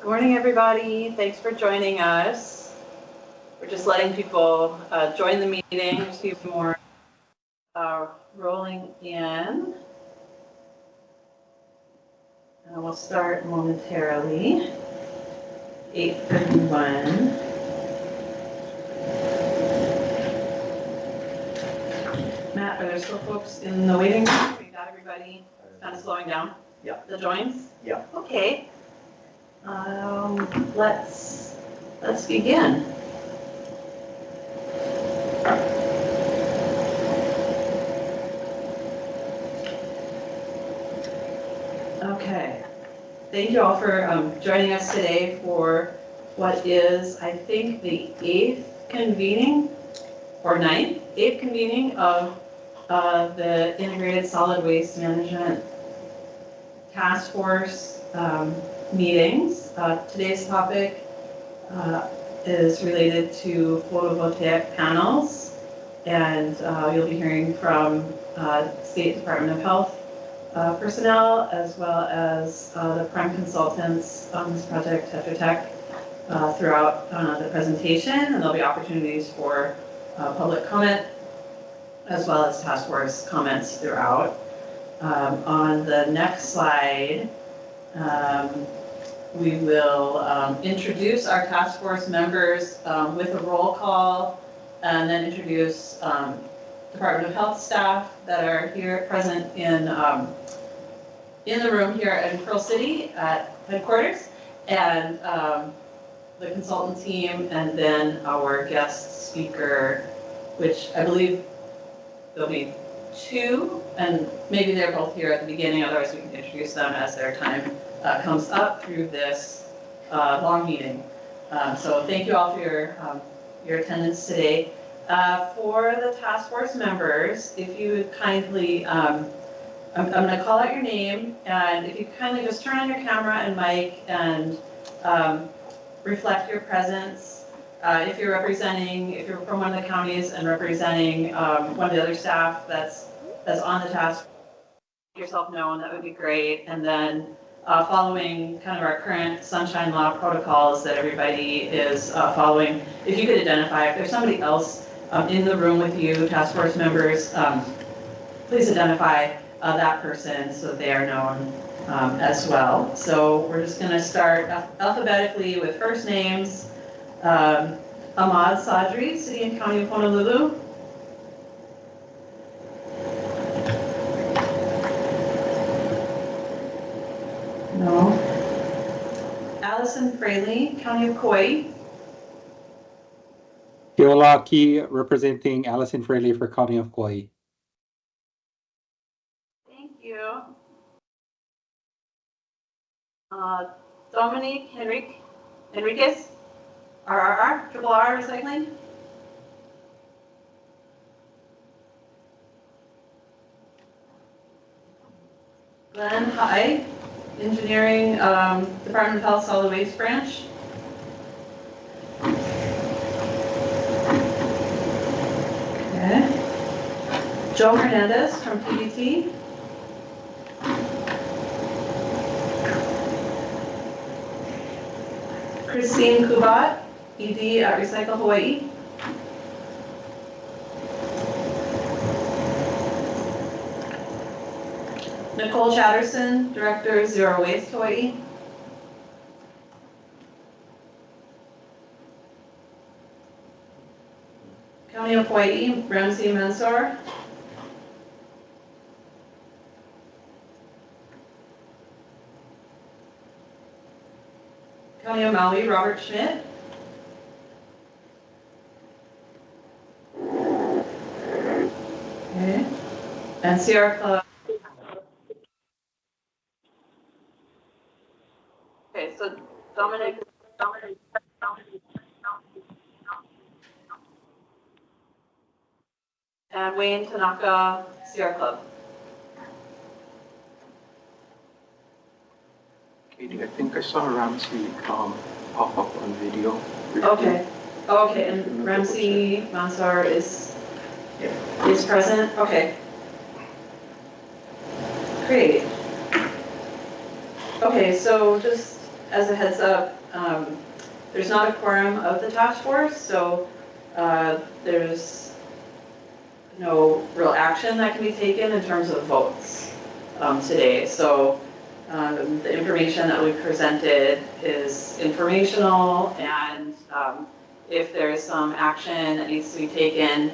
Good morning, everybody. Thanks for joining us. We're just letting people join the meeting. There's a few more rolling in. And we'll start momentarily. 8:51. Matt, are there still folks in the waiting room? We got everybody kind of slowing down? Yeah. The joins? Yeah. Okay. Let's begin. Okay. Thank you all for joining us today for what is, I think, the 8th convening or 8th convening of the Integrated Solid Waste Management Task Force meetings. Today's topic is related to photovoltaic panels, and you'll be hearing from State Department of Health personnel, as well as the prime consultants on this project, Tetra Tech, throughout the presentation, and there'll be opportunities for public comment, as well as task force comments throughout. On the next slide, we will introduce our task force members with a roll call, and then introduce Department of Health staff that are here present in the room here in Pearl City at headquarters, and the consultant team, and then our guest speaker, which I believe there'll be 2, and maybe they're both here at the beginning, otherwise we can introduce them as their time comes up through this long meeting. So thank you all for your attendance today. For the task force members, if you would kindly, I'm going to call out your name, and if you kindly just turn on your camera and mic and reflect your presence. If you're from one of the counties and representing one of the other staff that's on the task force, make yourself known, that would be great. And then following kind of our current sunshine law protocols that everybody is following, if you could identify, if there's somebody else in the room with you, task force members, please identify that person so they are known as well. So we're just going to start alphabetically with first names. Ahmad Sadri, City and County of Honolulu. No. Allison Fraley, County of Kauai. Keolaki, representing Allison Fraley for County of Kauai. Thank you. Dominique Henriquez, RRR, Triple R Recycling. Glenn High, Engineering, Department of Health Solid Waste Branch. Okay. Joe Hernandez from PBT. Christine Kubat, ED at Recycle Hawaii. Nicole Chatterson, Director, Zero Waste Hawaii. County of Hawaii, Ramsey Mansour. County of Maui, Robert Schmidt. Okay. And Sierra Club. Okay, so Dominic. And Wayne Tanaka, Sierra Club. Katie, I think I saw Ramsey pop up on video. Okay. Okay, and Ramsey Mansour is present? Okay. Great. Okay, so just as a heads up, there's not a quorum of the task force, so there's no real action that can be taken in terms of votes today. So the information that we've presented is informational, and if there's some action that needs to be taken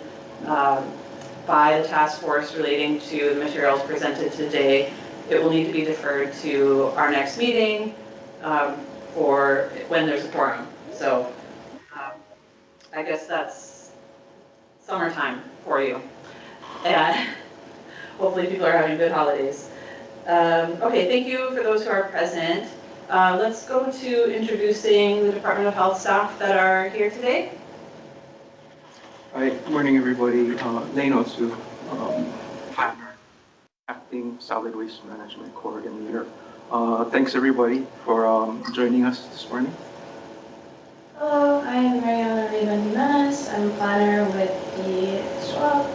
by the task force relating to the materials presented today, it will need to be deferred to our next meeting for when there's a quorum. So I guess that's summertime for you. And hopefully people are having good holidays. Okay, thank you for those who are present. Let's go to introducing the Department of Health staff that are here today. Hi, good morning, everybody. Lane Otsu, planner, acting solid waste management coordinator. Thanks, everybody, for joining us this morning. Hello, I'm Mariana Raven Jimenez. I'm a planner with the Schwab.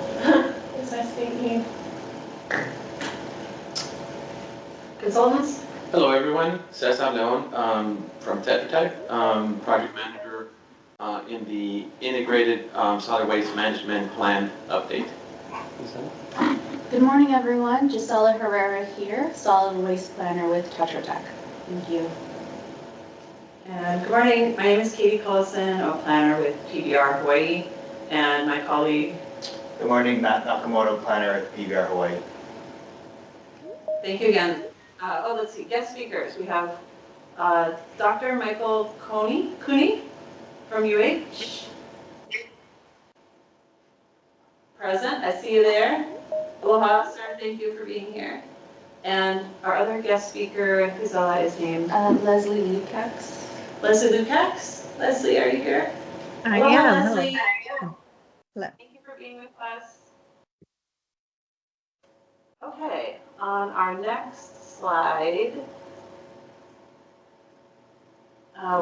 It's nice meeting you. Consultants? Hello, everyone. Cesar Leon from Tetra Tech, project manager in the integrated solid waste management plan update. Good morning, everyone. Gisela Herrera here, solid waste planner with Tetra Tech. Thank you. And good morning, my name is Katie Collison. I'm a planner with PBR Hawaii, and my colleague. Good morning, Matt Nakamoto, planner at PBR Hawaii. Thank you again. Let's see, guest speakers. We have Dr. Michael Cooney from UH. Present, I see you there. Aloha, sir, thank you for being here. And our other guest speaker, Gisela, is named? Leslie Lukacs. Leslie Lukacs. Leslie, are you here? I Aloha, am. Leslie. Hello. Thank you for being with us. Okay, on our next slide,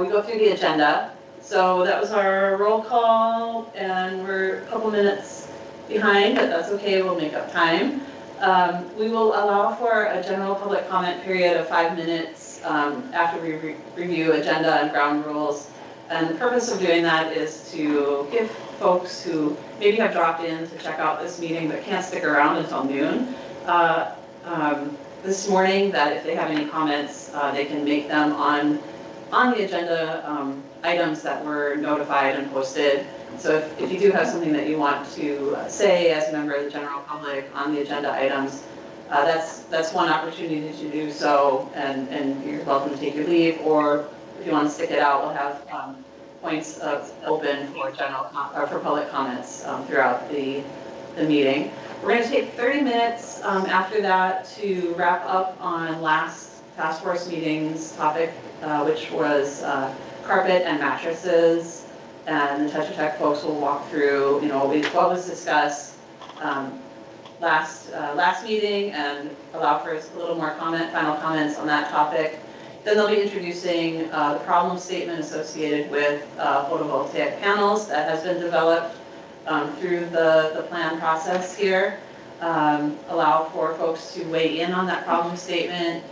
we go through the agenda. So that was our roll call, and we're a couple minutes behind, but that's okay, we'll make up time. We will allow for a general public comment period of 5 minutes after we review agenda and ground rules. And the purpose of doing that is to give folks who maybe have dropped in to check out this meeting but can't stick around until noon this morning, that if they have any comments, they can make them on the agenda items that were notified and posted. So if you do have something that you want to say as a member of the general public on the agenda items, that's one opportunity to do so, and you're welcome to take your leave, or if you want to stick it out, we'll have points open for for public comments throughout the meeting. We're going to take 30 minutes after that to wrap up on last task force meeting's topic, which was carpet and mattresses. And the Tetra Tech folks will walk through, what was discussed last meeting, and allow for a little more final comments on that topic. Then they'll be introducing the problem statement associated with photovoltaic panels that has been developed through the plan process here. Allow for folks to weigh in on that problem statement,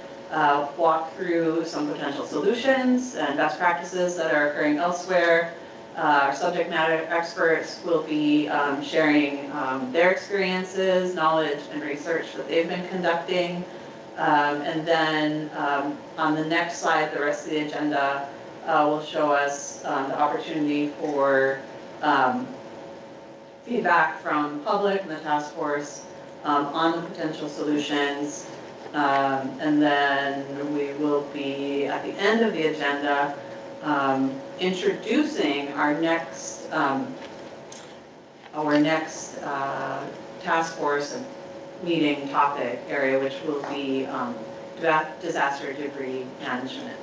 walk through some potential solutions and best practices that are occurring elsewhere. Our subject matter experts will be sharing their experiences, knowledge, and research that they've been conducting. And then on the next slide, the rest of the agenda will show us the opportunity for feedback from public and the task force on the potential solutions. And then we will be, at the end of the agenda, introducing our next task force meeting topic area, which will be disaster debris management.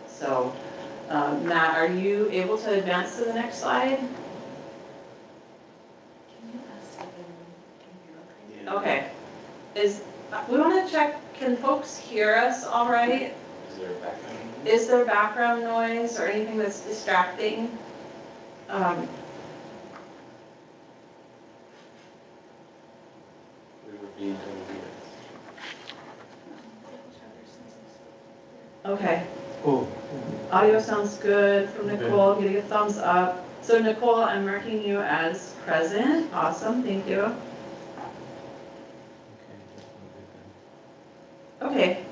So, Matt, are you able to advance to the next slide? Okay. We want to check, can folks hear us all right? Is there a background? Is there background noise or anything that's distracting? We would be in 20 minutes. Okay. Oh, Audio sounds good from Nicole, getting a thumbs up. So Nicole, I'm marking you as present. Awesome, thank you. Okay,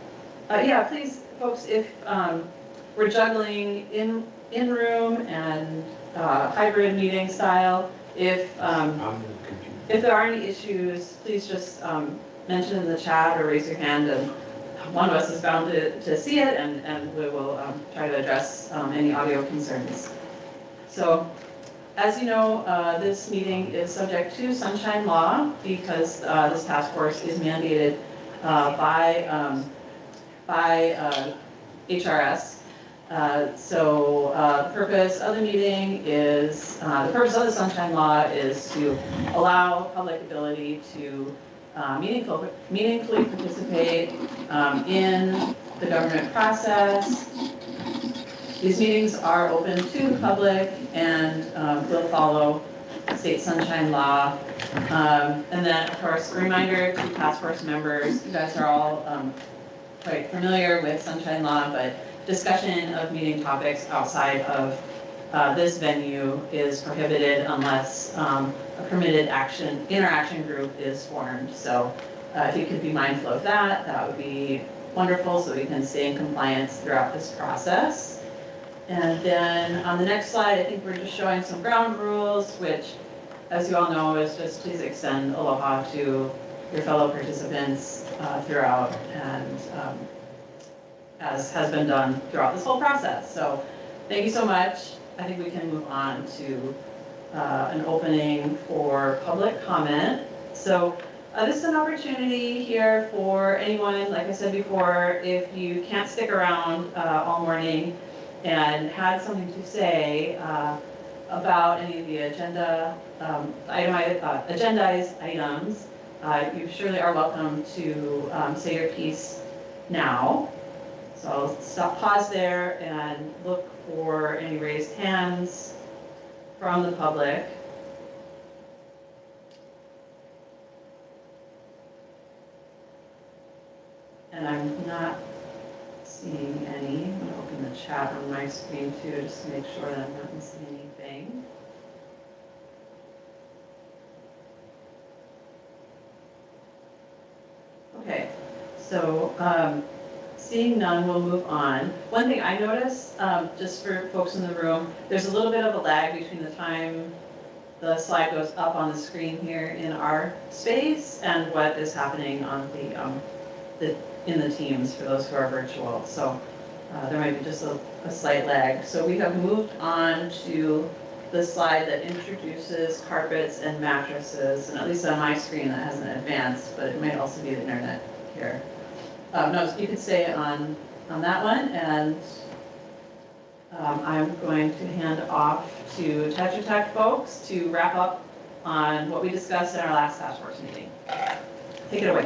yeah, please, folks, if we're juggling in-room and hybrid meeting style, if there are any issues, please just mention in the chat or raise your hand, and one of us is bound to see it, and we will try to address any audio concerns. So, as you know, this meeting is subject to sunshine law because this task force is mandated by HRS. The purpose of the meeting is, the purpose of the sunshine law is to allow public ability to meaningfully participate in the government process. These meetings are open to the public and will follow state sunshine law. And then, of course, a reminder to task force members, you guys are all quite familiar with sunshine law, but discussion of meeting topics outside of this venue is prohibited unless a permitted interaction group is formed. So if you could be mindful of that, that would be wonderful so we can stay in compliance throughout this process. And then on the next slide, I think we're just showing some ground rules, which, as you all know, is just please extend aloha to your fellow participants throughout, and as has been done throughout this whole process. So thank you so much. I think we can move on to an opening for public comment. So this is an opportunity here for anyone, like I said before, if you can't stick around all morning and had something to say about any of the agendized items, you surely are welcome to say your piece now. So I'll pause there and look for any raised hands from the public. And I'm not seeing any. I'm going to open the chat on my screen too, just to make sure that I'm not missing anything. Okay, so seeing none, we'll move on. One thing I noticed, just for folks in the room, there's a little bit of a lag between the time the slide goes up on the screen here in our space and what is happening on in the Teams for those who are virtual. So there might be just a slight lag. So we have moved on to the slide that introduces carpets and mattresses, and at least on my screen that hasn't advanced, but it might also be the internet here. No, you could stay on that one, and I'm going to hand off to Tetra Tech folks to wrap up on what we discussed in our last task force meeting. Take it away.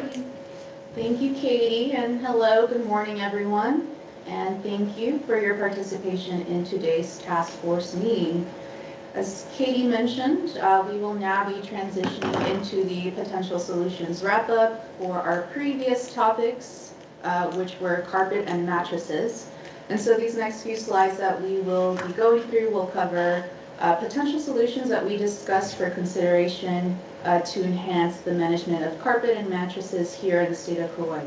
Thank you, Katie, and hello, good morning, everyone, and thank you for your participation in today's task force meeting. As Katie mentioned, we will now be transitioning into the potential solutions wrap-up for our previous topics, which were carpet and mattresses. And so these next few slides that we will be going through will cover potential solutions that we discussed for consideration to enhance the management of carpet and mattresses here in the state of Hawaii.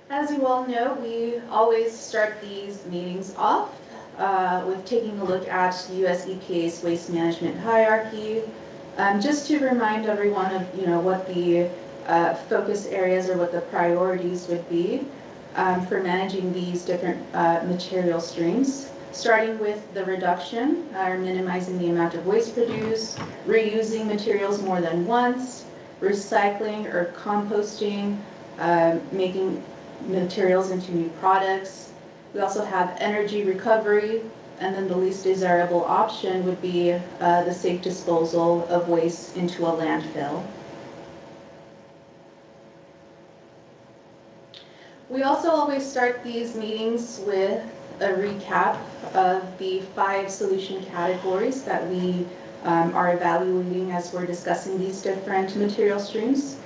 As you all know, we always start these meetings off with taking a look at US EPA's waste management hierarchy, just to remind everyone of what the focus areas or what the priorities would be for managing these different material streams, starting with the reduction or minimizing the amount of waste produced, reusing materials more than once, recycling or composting, making materials into new products. We also have energy recovery, and then the least desirable option would be the safe disposal of waste into a landfill. We also always start these meetings with a recap of the 5 solution categories that we are evaluating as we're discussing these different material streams.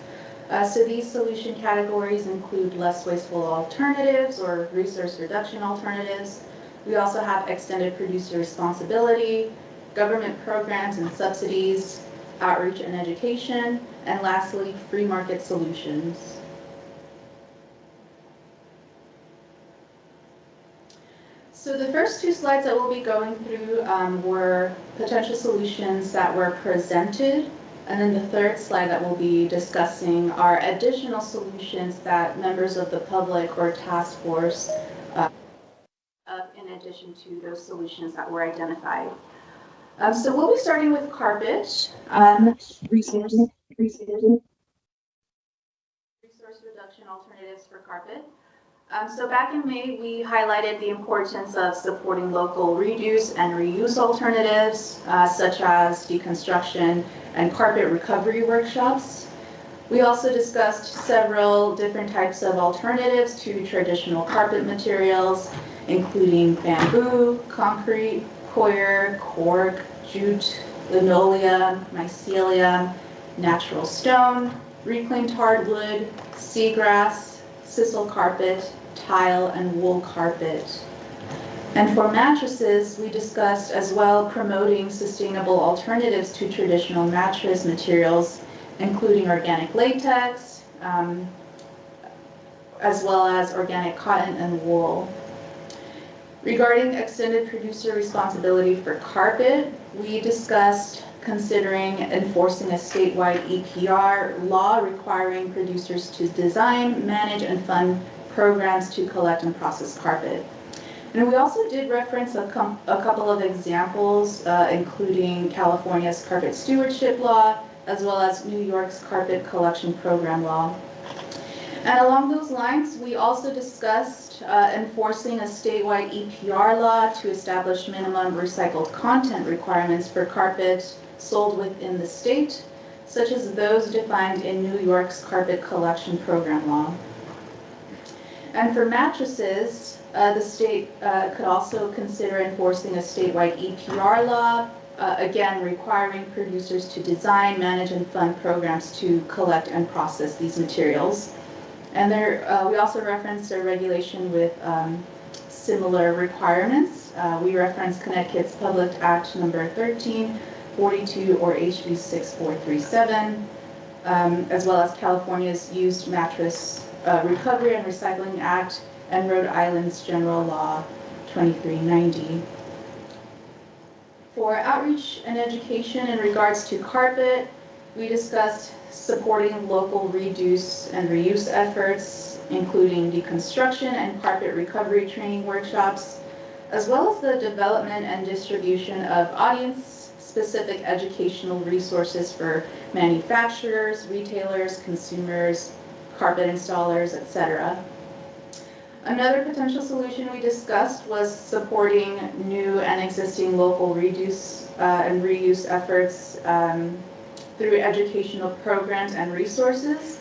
So these solution categories include less wasteful alternatives or resource reduction alternatives. We also have extended producer responsibility, government programs and subsidies, outreach and education, and lastly, free market solutions. So the first two slides that we'll be going through were potential solutions that were presented, and then the third slide that we'll be discussing are additional solutions that members of the public or task force in addition to those solutions that were identified. So we'll be starting with carpet, resource reduction alternatives for carpet. So back in May, we highlighted the importance of supporting local reduce and reuse alternatives, such as deconstruction and carpet recovery workshops. We also discussed several different types of alternatives to traditional carpet materials, including bamboo, concrete, coir, cork, jute, linoleum, mycelium, natural stone, reclaimed hardwood, seagrass, sisal carpet, tile, and wool carpet. And for mattresses, we discussed as well promoting sustainable alternatives to traditional mattress materials, including organic latex, as well as organic cotton and wool. Regarding extended producer responsibility for carpet, we discussed considering enforcing a statewide EPR law requiring producers to design, manage, and fund programs to collect and process carpet. And we also did reference a couple of examples, including California's carpet stewardship law, as well as New York's carpet collection program law. And along those lines, we also discussed enforcing a statewide EPR law to establish minimum recycled content requirements for carpet sold within the state, such as those defined in New York's carpet collection program law. And for mattresses, the state could also consider enforcing a statewide EPR law, again requiring producers to design, manage, and fund programs to collect and process these materials. And there, we also referenced a regulation with similar requirements. We referenced Connecticut's Public Act number 1342 or HB 6437, as well as California's Used Mattress Recovery and Recycling Act and Rhode Island's General Law 2390. For outreach and education in regards to carpet, we discussed supporting local reduce and reuse efforts, including deconstruction and carpet recovery training workshops, as well as the development and distribution of audience-specific educational resources for manufacturers, retailers, consumers, carpet installers, etc. Another potential solution we discussed was supporting new and existing local reduce and reuse efforts through educational programs and resources,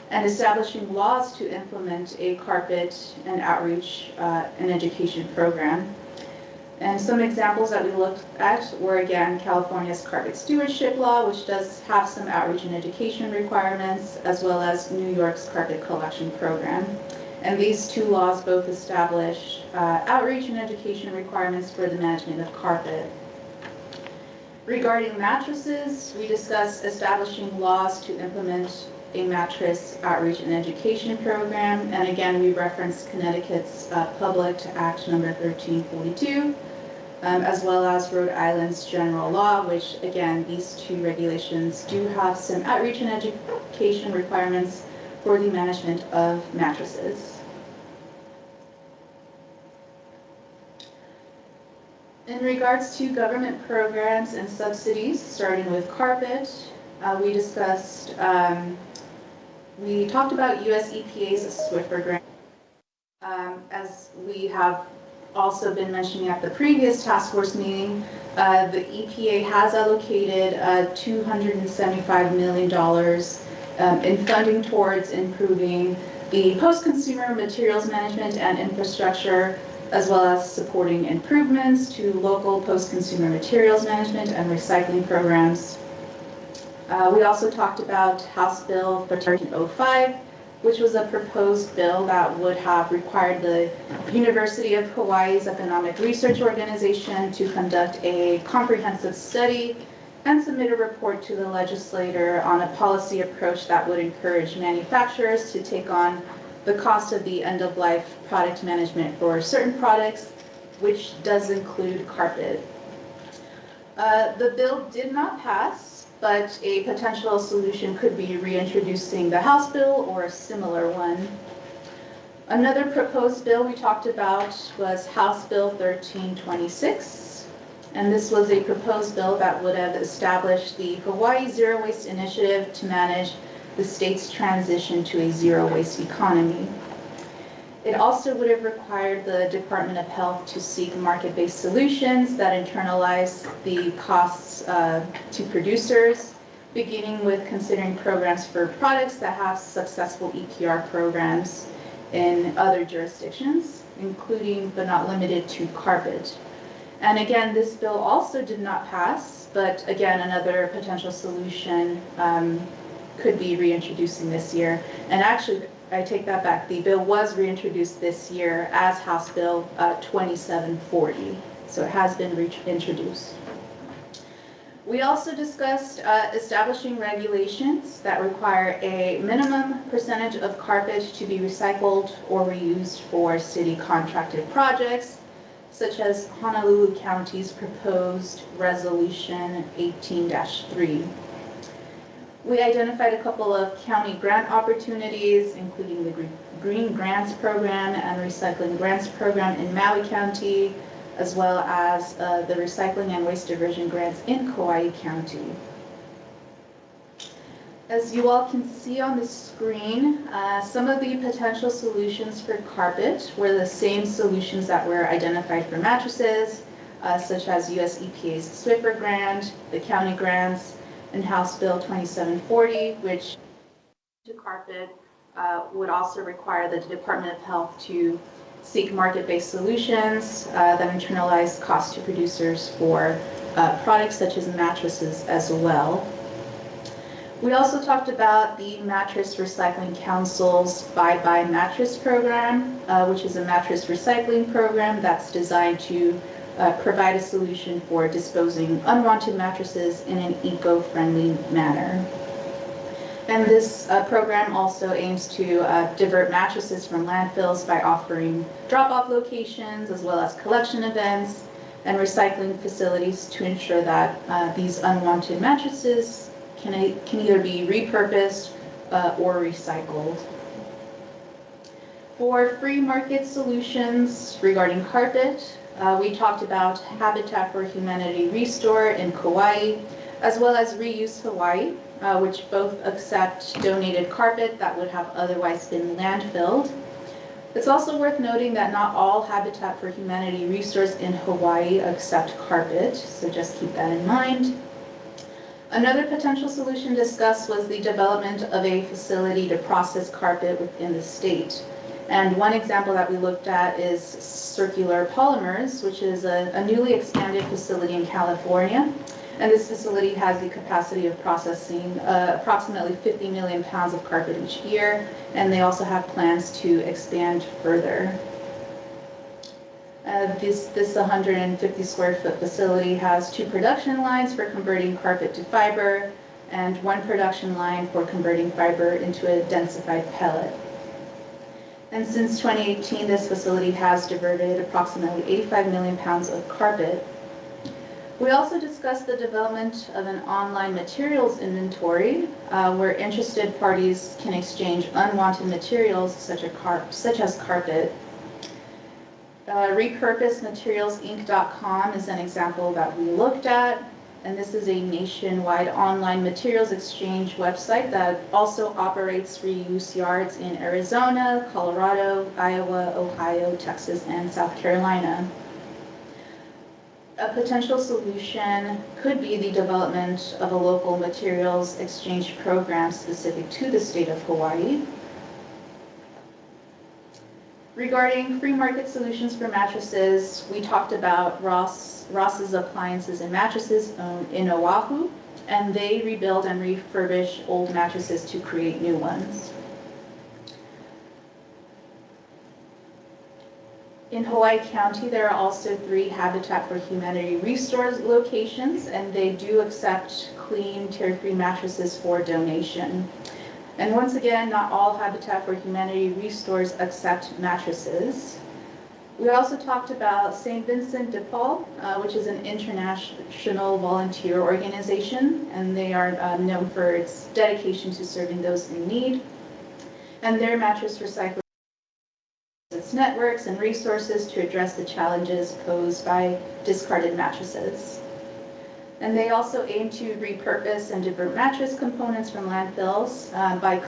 and establishing laws to implement a carpet and outreach and education program. And some examples that we looked at were, again, California's carpet stewardship law, which does have some outreach and education requirements, as well as New York's carpet collection program. And these two laws both establish outreach and education requirements for the management of carpet. Regarding mattresses, we discussed establishing laws to implement a mattress outreach and education program. And again, we referenced Connecticut's Public Act number 1342, as well as Rhode Island's general law, which again, these two regulations do have some outreach and education requirements for the management of mattresses. In regards to government programs and subsidies, starting with carpet, we discussed, we talked about US EPA's Swiffer grant. As we have also been mentioning at the previous task force meeting, the EPA has allocated $275 million in funding towards improving the post-consumer materials management and infrastructure, as well as supporting improvements to local post-consumer materials management and recycling programs. We also talked about House Bill 1305, which was a proposed bill that would have required the University of Hawaii's Economic Research Organization to conduct a comprehensive study and submit a report to the legislator on a policy approach that would encourage manufacturers to take on the cost of the end-of-life product management for certain products, which does include carpet. The bill did not pass, but a potential solution could be reintroducing the House bill or a similar one. Another proposed bill we talked about was House Bill 1326, and this was a proposed bill that would have established the Hawaii Zero Waste Initiative to manage the state's transition to a zero waste economy. It also would have required the Department of Health to seek market-based solutions that internalize the costs to producers, beginning with considering programs for products that have successful EPR programs in other jurisdictions, including but not limited to carpet. And again, this bill also did not pass, but again, another potential solution could be reintroducing this year. And actually, I take that back. The bill was reintroduced this year as House Bill 2740. So it has been reintroduced. We also discussed establishing regulations that require a minimum percentage of carpet to be recycled or reused for city contracted projects, such as Honolulu County's proposed Resolution 18-3. We identified a couple of county grant opportunities, including the Green Grants Program and Recycling Grants Program in Maui County, as well as the Recycling and Waste Diversion Grants in Kauai County. As you all can see on the screen, some of the potential solutions for carpet were the same solutions that were identified for mattresses, such as US EPA's SWIFR grant, the county grants, and House Bill 2740, which to carpet would also require the Department of Health to seek market-based solutions that internalize cost to producers for products such as mattresses as well. We also talked about the Mattress Recycling Council's Bye Bye Mattress program, which is a mattress recycling program that's designed to provide a solution for disposing unwanted mattresses in an eco-friendly manner. And this program also aims to divert mattresses from landfills by offering drop-off locations as well as collection events and recycling facilities to ensure that these unwanted mattresses can either be repurposed or recycled. For free market solutions regarding carpet, we talked about Habitat for Humanity Restore in Kauai, as well as Reuse Hawaii, which both accept donated carpet that would have otherwise been landfilled. It's also worth noting that not all Habitat for Humanity Restores in Hawaii accept carpet, so just keep that in mind. Another potential solution discussed was the development of a facility to process carpet within the state. And one example that we looked at is Circular Polymers, which is a newly expanded facility in California. And this facility has the capacity of processing approximately 50 million pounds of carpet each year, and they also have plans to expand further. This 150 square foot facility has 2 production lines for converting carpet to fiber and 1 production line for converting fiber into a densified pellet. And since 2018, this facility has diverted approximately 85 million pounds of carpet. We also discussed the development of an online materials inventory where interested parties can exchange unwanted materials such as carpet. RepurposedMaterialsInc.com is an example that we looked at, and this is a nationwide online materials exchange website that also operates reuse yards in Arizona, Colorado, Iowa, Ohio, Texas, and South Carolina. A potential solution could be the development of a local materials exchange program specific to the state of Hawaii. Regarding free market solutions for mattresses, we talked about Ross's Appliances and Mattresses in Oahu and they rebuild and refurbish old mattresses to create new ones. In Hawaii County, there are also 3 Habitat for Humanity Restores locations, and they do accept clean, tear-free mattresses for donation. And once again, not all Habitat for Humanity Restores accept mattresses. We also talked about St. Vincent de Paul, which is an international volunteer organization, and they are known for its dedication to serving those in need. And their mattress recycling its networks and resources to address the challenges posed by discarded mattresses. And they also aim to repurpose and divert mattress components from landfills by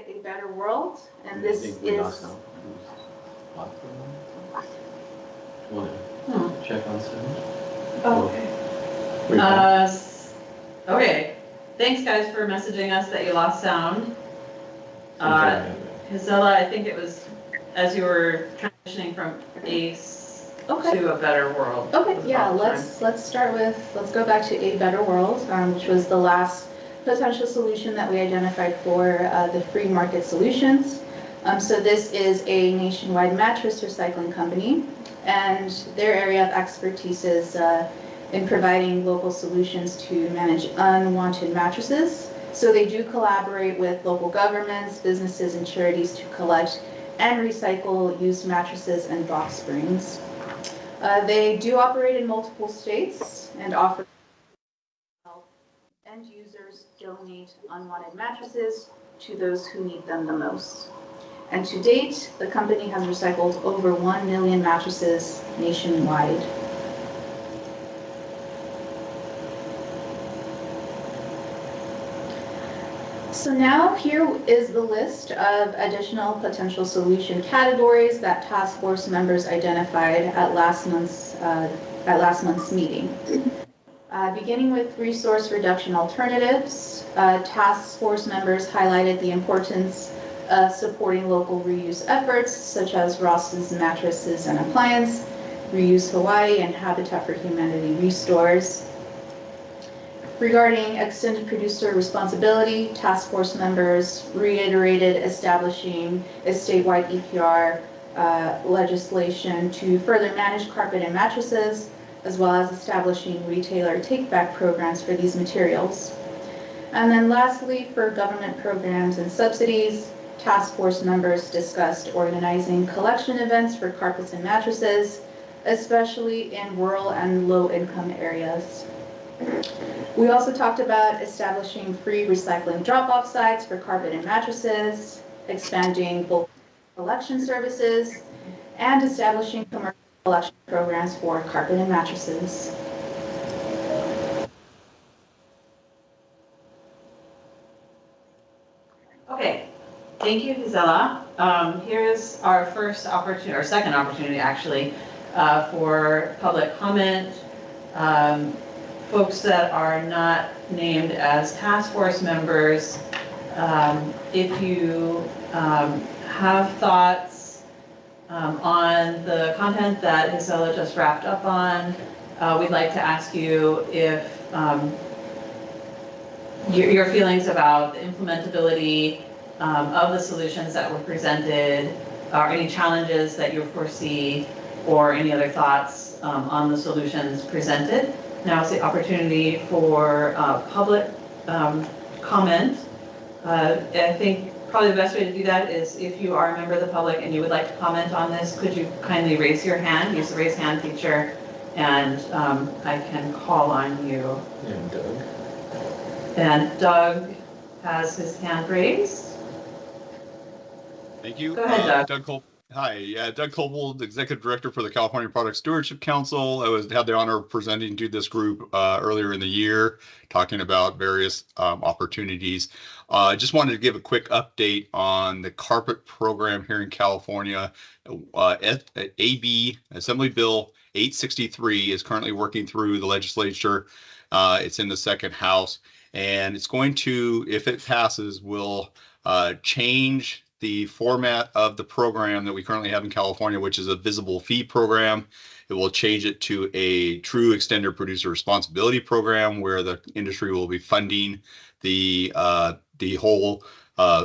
a better world, and this is Check on 7. Okay. Okay, thanks guys for messaging us that you lost sound. Gisela, I think it was as you were transitioning from ACE to A Better World. Okay, yeah, let's go back to A Better World, which was the last potential solution that we identified for the free market solutions. So this is a nationwide mattress recycling company, and their area of expertise is in providing local solutions to manage unwanted mattresses. So they do collaborate with local governments, businesses, and charities to collect and recycle used mattresses and box springs. They do operate in multiple states and offer help end users donate unwanted mattresses to those who need them the most. And to date, the company has recycled over 1 million mattresses nationwide. So now here is the list of additional potential solution categories that task force members identified at last month's meeting. Beginning with resource reduction alternatives, task force members highlighted the importance of supporting local reuse efforts such as Ross's Mattresses and Appliance, Reuse Hawaii, and Habitat for Humanity Restores. Regarding extended producer responsibility, task force members reiterated establishing a statewide EPR legislation to further manage carpet and mattresses, as well as establishing retailer take-back programs for these materials. And then lastly, for government programs and subsidies, task force members discussed organizing collection events for carpets and mattresses, especially in rural and low-income areas. We also talked about establishing free recycling drop-off sites for carpet and mattresses, expanding bulk collection services, and establishing commercial collection programs for carpet and mattresses. Okay, thank you, Gisela. Here's our second opportunity actually, for public comment. Folks that are not named as task force members, if you have thoughts on the content that Gisela just wrapped up on, we'd like to ask you if your feelings about the implementability of the solutions that were presented, or any challenges that you foresee, or any other thoughts on the solutions presented. Now is the opportunity for public comment. I think probably the best way to do that is if you are a member of the public and you would like to comment on this, could you kindly raise your hand, use the raise hand feature and I can call on you. And Doug? And Doug has his hand raised. Thank you. Go ahead, Doug. Hi, Doug Kobold, Executive Director for the California Product Stewardship Council. I had the honor of presenting to this group earlier in the year, talking about various opportunities. I just wanted to give a quick update on the carpet program here in California. AB Assembly Bill 863 is currently working through the legislature. It's in the second house, and it's going to, if it passes, will change the format of the program that we currently have in California, which is a visible fee program. It will change it to a true extended producer responsibility program, where the industry will be funding the whole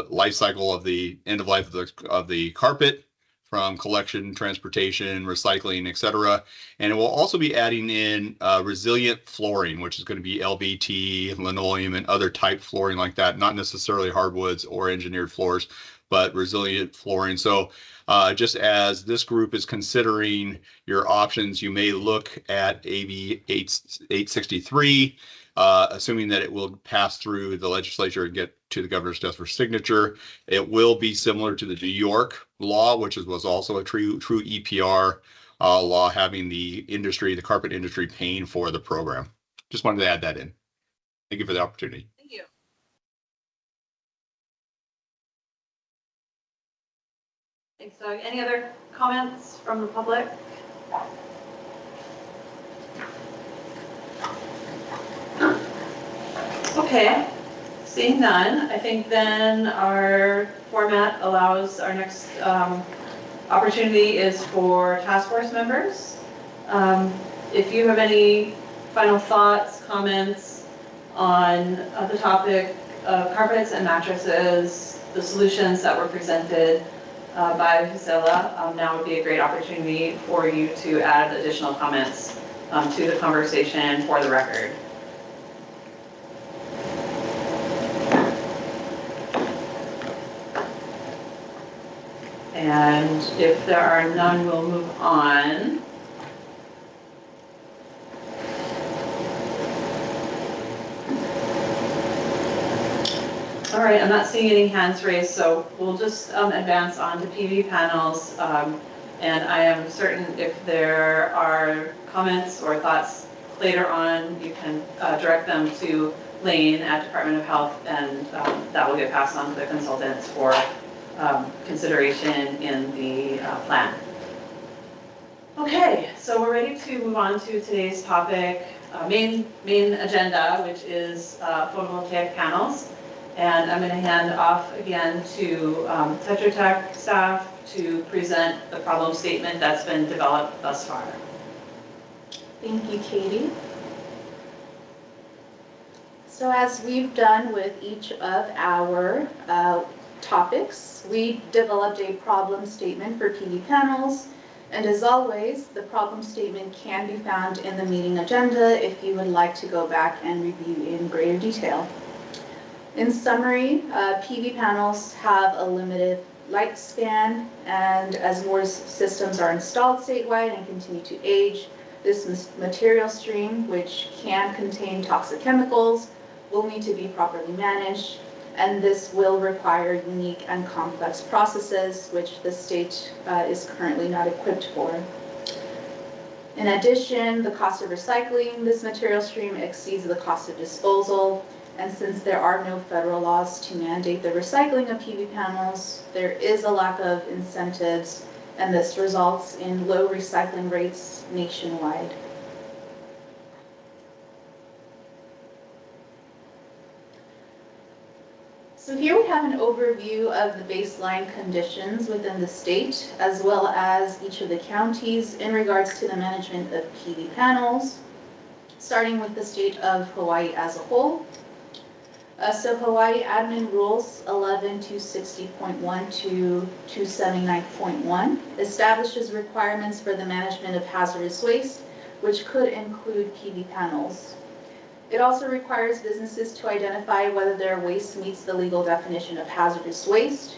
life cycle of the end of life of the carpet, from collection, transportation, recycling, etc. And it will also be adding in resilient flooring, which is going to be LVT, linoleum, and other type flooring like that, not necessarily hardwoods or engineered floors, but resilient flooring. So just as this group is considering your options, you may look at AB 863, assuming that it will pass through the legislature and get to the governor's desk for signature. It will be similar to the New York law, which was also a true EPR law, having the industry, the carpet industry, paying for the program. Just wanted to add that in. Thank you for the opportunity. Thank you. Thanks, Doug. Any other comments from the public? Okay, seeing none, I think then our format allows our next opportunity is for task force members. If you have any final thoughts, comments on the topic of carpets and mattresses, the solutions that were presented by Gisela, now would be a great opportunity for you to add additional comments to the conversation for the record. And if there are none, we'll move on. All right, I'm not seeing any hands raised, so we'll just advance on to PV panels. And I am certain if there are comments or thoughts later on, you can direct them to Lane at Department of Health, and that will get passed on to the consultants for consideration in the plan. Okay, so we're ready to move on to today's topic, main agenda, which is photovoltaic panels. And I'm going to hand off again to Tetra Tech staff to present the problem statement that's been developed thus far. Thank you, Katie. So as we've done with each of our topics, we developed a problem statement for PV panels. And as always, the problem statement can be found in the meeting agenda if you would like to go back and review in greater detail. In summary, PV panels have a limited lifespan, and as more systems are installed statewide and continue to age, this material stream, which can contain toxic chemicals, will need to be properly managed, and this will require unique and complex processes, which the state is currently not equipped for. In addition, the cost of recycling this material stream exceeds the cost of disposal. And since there are no federal laws to mandate the recycling of PV panels, there is a lack of incentives, and this results in low recycling rates nationwide. So here we have an overview of the baseline conditions within the state, as well as each of the counties in regards to the management of PV panels, starting with the state of Hawaii as a whole. So Hawaii Admin Rules 11-260.1 to 279.1 establishes requirements for the management of hazardous waste, which could include PV panels. It also requires businesses to identify whether their waste meets the legal definition of hazardous waste.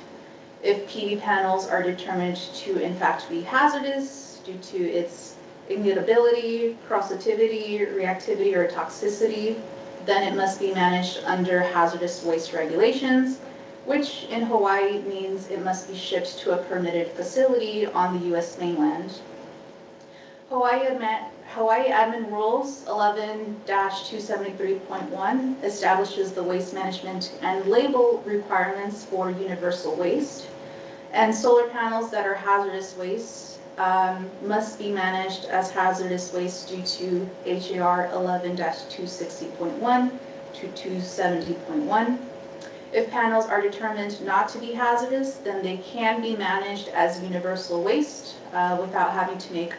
If PV panels are determined to in fact be hazardous due to its immutability, corrosivity, reactivity, or toxicity, then it must be managed under hazardous waste regulations, which in Hawaii means it must be shipped to a permitted facility on the U.S. mainland. Hawaii Admin Rules 11-273.1 establishes the waste management and label requirements for universal waste, and solar panels that are hazardous waste must be managed as hazardous waste due to HAR 11-260.1 to 270.1. If panels are determined not to be hazardous, then they can be managed as universal waste without having to make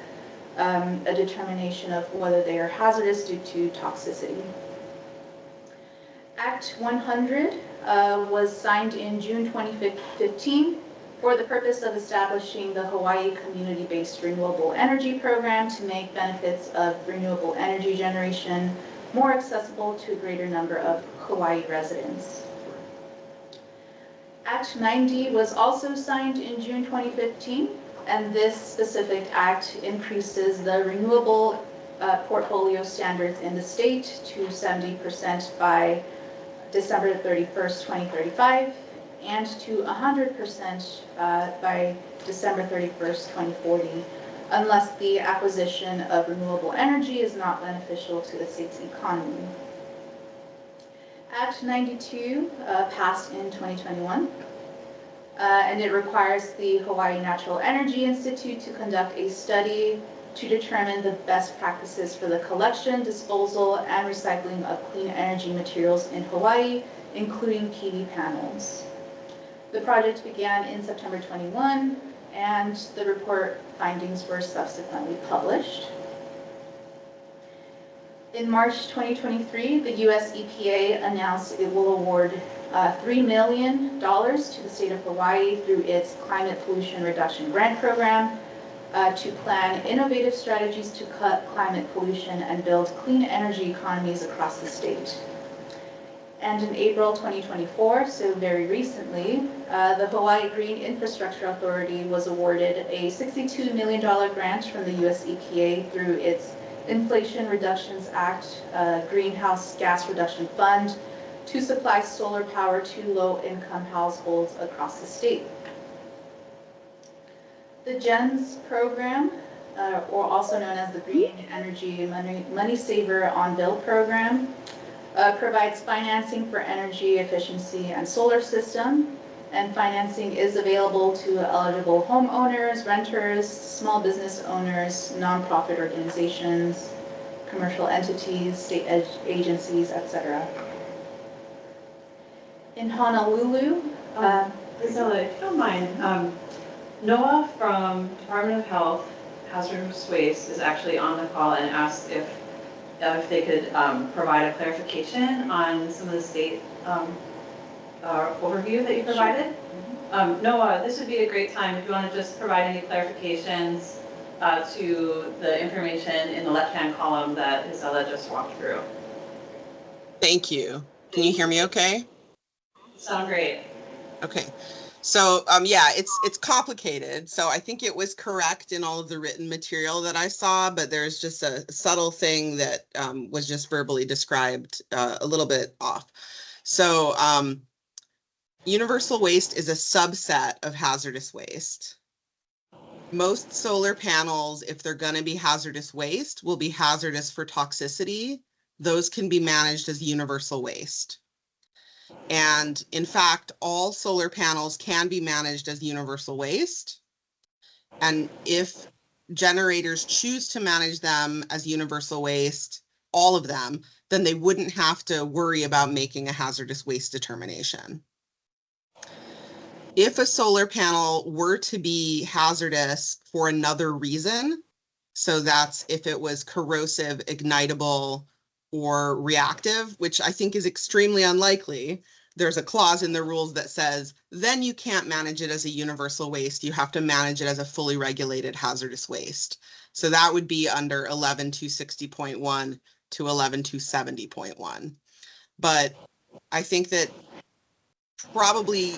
a determination of whether they are hazardous due to toxicity. Act 100 was signed in June 2015 for the purpose of establishing the Hawaii Community-Based Renewable Energy Program to make benefits of renewable energy generation more accessible to a greater number of Hawaii residents. Act 90 was also signed in June 2015, and this specific act increases the renewable portfolio standards in the state to 70% by December 31st, 2035, and to 100% by December 31st, 2040, unless the acquisition of renewable energy is not beneficial to the state's economy. Act 92 passed in 2021, and it requires the Hawaii Natural Energy Institute to conduct a study to determine the best practices for the collection, disposal, and recycling of clean energy materials in Hawaii, including PV panels. The project began in September 21, and the report findings were subsequently published. In March 2023, the US EPA announced it will award $3 million to the state of Hawaii through its Climate Pollution Reduction Grant Program to plan innovative strategies to cut climate pollution and build clean energy economies across the state. And in April 2024, so very recently, the Hawaii Green Infrastructure Authority was awarded a $62 million grant from the US EPA through its Inflation Reductions Act Greenhouse Gas Reduction Fund to supply solar power to low-income households across the state. The GENS program, or also known as the Green Energy Money Saver on Bill program, provides financing for energy efficiency and solar system, and financing is available to eligible homeowners, renters, small business owners, nonprofit organizations, commercial entities, state agencies, etc. In Honolulu, Priscilla, if you don't mind, Noah from Department of Health Hazardous Waste is actually on the call and asked if they could provide a clarification on some of the state overview that you provided. Noah, this would be a great time if you want to just provide any clarifications to the information in the left-hand column that Isela just walked through. Thank you. Can you hear me okay? Sound great. Okay. So yeah, it's complicated. So I think it was correct in all of the written material that I saw, but there's just a subtle thing that was just verbally described a little bit off. So universal waste is a subset of hazardous waste. Most solar panels, if they're going to be hazardous waste, will be hazardous for toxicity. Those can be managed as universal waste. And in fact, all solar panels can be managed as universal waste. And if generators choose to manage them as universal waste, all of them, then they wouldn't have to worry about making a hazardous waste determination. If a solar panel were to be hazardous for another reason, so that's if it was corrosive, ignitable, or reactive, which I think is extremely unlikely, there's a clause in the rules that says, then you can't manage it as a universal waste. You have to manage it as a fully regulated hazardous waste. So that would be under 11-260.1 to 11-270.1. But I think that probably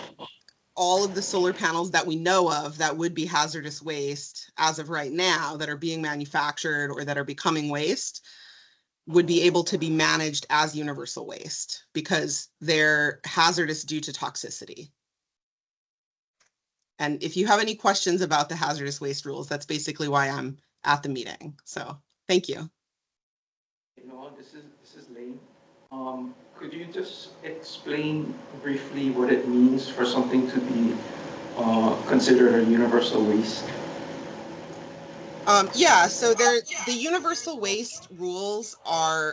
all of the solar panels that we know of that would be hazardous waste as of right now that are being manufactured or that are becoming waste would be able to be managed as universal waste because they're hazardous due to toxicity. And if you have any questions about the hazardous waste rules, that's basically why I'm at the meeting. So thank you. No, this is Lane. Could you just explain briefly what it means for something to be considered a universal waste? Yeah, so the universal waste rules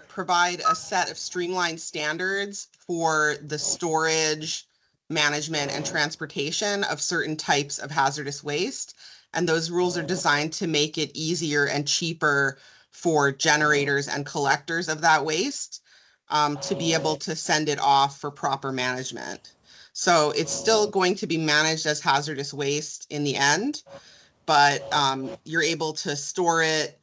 provide a set of streamlined standards for the storage, management, and transportation of certain types of hazardous waste. And those rules are designed to make it easier and cheaper for generators and collectors of that waste to be able to send it off for proper management. So it's still going to be managed as hazardous waste in the end, but you're able to store it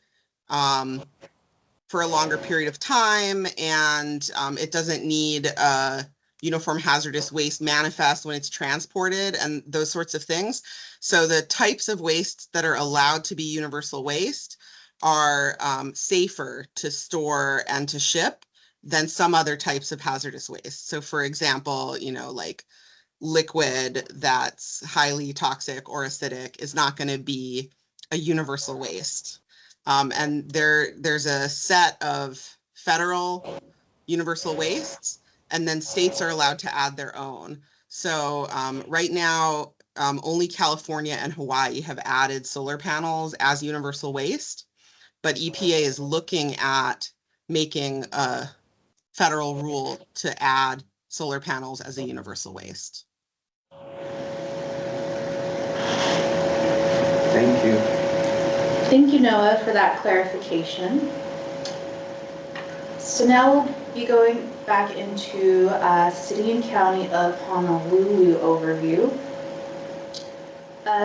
for a longer period of time, and it doesn't need a uniform hazardous waste manifest when it's transported and those sorts of things. So the types of waste that are allowed to be universal waste are safer to store and to ship than some other types of hazardous waste. So for example, like liquid that's highly toxic or acidic is not going to be a universal waste. And there's a set of federal universal wastes, and then states are allowed to add their own. So right now, only California and Hawaii have added solar panels as universal waste, but EPA is looking at making a federal rule to add solar panels as a universal waste. Thank you. Thank you, Noah, for that clarification. So now we'll be going back into City and County of Honolulu overview.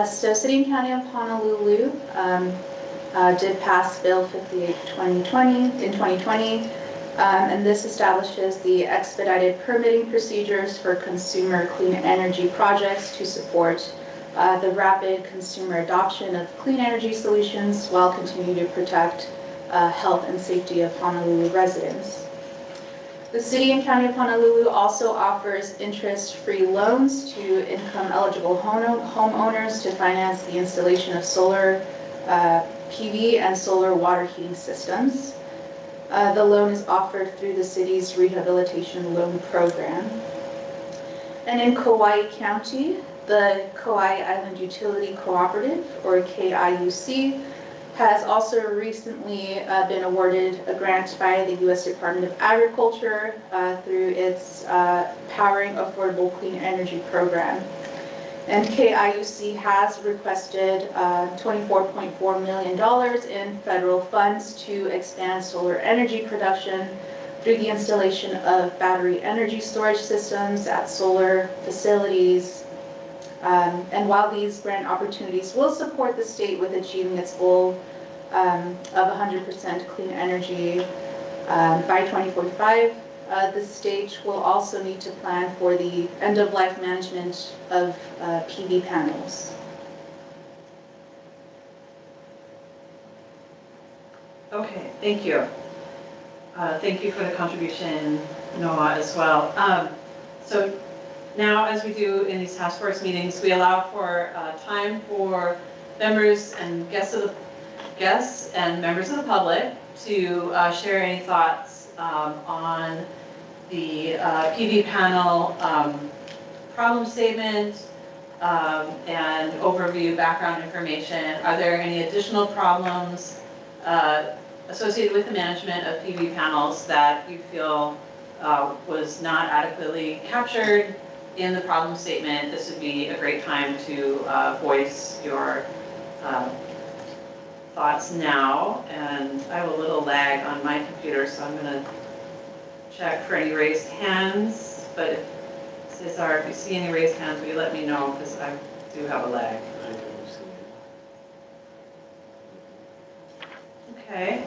So City and County of Honolulu did pass Bill 58 in 2020, and this establishes the expedited permitting procedures for consumer clean energy projects to support the rapid consumer adoption of clean energy solutions while continuing to protect health and safety of Honolulu residents. The City and County of Honolulu also offers interest-free loans to income-eligible homeowners to finance the installation of solar PV and solar water heating systems. The loan is offered through the city's Rehabilitation Loan Program. And in Kauai County, the Kauai Island Utility Cooperative, or KIUC, has also recently been awarded a grant by the U.S. Department of Agriculture through its Powering Affordable Clean Energy program. And KIUC has requested $24.4 million in federal funds to expand solar energy production through the installation of battery energy storage systems at solar facilities. And while these grant opportunities will support the state with achieving its goal of 100% clean energy by 2045, the state will also need to plan for the end-of-life management of PV panels. Okay, thank you. Thank you for the contribution, Noah, as well. So now, as we do in these task force meetings, we allow for time for members and guests and members of the public to share any thoughts on the PV panel problem statement and overview background information. Are there any additional problems associated with the management of PV panels that you feel was not adequately captured in the problem statement? This would be a great time to voice your thoughts now. And I have a little lag on my computer, so I'm going to check for any raised hands. But if, Cesar, if you see any raised hands, will you let me know, because I do have a lag. Okay.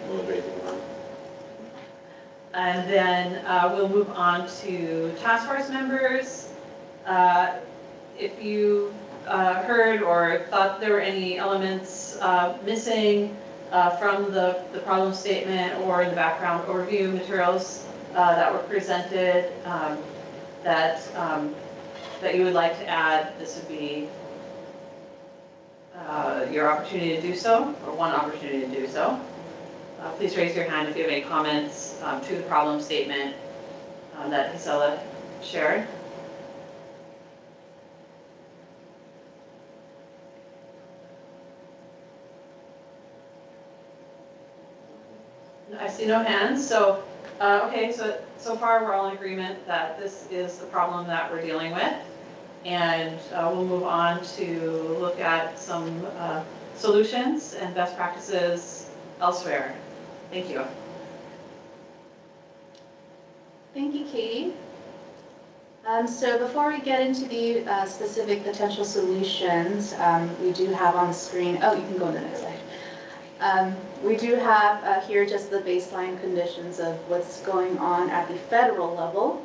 And then we'll move on to task force members. if you heard or thought there were any elements missing from the problem statement or the background overview materials that were presented that you would like to add, this would be your opportunity to do so, or one opportunity to do so. Please raise your hand if you have any comments to the problem statement that Gisela shared. I see no hands, so, okay, so far we're all in agreement that this is the problem that we're dealing with. And we'll move on to look at some solutions and best practices elsewhere. Thank you. Thank you, Katie. So before we get into the specific potential solutions, we do have on the screen, oh, you can go to the next slide. We do have here just the baseline conditions of what's going on at the federal level.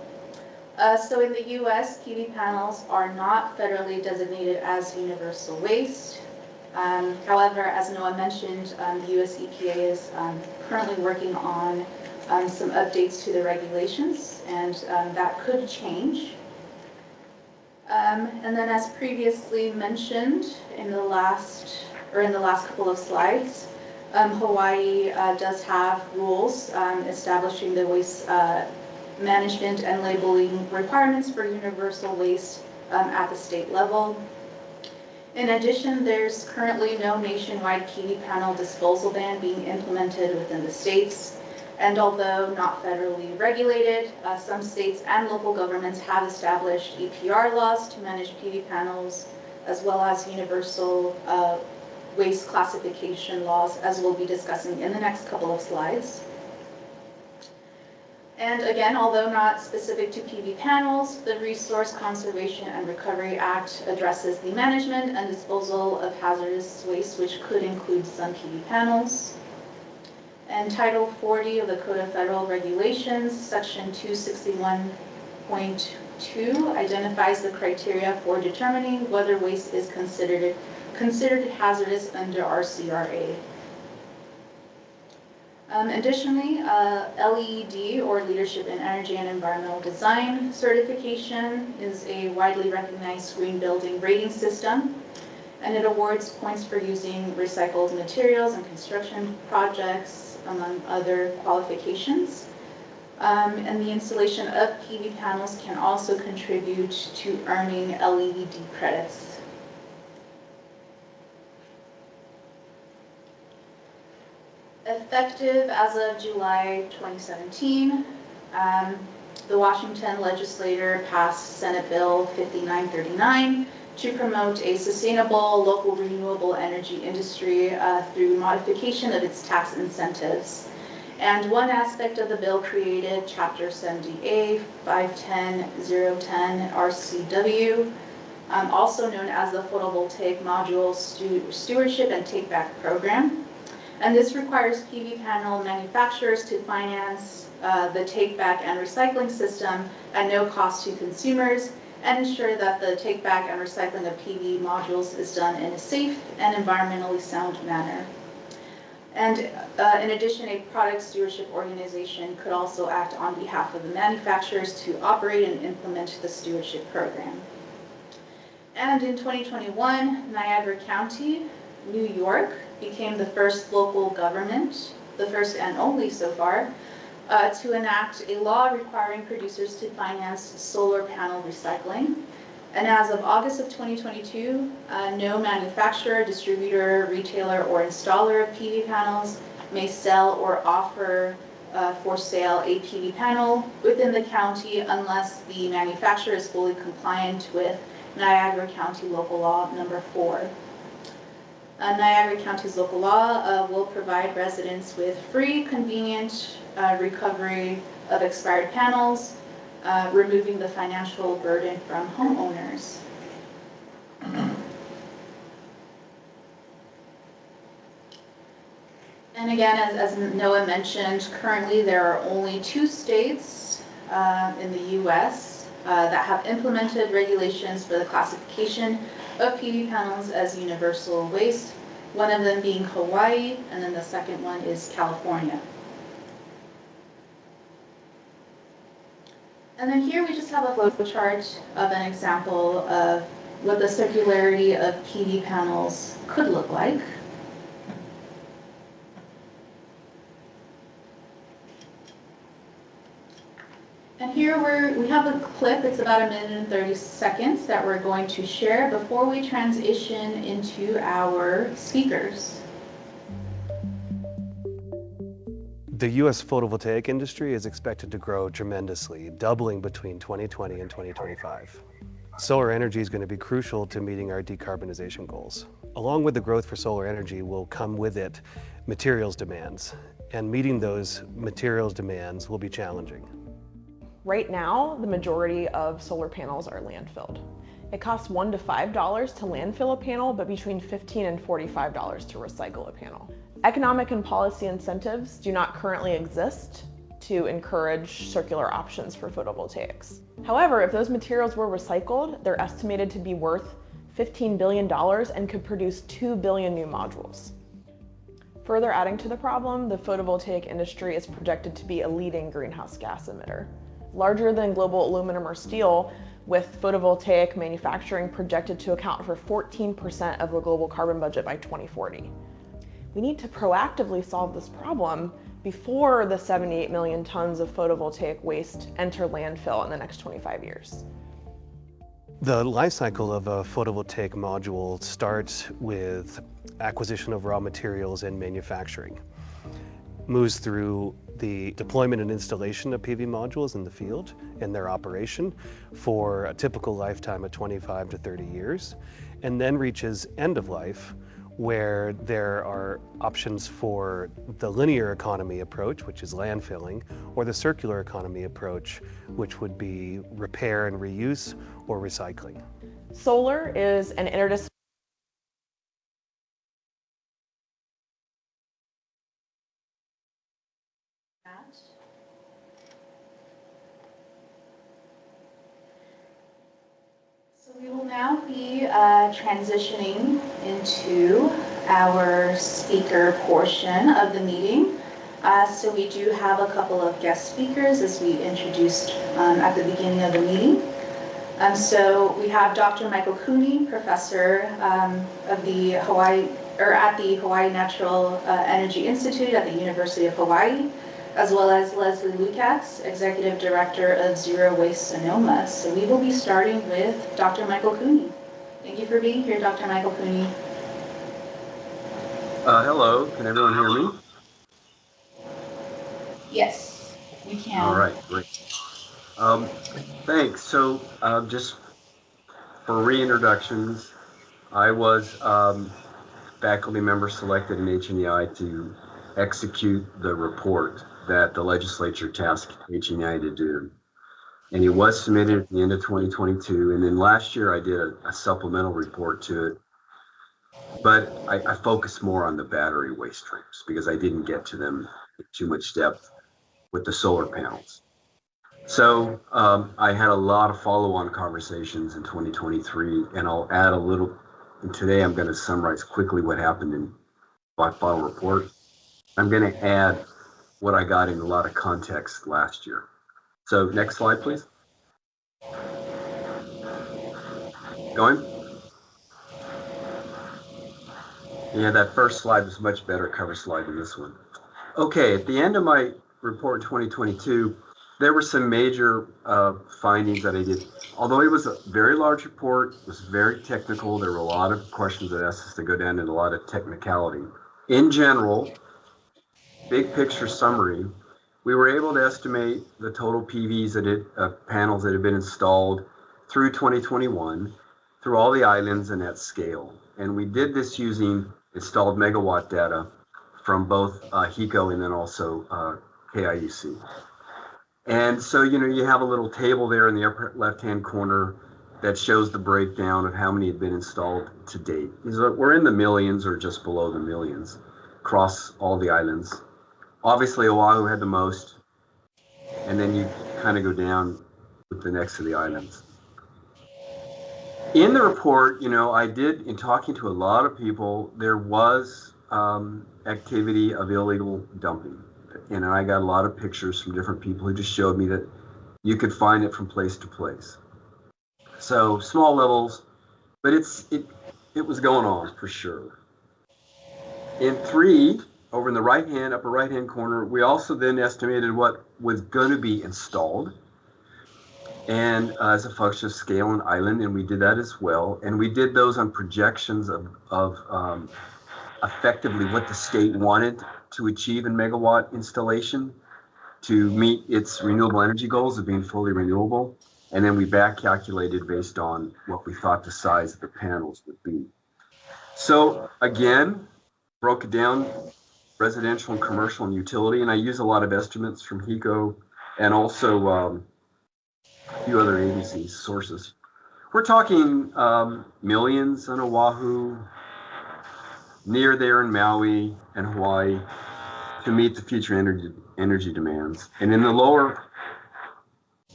So in the US, PV panels are not federally designated as universal waste. However, as Noah mentioned, the US EPA is currently working on some updates to the regulations, and that could change. And then as previously mentioned in the last couple of slides, Hawaii does have rules establishing the waste management and labeling requirements for universal waste at the state level. In addition, there's currently no nationwide PV panel disposal ban being implemented within the states. And although not federally regulated, some states and local governments have established EPR laws to manage PV panels, as well as universal waste classification laws, as we'll be discussing in the next couple of slides. And again, although not specific to PV panels, the Resource Conservation and Recovery Act addresses the management and disposal of hazardous waste, which could include some PV panels. And Title 40 of the Code of Federal Regulations, Section 261.2, identifies the criteria for determining whether waste is considered hazardous under RCRA. Additionally, LEED, or Leadership in Energy and Environmental Design certification, is a widely recognized green building rating system, and it awards points for using recycled materials in construction projects, among other qualifications. And the installation of PV panels can also contribute to earning LEED credits. Effective as of July 2017, the Washington legislature passed Senate Bill 5939 to promote a sustainable local renewable energy industry through modification of its tax incentives. And one aspect of the bill created Chapter 70A 510010 RCW, also known as the Photovoltaic Module Stewardship and Take-Back Program. And this requires PV panel manufacturers to finance the take-back and recycling system at no cost to consumers, and ensure that the take-back and recycling of PV modules is done in a safe and environmentally sound manner. And in addition, a product stewardship organization could also act on behalf of the manufacturers to operate and implement the stewardship program. And in 2021, Niagara County, New York, became the first local government, the first and only so far, to enact a law requiring producers to finance solar panel recycling. And as of August of 2022, no manufacturer, distributor, retailer, or installer of PV panels may sell or offer for sale a PV panel within the county unless the manufacturer is fully compliant with Niagara County Local Law Number 4. Niagara County's local law will provide residents with free, convenient recovery of expired panels, removing the financial burden from homeowners. And again, as Noah mentioned, currently there are only 2 states in the US that have implemented regulations for the classification of PV panels as universal waste, one of them being Hawaii, and then the second one is California. And then here we just have a flow chart of an example of what the circularity of PV panels could look like. And here we have a clip, it's about 1:30 seconds that we're going to share before we transition into our speakers. The U.S. photovoltaic industry is expected to grow tremendously, doubling between 2020 and 2025. Solar energy is going to be crucial to meeting our decarbonization goals. Along with the growth for solar energy will come with it materials demands, and meeting those materials demands will be challenging. Right now, the majority of solar panels are landfilled. It costs $1 to $5 to landfill a panel, but between $15 and $45 to recycle a panel. Economic and policy incentives do not currently exist to encourage circular options for photovoltaics. However, if those materials were recycled, they're estimated to be worth $15 billion and could produce 2 billion new modules. Further adding to the problem, the photovoltaic industry is projected to be a leading greenhouse gas emitter. Larger than global aluminum or steel, with photovoltaic manufacturing projected to account for 14% of the global carbon budget by 2040. We need to proactively solve this problem before the 78 million tons of photovoltaic waste enter landfill in the next 25 years. The life cycle of a photovoltaic module starts with acquisition of raw materials and manufacturing. Moves through the deployment and installation of PV modules in the field and their operation for a typical lifetime of 25 to 30 years, and then reaches end of life, where there are options for the linear economy approach, which is landfilling, or the circular economy approach, which would be repair and reuse or recycling. Solar is an interdisciplinary We will now be transitioning into our speaker portion of the meeting. So we do have a couple of guest speakers as we introduced at the beginning of the meeting. So we have Dr. Michael Cooney, professor of the at the Hawaii Natural Energy Institute at the University of Hawaii, as well as Leslie Lucas, Executive Director of Zero Waste Sonoma. So we will be starting with Dr. Michael Cooney. Thank you for being here, Dr. Michael Cooney. Hello, can everyone hear me? Yes, we can. All right, great. Thanks. So just for reintroductions, I was faculty member selected in HNEI to execute the report that the legislature tasked HNEI to do. And it was submitted at the end of 2022. And then last year I did a supplemental report to it. But I focused more on the battery waste streams because I didn't get to them in too much depth with the solar panels. So I had a lot of follow-on conversations in 2023, and I'll add a little, and today I'm going to summarize quickly what happened in my final report. I'm going to add what I got in a lot of context last year. So next slide, please. Going? Yeah, that first slide was a much better cover slide than this one. Okay, at the end of my report in 2022, there were some major findings that I did. Although it was a very large report, it was very technical, there were a lot of questions that asked us to go down in a lot of technicality. In general, big picture summary, we were able to estimate the total PVs panels that had been installed through 2021, through all the islands and at scale. And we did this using installed megawatt data from both HECO and then also KIUC. And so, you have a little table there in the upper left-hand corner that shows the breakdown of how many had been installed to date. We're in the millions or just below the millions across all the islands. Obviously, Oahu had the most, and then you kind of go down with the next to the islands. In the report, I did, in talking to a lot of people, there was activity of illegal dumping. And I got a lot of pictures from different people who just showed me that you could find it from place to place. So small levels, but it was going on for sure. In 3, over in the upper right-hand corner, we also then estimated what was going to be installed, and as a function of scale and island, and we did that as well. And we did those on projections of effectively what the state wanted to achieve in megawatt installation to meet its renewable energy goals of being fully renewable. And then we back calculated based on what we thought the size of the panels would be. So again, broke it down, residential and commercial and utility. And I use a lot of estimates from HECO and also a few other agencies, sources. We're talking millions on Oahu, near there in Maui and Hawaii to meet the future energy demands. And in the lower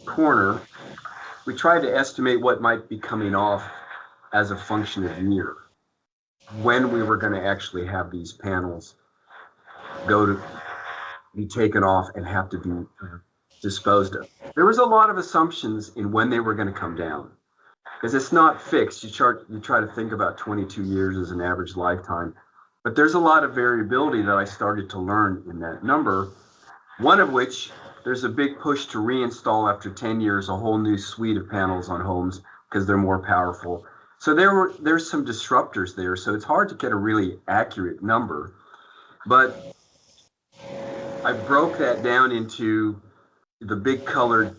corner, we tried to estimate what might be coming off as a function of year, when we were going to actually have these panels go to be taken off and have to be disposed of. There was a lot of assumptions in when they were going to come down, because it's not fixed. You try to think about 22 years as an average lifetime, but there's a lot of variability that I started to learn in that number, one of which there's a big push to reinstall after 10 years a whole new suite of panels on homes because they're more powerful. So there's some disruptors there, so it's hard to get a really accurate number, but I broke that down into the big colored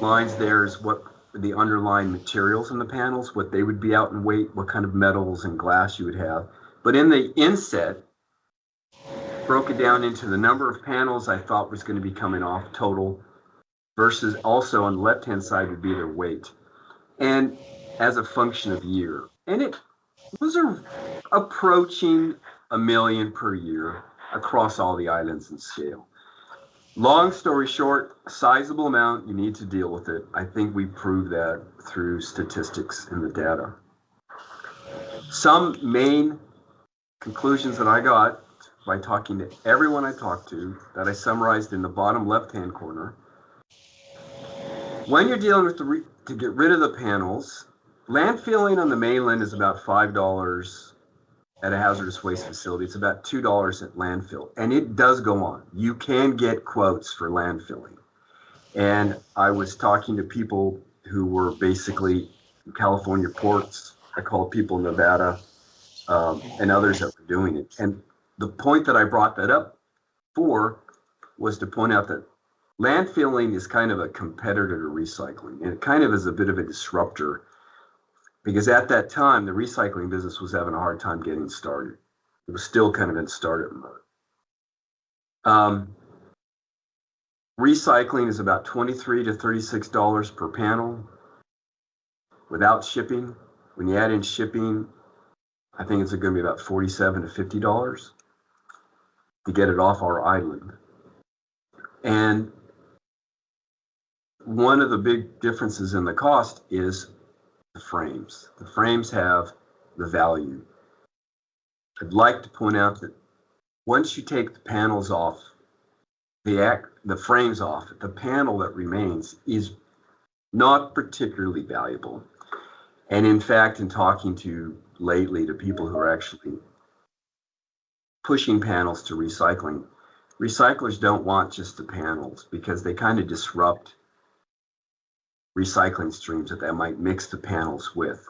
lines. There is what the underlying materials in the panels, what they would be out in weight, what kind of metals and glass you would have. But in the inset, broke it down into the number of panels I thought was going to be coming off total versus also on the left-hand side would be their weight. And as a function of year. And it was approaching 1 million per year across all the islands and scale. Long story short, a sizable amount, you need to deal with it. I think we proved that through statistics in the data. Some main conclusions that I got by talking to everyone I talked to that I summarized in the bottom left-hand corner. When you're dealing with to get rid of the panels, landfilling on the mainland is about $5 at a hazardous waste facility. It's about $2 at landfill, and it does go on. You can get quotes for landfilling. And I was talking to people who were basically California ports. I called people in Nevada and others that were doing it. And the point that I brought that up for was to point out that landfilling is kind of a competitor to recycling, and it kind of is a bit of a disruptor, because at that time, the recycling business was having a hard time getting started. It was still kind of in startup mode. Recycling is about $23 to $36 per panel without shipping. When you add in shipping, I think it's going to be about $47 to $50 to get it off our island. And one of the big differences in the cost is the frames. The frames have the value. I'd like to point out that once you take the panels off, the frames off, the panel that remains is not particularly valuable. And in fact, in talking to lately to people who are actually pushing panels to recycling, recyclers don't want just the panels because they kind of disrupt recycling streams that they might mix the panels with.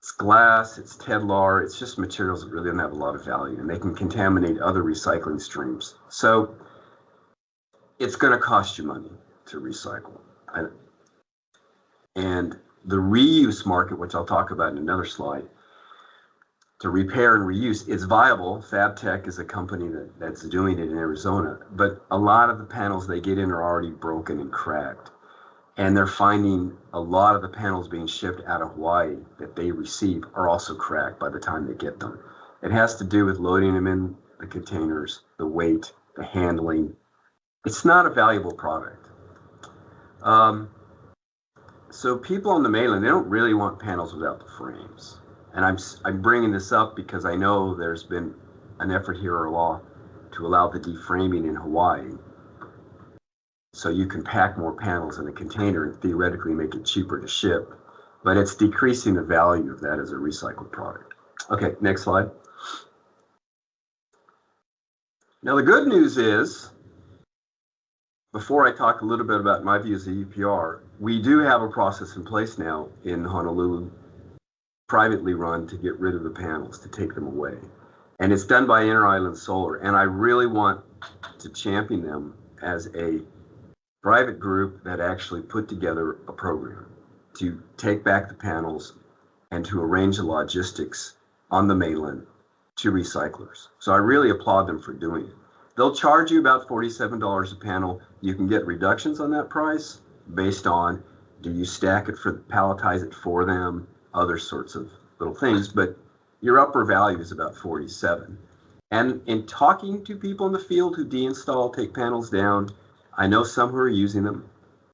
It's glass, it's Tedlar, it's just materials that really don't have a lot of value, and they can contaminate other recycling streams. So it's going to cost you money to recycle. And the reuse market, which I'll talk about in another slide, to repair and reuse, it's viable. FabTech is a company that's doing it in Arizona, but a lot of the panels they get in are already broken and cracked. And they're finding a lot of the panels being shipped out of Hawaii that they receive are also cracked by the time they get them. It has to do with loading them in the containers, the weight, the handling. It's not a valuable product. So people on the mainland, they don't really want panels without the frames. And I'm bringing this up because I know there's been an effort here or a law to allow the deframing in Hawaii. So you can pack more panels in a container and theoretically make it cheaper to ship, but it's decreasing the value of that as a recycled product. Okay, next slide. Now the good news is, before I talk a little bit about my views of EPR, we do have a process in place now in Honolulu, privately run, to get rid of the panels, to take them away. And it's done by Inter-Island Solar, and I really want to champion them as a private group that actually put together a program to take back the panels and to arrange the logistics on the mainland to recyclers. So I really applaud them for doing it. They'll charge you about $47 a panel. You can get reductions on that price based on, do you stack it palletize it for them, other sorts of little things, but your upper value is about 47. And in talking to people in the field who deinstall, take panels down, I know some who are using them.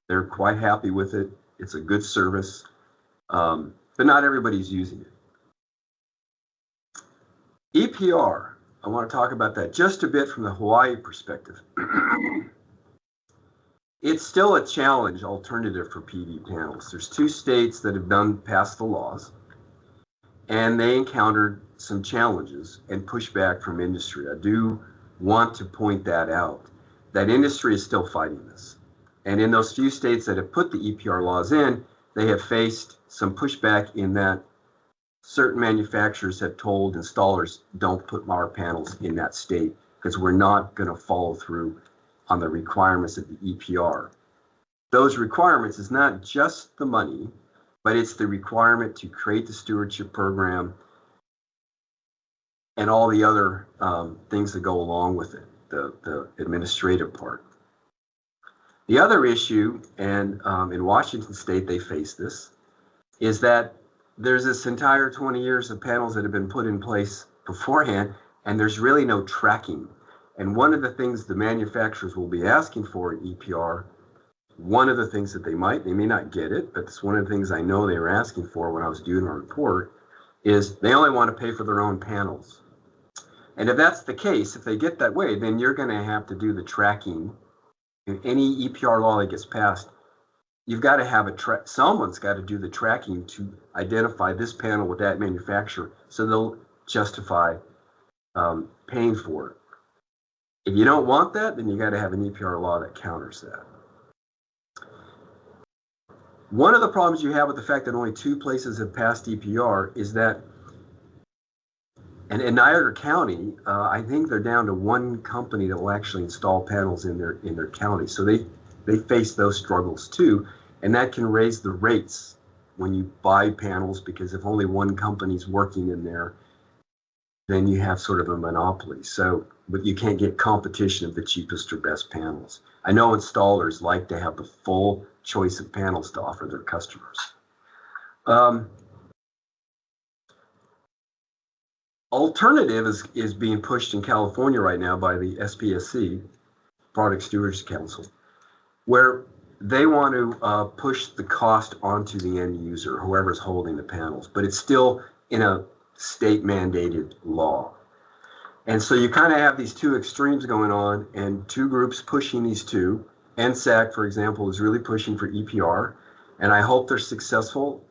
They're quite happy with it. It's a good service, but not everybody's using it. EPR, I want to talk about that just a bit from the Hawaii perspective. It's still a challenge alternative for PV panels. There's 2 states that have passed the laws, and they encountered some challenges and pushback from industry. I do want to point that out. That industry is still fighting this. And in those few states that have put the EPR laws in, they have faced some pushback in that certain manufacturers have told installers, don't put our panels in that state because we're not going to follow through on the requirements of the EPR. Those requirements is not just the money, but it's the requirement to create the stewardship program and all the other things that go along with it, the administrative part. The other issue, and in Washington State they face this, is that there's this entire 20 years of panels that have been put in place beforehand, and there's really no tracking. And one of the things the manufacturers will be asking for in EPR, one of the things that they may not get it, but it's one of the things I know they were asking for when I was doing our report, is they only want to pay for their own panels. And if that's the case, if they get that way, then you're going to have to do the tracking. In any EPR law that gets passed, you've got to have someone's got to do the tracking to identify this panel with that manufacturer, so they'll justify paying for it. If you don't want that, then you got to have an EPR law that counters that. One of the problems you have with the fact that only 2 places have passed EPR is that, and in Niagara County, I think they're down to 1 company that will actually install panels in their county. So they face those struggles too, and that can raise the rates when you buy panels, because if only 1 company's working in there, then you have sort of a monopoly. So, but you can't get competition of the cheapest or best panels. I know installers like to have the full choice of panels to offer their customers. Alternative is being pushed in California right now by the SPSC, Product Stewards Council, where they want to push the cost onto the end user, whoever's holding the panels, but it's still in a state mandated law. And so you kind of have these 2 extremes going on, and 2 groups pushing these 2. NSAC, for example, is really pushing for EPR, and I hope they're successful.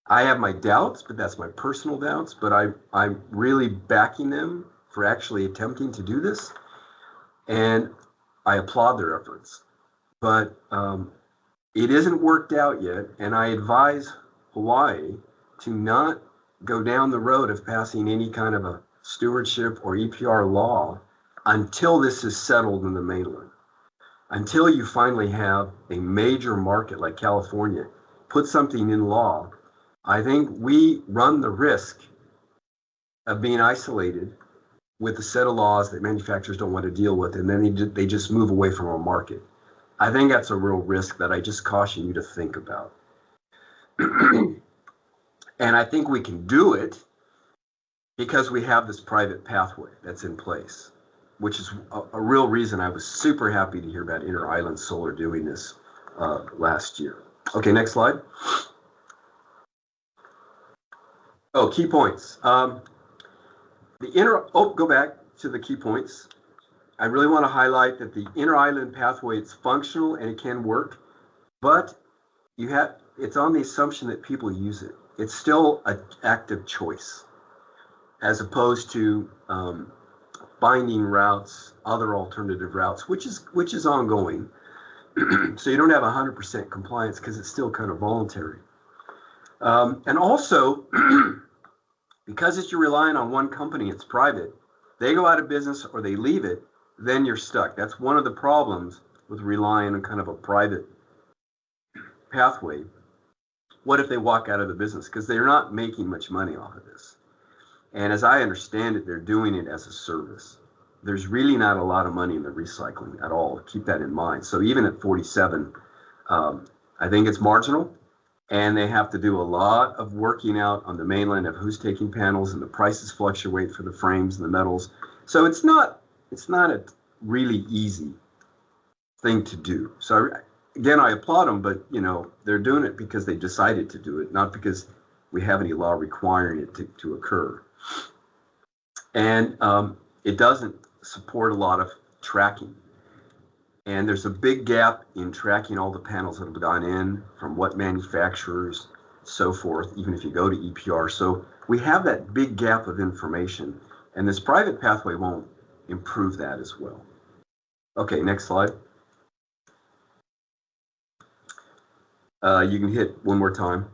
I have my doubts, but that's my personal doubts, but I'm really backing them for actually attempting to do this, and I applaud their efforts. But it isn't worked out yet, and I advise Hawaii to not go down the road of passing any kind of a stewardship or EPR law until this is settled in the mainland. Until you finally have a major market like California put something in law, I think we run the risk of being isolated with a set of laws that manufacturers don't want to deal with, and then they just move away from our market. I think that's a real risk that I just caution you to think about. And I think we can do it because we have this private pathway that's in place, which is a real reason I was super happy to hear about Inter-Island Solar doing this last year. Okay, next slide. Oh, key points. Go back to the key points. I really want to highlight that the inter-island pathway, it's functional and it can work, but it's on the assumption that people use it. It's still an active choice, as opposed to finding routes, other alternative routes, which is ongoing. So you don't have 100% compliance because it's still kind of voluntary. And also, because you're relying on one company, it's private, they go out of business or they leave it, then you're stuck. That's one of the problems with relying on kind of a private pathway. What if they walk out of the business? Because they're not making much money off of this. And as I understand it, they're doing it as a service. There's really not a lot of money in the recycling at all. Keep that in mind. So even at 47, I think it's marginal. And they have to do a lot of working out on the mainland of who's taking panels, and the prices fluctuate for the frames and the metals. So it's not a really easy thing to do. So again, I applaud them, but they're doing it because they decided to do it, not because we have any law requiring it to occur. And it doesn't support a lot of tracking. And there's a big gap in tracking all the panels that have gone in, from what manufacturers, so forth, even if you go to EPR. So we have that big gap of information, and this private pathway won't improve that as well. Okay, next slide. You can hit one more time.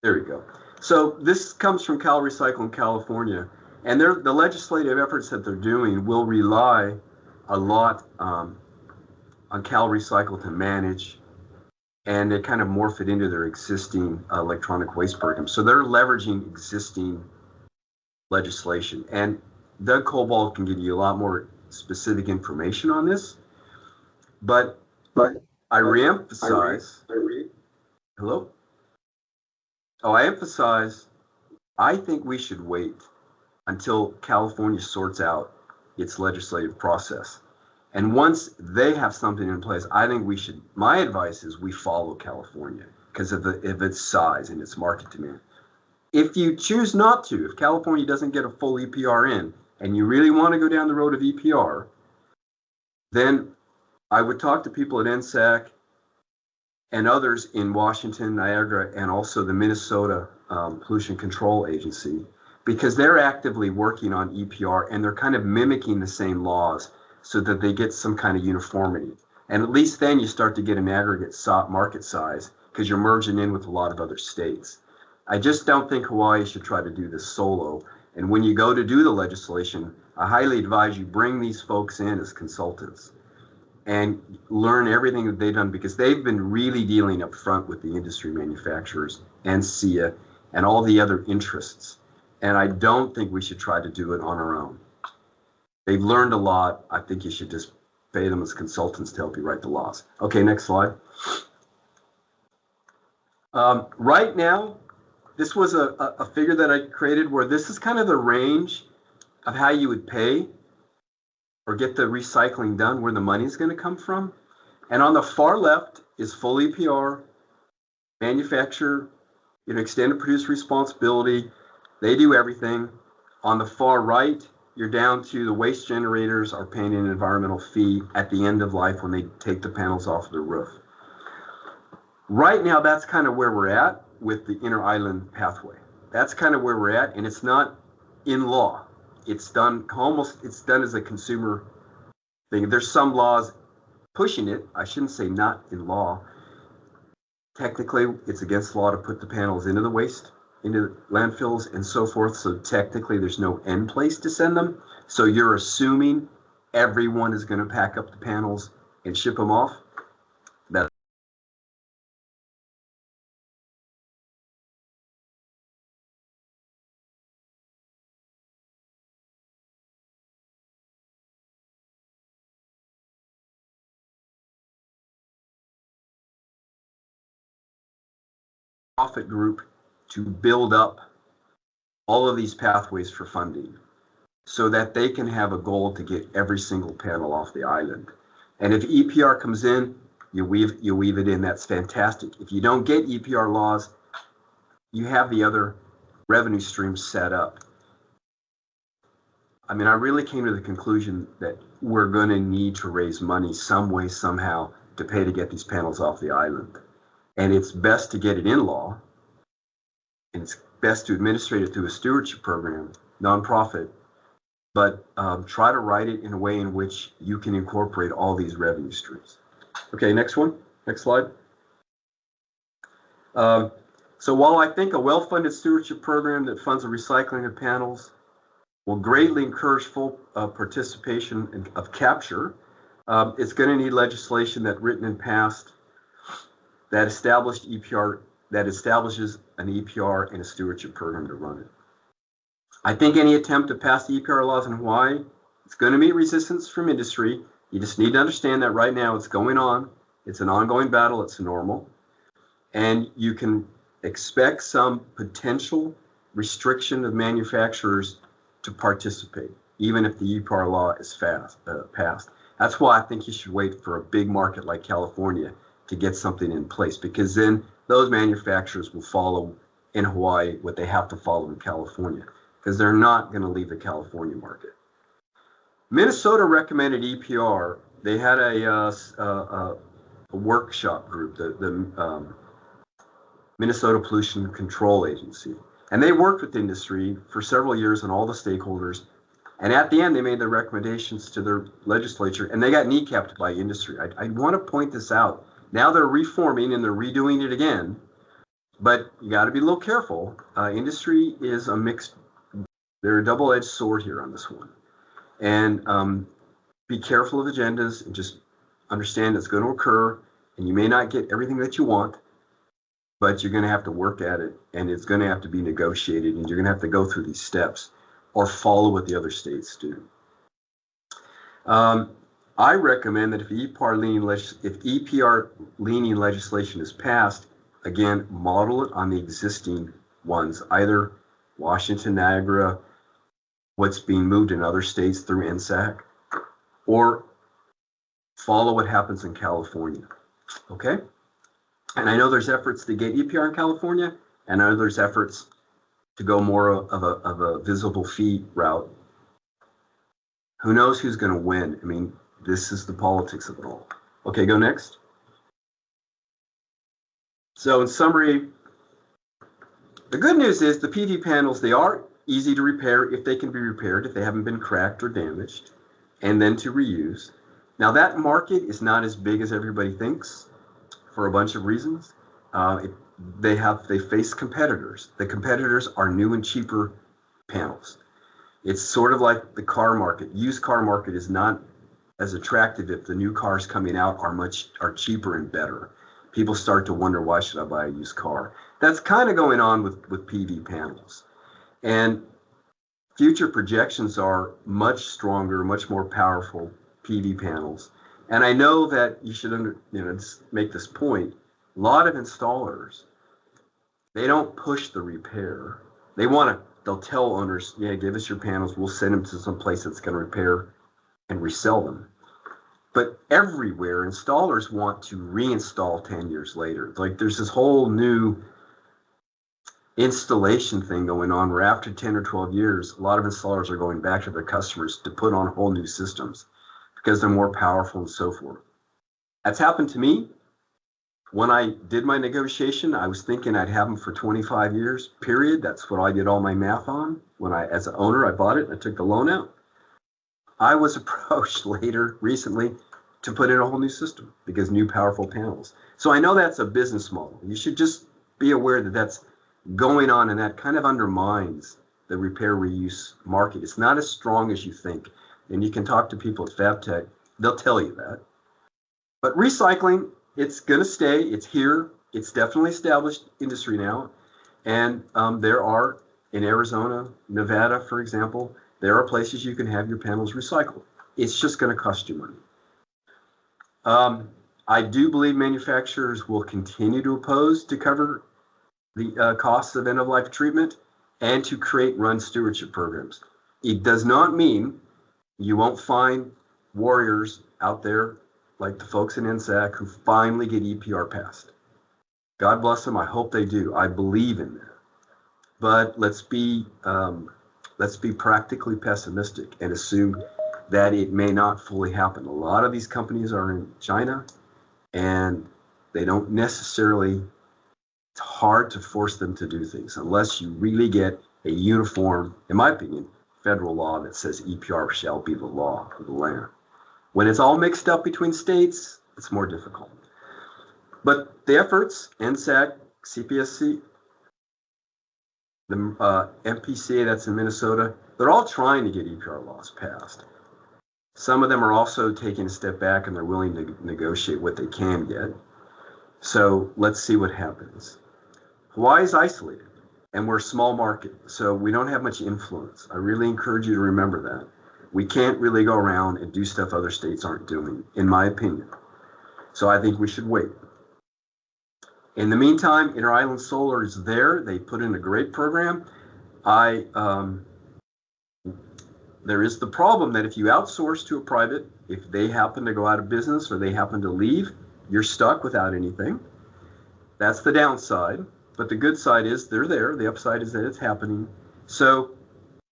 There we go. So this comes from Cal Recycle in California. And the legislative efforts that they're doing will rely a lot on Cal Recycle to manage, and they kind of morph it into their existing electronic waste program. So they're leveraging existing legislation. And Doug Cobalt can give you a lot more specific information on this. But I reemphasize. Hello? Oh, I emphasize, I think we should wait until California sorts out its legislative process. And once they have something in place, I think my advice is we follow California because of its size and its market demand. If you choose not to, if California doesn't get a full EPR in, and you really want to go down the road of EPR, then I would talk to people at NSAC and others in Washington, Niagara, and also the Minnesota Pollution Control Agency, because they're actively working on EPR and they're kind of mimicking the same laws so that they get some kind of uniformity. And at least then you start to get an aggregate market size because you're merging in with a lot of other states. I just don't think Hawaii should try to do this solo. And when you go to do the legislation, I highly advise you bring these folks in as consultants and learn everything that they've done, because they've been really dealing up front with the industry manufacturers and SIA and all the other interests. And I don't think we should try to do it on our own. They've learned a lot. I think you should just pay them as consultants to help you write the laws. Okay, next slide. Right now, this was a figure that I created where this is kind of the range of how you would pay or get the recycling done, where the money is going to come from. And on the far left is full EPR, manufacturer, extended producer responsibility. They do everything. On the far right, you're down to the waste generators are paying an environmental fee at the end of life when they take the panels off the roof. Right now, that's kind of where we're at with the inter-island pathway. That's kind of where we're at, and it's not in law. It's done as a consumer thing. There's some laws pushing it. I shouldn't say not in law. Technically, it's against law to put the panels into the waste, into landfills and so forth. So technically there's no end place to send them. So you're assuming everyone is going to pack up the panels and ship them off. That's profit group to build up all of these pathways for funding so that they can have a goal to get every single panel off the island. And if EPR comes in, you weave it in. That's fantastic. If you don't get EPR laws, you have the other revenue streams set up. I mean, I really came to the conclusion that we're going to need to raise money some way, somehow, to pay to get these panels off the island. And it's best to get it in law, and it's best to administrate it through a stewardship program, nonprofit, but try to write it in a way in which you can incorporate all these revenue streams. Okay, next one, next slide. So while I think a well-funded stewardship program that funds the recycling of panels will greatly encourage full participation of capture, it's going to need legislation that written and passed that establishes an EPR and a stewardship program to run it. I think any attempt to pass the EPR laws in Hawaii, it's going to meet resistance from industry. You just need to understand that right now it's going on. It's an ongoing battle. It's normal. And you can expect some potential restriction of manufacturers to participate, even if the EPR law is passed. That's why I think you should wait for a big market like California to get something in place, because then those manufacturers will follow in Hawaii what they have to follow in California, because they're not going to leave the California market. Minnesota recommended EPR. They had a workshop group, the Minnesota Pollution Control Agency, and they worked with industry for several years and all the stakeholders. And at the end, they made the recommendations to their legislature, and they got kneecapped by industry. I want to point this out. Now they're reforming and they're redoing it again, but you got to be a little careful. Industry is a mixed, they're a double-edged sword here on this one. And be careful of agendas and just understand it's going to occur, and you may not get everything that you want, but you're going to have to work at it, and it's going to have to be negotiated, and you're going to have to go through these steps or follow what the other states do. I recommend that if EPR leaning legislation is passed, again, model it on the existing ones, either Washington, Niagara, what's being moved in other states through NSAC, or follow what happens in California, okay? And I know there's efforts to get EPR in California, and I know there's efforts to go more of a visible fee route. Who knows who's going to win? I mean, this is the politics of it all. Okay, go next. So in summary, the good news is the PV panels, they are easy to repair if they can be repaired, if they haven't been cracked or damaged, and then to reuse. Now that market is not as big as everybody thinks for a bunch of reasons. They face competitors. The competitors are new and cheaper panels. It's sort of like the car market. Used car market is not as attractive if the new cars coming out are cheaper and better. People start to wonder, why should I buy a used car? That's kind of going on with PV panels. And future projections are much stronger, much more powerful PV panels. And I know that you should just make this point. A lot of installers, they don't push the repair. They'll tell owners, yeah, give us your panels, we'll send them to some place that's going to repair and resell them. But everywhere, installers want to reinstall 10 years later. Like there's this whole new installation thing going on where after 10 or 12 years, a lot of installers are going back to their customers to put on whole new systems because they're more powerful and so forth. That's happened to me. When I did my negotiation, I was thinking I'd have them for 25 years, period. That's what I did all my math on. As an owner, I bought it and I took the loan out. I was approached recently, to put in a whole new system because new powerful panels. So I know that's a business model. You should just be aware that that's going on, and that kind of undermines the repair reuse market. It's not as strong as you think. And you can talk to people at FabTech, they'll tell you that. But recycling, it's going to stay. It's here. It's definitely established industry now. And there are, in Arizona, Nevada, for example, there are places you can have your panels recycled. It's just going to cost you money. I do believe manufacturers will continue to oppose to cover the costs of end-of-life treatment and to run stewardship programs. It does not mean you won't find warriors out there like the folks in NSAC who finally get EPR passed. God bless them. I hope they do. I believe in that. But let's be practically pessimistic and assume that it may not fully happen. A lot of these companies are in China, and they don't necessarily, it's hard to force them to do things unless you really get a uniform, in my opinion, federal law that says EPR shall be the law of the land. When it's all mixed up between states, it's more difficult. But the efforts, NSAC, CPSC, the MPCA that's in Minnesota, they're all trying to get EPR laws passed. Some of them are also taking a step back and they're willing to negotiate what they can get. So let's see what happens. Hawaii is isolated and we're a small market, so we don't have much influence. I really encourage you to remember that. We can't really go around and do stuff other states aren't doing, in my opinion. So I think we should wait. In the meantime, Inter-Island Solar is there. They put in a great program. There is the problem that if you outsource to a private, if they happen to go out of business or they happen to leave, you're stuck without anything. That's the downside. But the good side is they're there. The upside is that it's happening. So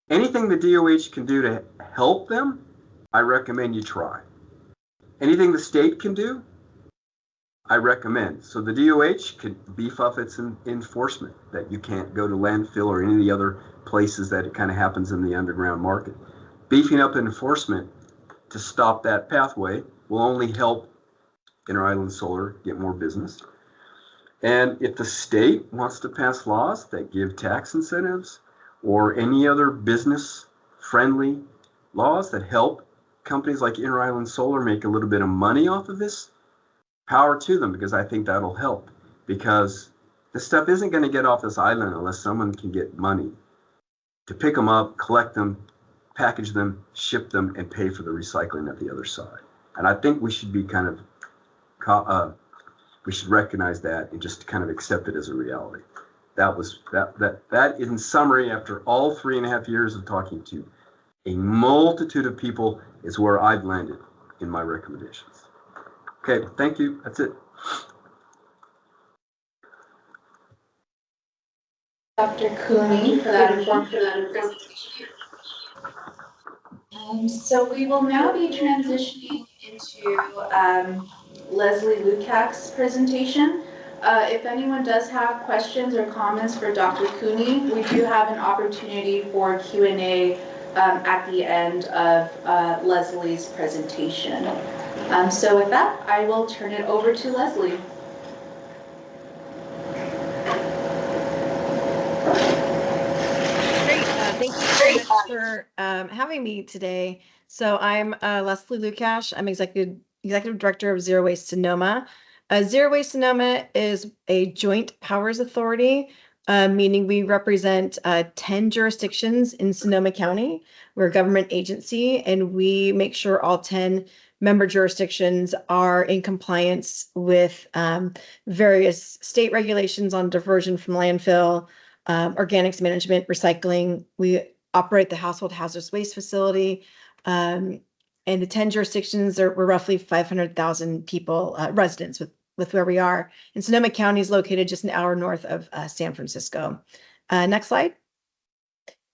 anything the DOH can do to help them, I recommend you try. Anything the state can do, I recommend. So the DOH could beef up its enforcement, that you can't go to landfill or any of the other places that it kind of happens in the underground market. Beefing up enforcement to stop that pathway will only help Inter-Island Solar get more business. And if the state wants to pass laws that give tax incentives or any other business-friendly laws that help companies like Inter-Island Solar make a little bit of money off of this, power to them, because I think that'll help. Because this stuff isn't going to get off this island unless someone can get money to pick them up, collect them, package them, ship them, and pay for the recycling at the other side. And I think we should be kind of, we should recognize that and just kind of accept it as a reality. That in summary, after all 3.5 years of talking to a multitude of people, is where I've landed in my recommendations. Okay, thank you. That's it. Dr. Cooney for that informative presentation. So we will now be transitioning into Leslie Lukak's presentation. If anyone does have questions or comments for Dr. Cooney, we do have an opportunity for Q&A at the end of Leslie's presentation. So with that, I will turn it over to Leslie. Great. Thank you very much for having me today. So I'm Leslie Lukash. I'm Executive Director of Zero Waste Sonoma. Zero Waste Sonoma is a joint powers authority, meaning we represent 10 jurisdictions in Sonoma County. We're a government agency, and we make sure all 10 member jurisdictions are in compliance with various state regulations on diversion from landfill, organics management, recycling. We operate the household hazardous waste facility. And the 10 jurisdictions, we're roughly 500,000 people, residents with where we are. And Sonoma County is located just an hour north of San Francisco. Next slide.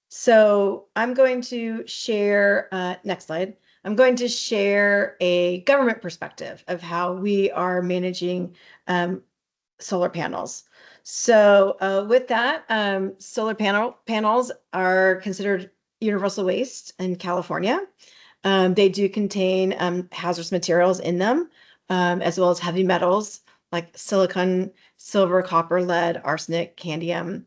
So I'm going to share, next slide. I'm going to share a government perspective of how we are managing solar panels. So with that, solar panels are considered universal waste in California. They do contain hazardous materials in them, as well as heavy metals like silicon, silver, copper, lead, arsenic, cadmium.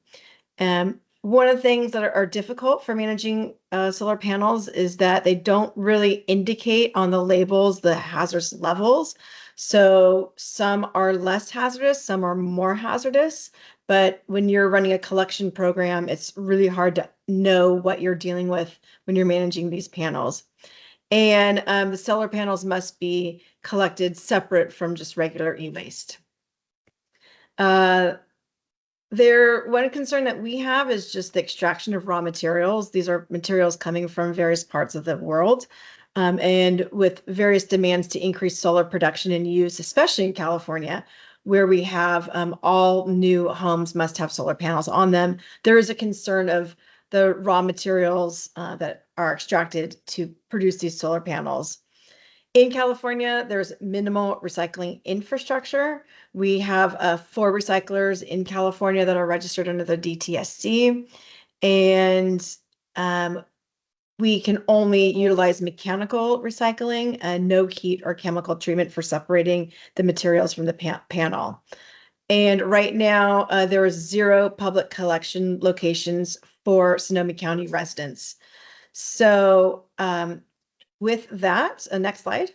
One of the things that are difficult for managing solar panels is that they don't really indicate on the labels the hazardous levels. So some are less hazardous, some are more hazardous. But when you're running a collection program, it's really hard to know what you're dealing with when you're managing these panels. And the solar panels must be collected separate from just regular e-waste. One concern that we have is just the extraction of raw materials. These are materials coming from various parts of the world. and with various demands to increase solar production and use, especially in California, where we have all new homes must have solar panels on them. There is a concern of the raw materials that are extracted to produce these solar panels. In California, there's minimal recycling infrastructure. We have 4 recyclers in California that are registered under the DTSC, and we can only utilize mechanical recycling and no heat or chemical treatment for separating the materials from the panel. And right now, there is 0 public collection locations for Sonoma County residents. So with that, next slide.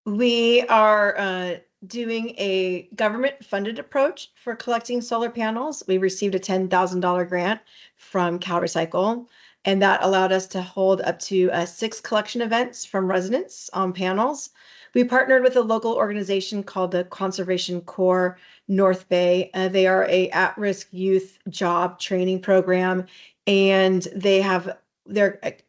We are doing a government-funded approach for collecting solar panels. We received a $10,000 grant from CalRecycle, and that allowed us to hold up to 6 collection events from residents on panels. We partnered with a local organization called the Conservation Corps North Bay. They are a at-risk youth job training program, and they're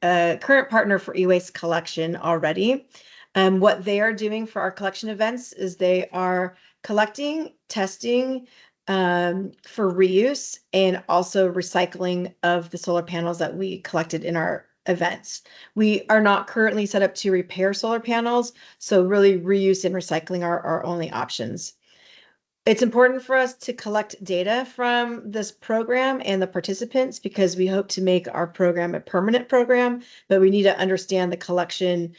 a current partner for e-waste collection already. What they are doing for our collection events is they are collecting, testing for reuse, and also recycling of the solar panels that we collected in our events. We are not currently set up to repair solar panels, so really reuse and recycling are our only options. It's important for us to collect data from this program and the participants because we hope to make our program a permanent program, but we need to understand the collection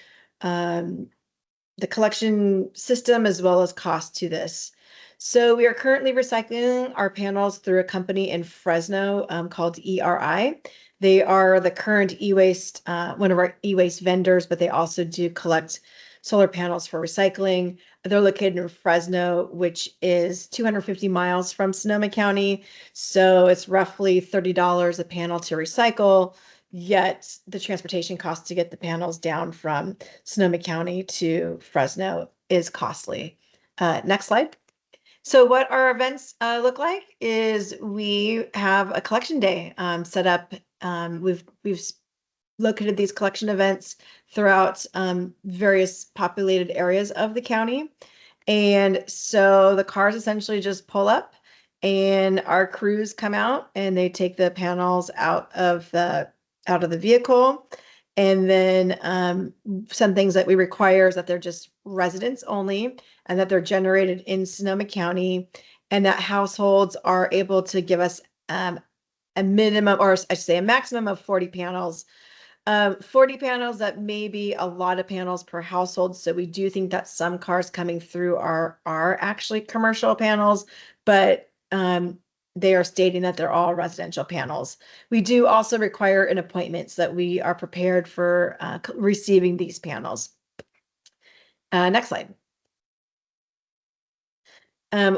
system as well as cost to this. So we are currently recycling our panels through a company in Fresno called ERI. They are the current e-waste, one of our e-waste vendors, but they also do collect solar panels for recycling. They're located in Fresno, which is 250 miles from Sonoma County. So it's roughly $30 a panel to recycle, yet the transportation cost to get the panels down from Sonoma County to Fresno is costly. Next slide. So what our events look like is we have a collection day set up. We've located these collection events throughout various populated areas of the county. And so the cars essentially just pull up and our crews come out and they take the panels out of the vehicle. And then some things that we require is that they're just residents only and that they're generated in Sonoma County and that households are able to give us a minimum, or I should say a maximum of 40 panels. 40 panels, that may be a lot of panels per household. So we do think that some cars coming through are actually commercial panels, but they are stating that they're all residential panels. We do also require an appointment so that we are prepared for receiving these panels. Next slide.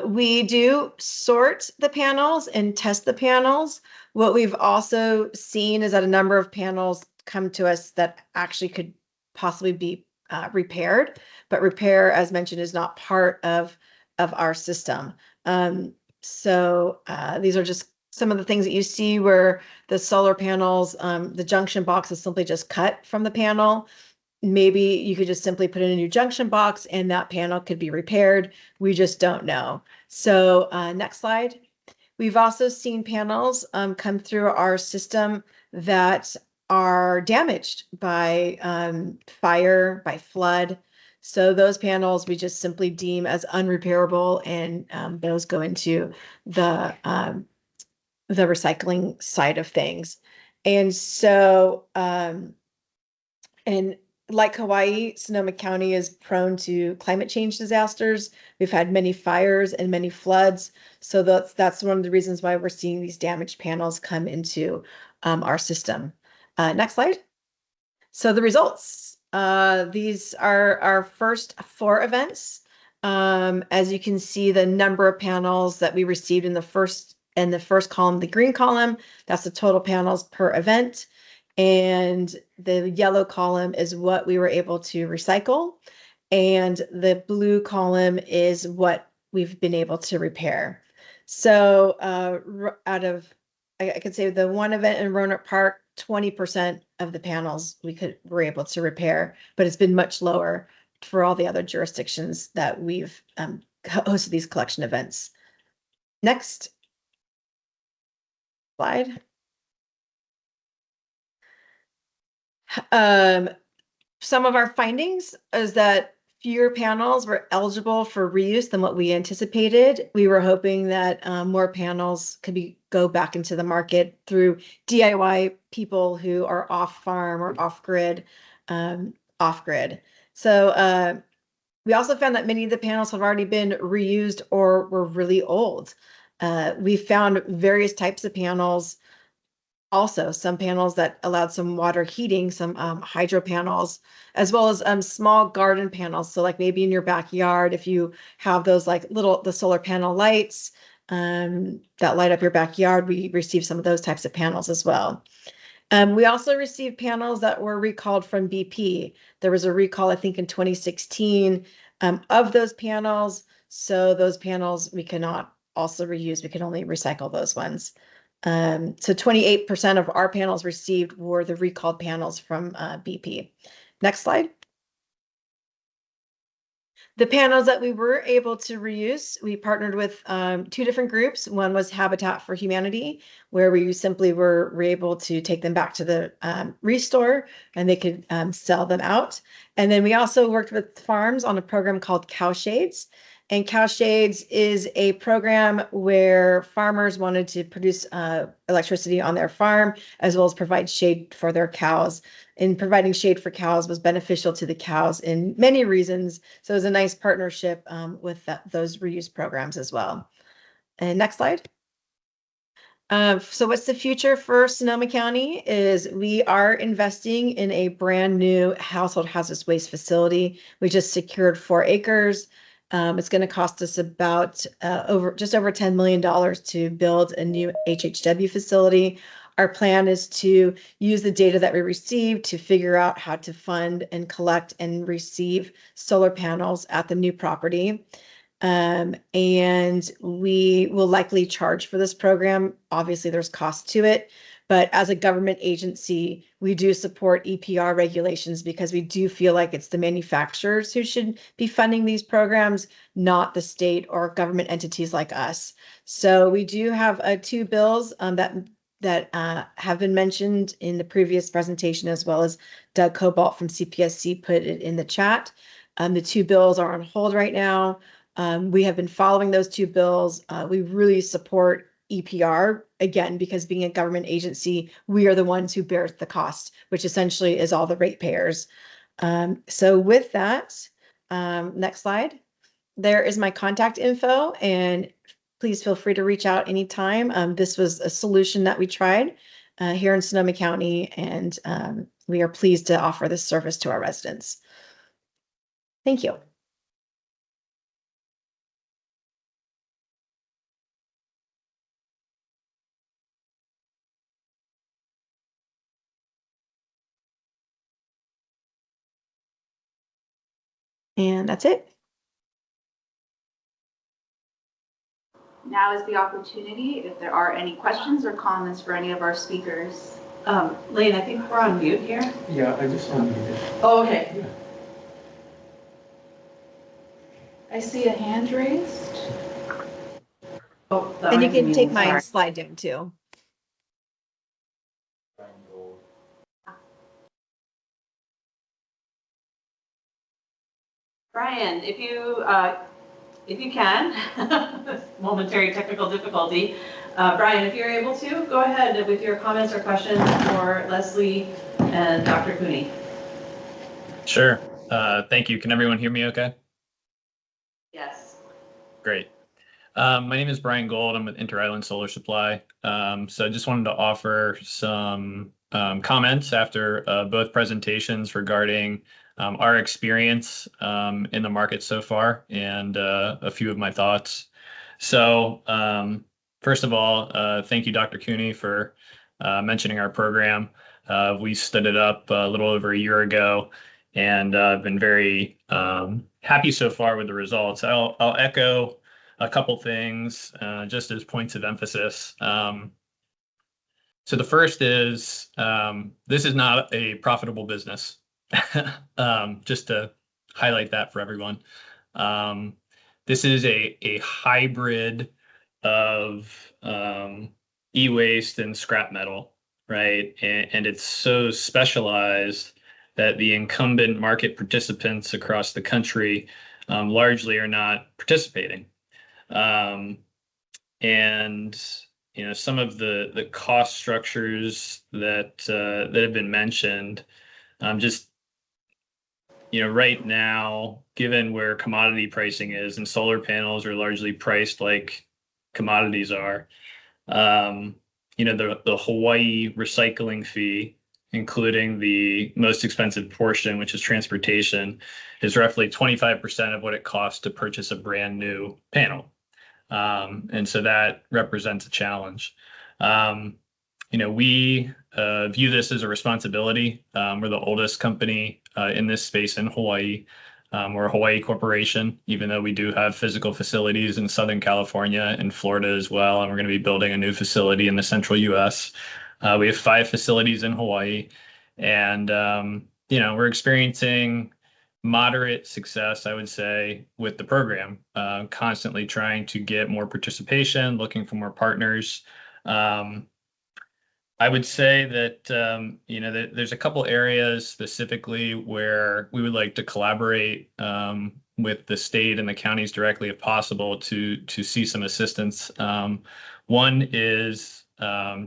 We do sort the panels and test the panels. What we've also seen is that a number of panels come to us that actually could possibly be repaired, but repair, as mentioned, is not part of our system. So these are just some of the things that you see where the solar panels, the junction box is simply just cut from the panel. Maybe you could just simply put in a new junction box and that panel could be repaired. We just don't know. So next slide. We've also seen panels come through our system that are damaged by fire, by flood. So those panels we just simply deem as unrepairable, and those go into the recycling side of things. And so, and like Hawaii, Sonoma County is prone to climate change disasters. We've had many fires and many floods. So that's one of the reasons why we're seeing these damaged panels come into our system. Next slide. So the results. These are our first 4 events. As you can see, the number of panels that we received in the first column, the green column, that's the total panels per event. And the yellow column is what we were able to recycle. And the blue column is what we've been able to repair. So out of, I could say the one event in Roanoke Park 20% of the panels were able to repair, but it's been much lower for all the other jurisdictions that we've hosted these collection events. Next slide. Some of our findings is that fewer panels were eligible for reuse than what we anticipated. We were hoping that more panels could go back into the market through DIY people who are off farm or off grid. So we also found that many of the panels have already been reused or were really old. We found various types of panels. Also, some panels that allowed some water heating, some hydro panels, as well as small garden panels. So like maybe in your backyard, if you have those like the solar panel lights that light up your backyard, we received some of those types of panels as well. We also received panels that were recalled from BP. There was a recall, I think, in 2016 of those panels. So those panels we cannot also reuse. We can only recycle those ones. So 28% of our panels received were the recalled panels from BP. Next slide. The panels that we were able to reuse, we partnered with 2 different groups. One was Habitat for Humanity, where we simply were able to take them back to the restore and they could sell them out. And then we also worked with farms on a program called Cowshades. And Cowshades is a program where farmers wanted to produce electricity on their farm, as well as provide shade for their cows. And providing shade for cows was beneficial to the cows in many reasons. So it was a nice partnership with those reuse programs as well. And next slide. So what's the future for Sonoma County is we are investing in a brand new household hazardous waste facility. We just secured 4 acres. It's going to cost us about just over $10 million to build a new HHW facility. Our plan is to use the data that we received to figure out how to fund and collect and receive solar panels at the new property. And we will likely charge for this program. Obviously, there's cost to it. But as a government agency, we do support EPR regulations because we do feel like it's the manufacturers who should be funding these programs, not the state or government entities like us. So we do have 2 bills that have been mentioned in the previous presentation, as well as Doug Cobalt from CPSC put it in the chat. The 2 bills are on hold right now. We have been following those 2 bills. We really support EPR, again, because being a government agency, we are the ones who bear the cost, which essentially is all the ratepayers. So with that, next slide, there is my contact info, and please feel free to reach out anytime. This was a solution that we tried here in Sonoma County, and we are pleased to offer this service to our residents. Thank you. And that's it. Now is the opportunity if there are any questions or comments for any of our speakers. Lane, I think we're on mute here. Yeah, I just unmuted. Oh, okay. Yeah. I see a hand raised. Oh, that And you might be can me. take my Sorry. slide down too. Brian, if you can, momentary technical difficulty. Brian, if you're able to, go ahead with your comments or questions for Leslie and Dr. Cooney. Sure. Thank you. Can everyone hear me okay? Yes. Great. My name is Brian Gold. I'm with Inter-Island Solar Supply. So I just wanted to offer some comments after both presentations regarding our experience in the market so far and a few of my thoughts. So first of all, thank you, Dr. Cooney, for mentioning our program. We stood it up a little over a year ago, and I've been very happy so far with the results. I'll echo a couple things just as points of emphasis. So the first is this is not a profitable business. Just to highlight that for everyone. This is a hybrid of e-waste and scrap metal, right? And it's so specialized that the incumbent market participants across the country largely are not participating. And some of the cost structures that have been mentioned, just right now, given where commodity pricing is, and solar panels are largely priced like commodities are, the Hawaii recycling fee, including the most expensive portion, which is transportation, is roughly 25% of what it costs to purchase a brand new panel. And so that represents a challenge. We view this as a responsibility. We're the oldest company in this space in Hawaii. We're a Hawaii corporation, even though we do have physical facilities in Southern California and Florida as well. And we're going to be building a new facility in the central US. We have 5 facilities in Hawaii. And, we're experiencing moderate success, I would say, with the program, constantly trying to get more participation, looking for more partners. I would say that, that there's a couple areas specifically where we would like to collaborate with the state and the counties directly if possible to see some assistance. One is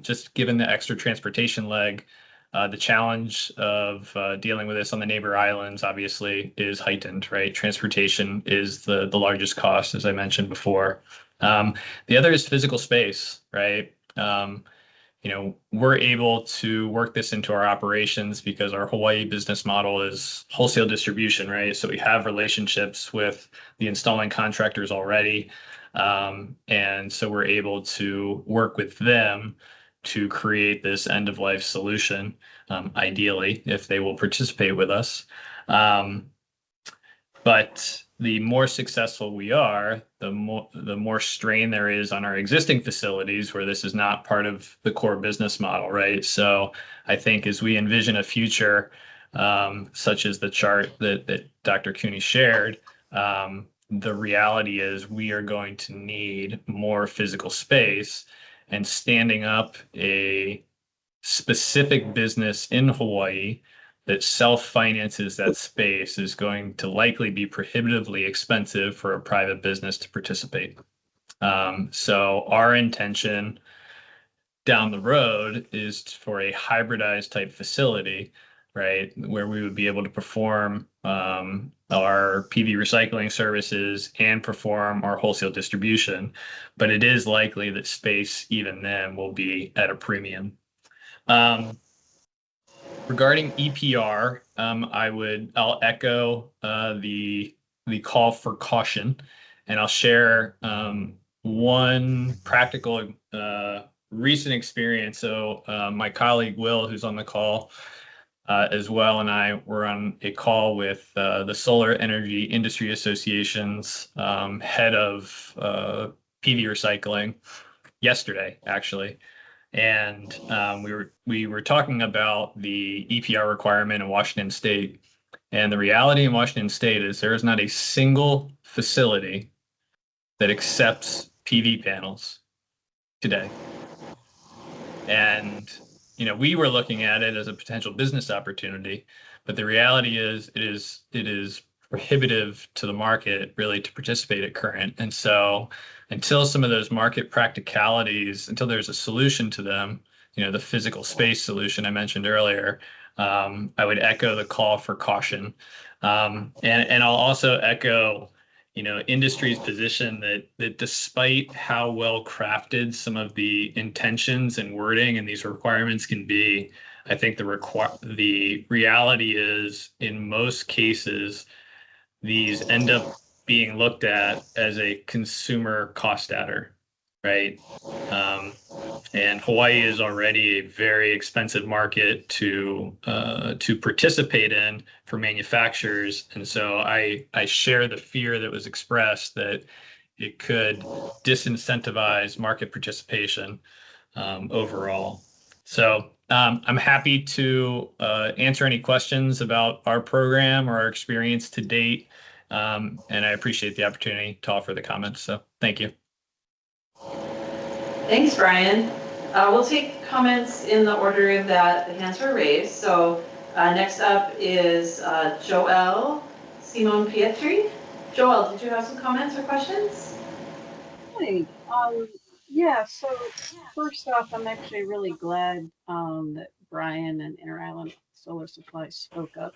just given the extra transportation leg, the challenge of dealing with this on the neighbor islands obviously is heightened, right? Transportation is the largest cost, as I mentioned before. The other is physical space, right? We're able to work this into our operations because our Hawaii business model is wholesale distribution, right? So we have relationships with the installing contractors already. And so we're able to work with them to create this end-of-life solution, ideally, if they will participate with us. But the more successful we are, the more strain there is on our existing facilities where this is not part of the core business model, right? So I think as we envision a future, such as the chart that Dr. Cooney shared, the reality is we are going to need more physical space, and standing up a specific business in Hawaii that self-finances that space is going to likely be prohibitively expensive for a private business to participate. So our intention down the road is for a hybridized type facility, right, where we would be able to perform our PV recycling services and perform our wholesale distribution. But it is likely that space even then will be at a premium. Regarding EPR, I'll echo the call for caution, and I'll share one practical recent experience. So my colleague Will, who's on the call as well, and I were on a call with the Solar Energy Industry Association's head of PV recycling yesterday, actually. And we were talking about the EPR requirement in Washington State. And the reality in Washington State is there is not a single facility that accepts PV panels today. And, we were looking at it as a potential business opportunity, but the reality is it is prohibitive to the market really to participate at current. And so until some of those market practicalities, until there's a solution to them, the physical space solution I mentioned earlier, I would echo the call for caution. And I'll also echo, industry's position that despite how well crafted some of the intentions and wording and these requirements can be, I think the reality is in most cases, these end up being looked at as a consumer cost adder, right? And Hawaii is already a very expensive market to participate in for manufacturers, and so I share the fear that was expressed that it could disincentivize market participation overall. So I'm happy to answer any questions about our program or our experience to date. And I appreciate the opportunity to offer the comments. So thank you. Thanks, Brian. We'll take comments in the order that the hands were raised. So next up is Joelle Simone Pietri. Joelle, did you have some comments or questions? Hey, yeah, so first off, I'm actually really glad that Brian and Inter Island Solar Supply spoke up.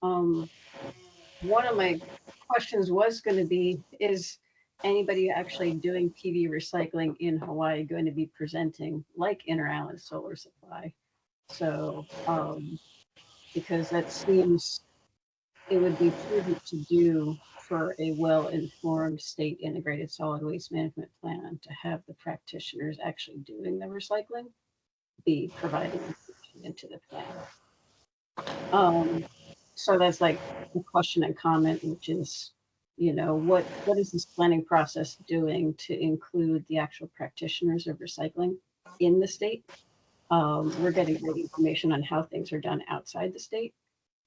One of my questions was going to be, is anybody actually doing PV recycling in Hawaii going to be presenting like Inter Island Solar Supply? So, because that seems it would be prudent to do for a well-informed state integrated solid waste management plan to have the practitioners actually doing the recycling be providing information into the plan. So that's like the question and comment, which is, you know, what is this planning process doing to include the actual practitioners of recycling in the state? We're getting great information on how things are done outside the state,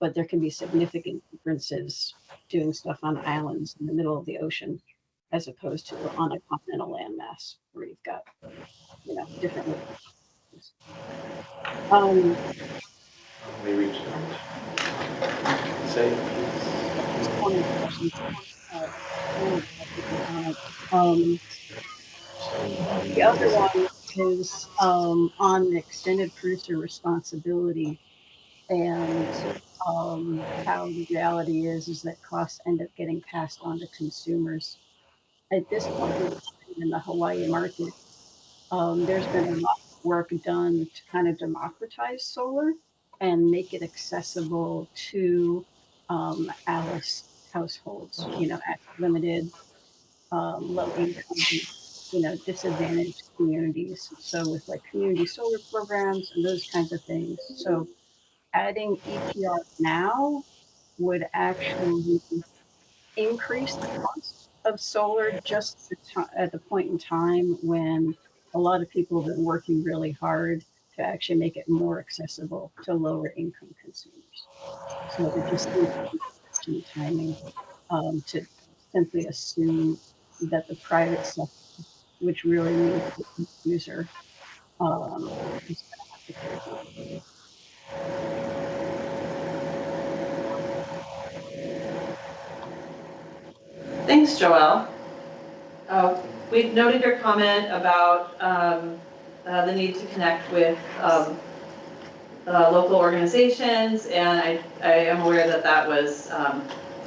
but there can be significant differences doing stuff on islands in the middle of the ocean as opposed to on a continental landmass where you've got, you know, different locations. We reached say. The other one is on the extended producer responsibility and how the reality is that costs end up getting passed on to consumers. At this point in the Hawaii market, there's been a lot of work done to kind of democratize solar and make it accessible to ALICE households, you know, at limited, low income, you know, disadvantaged communities. So with like community solar programs and those kinds of things. So adding EPR now would actually increase the cost of solar just at the point in time when a lot of people have been working really hard to actually make it more accessible to lower income consumers. So it just needs timing to simply assume that the private sector, which really needs the user, is going to have to pay for it. Thanks, Joelle. We noted your comment about the need to connect with local organizations, and I am aware that that was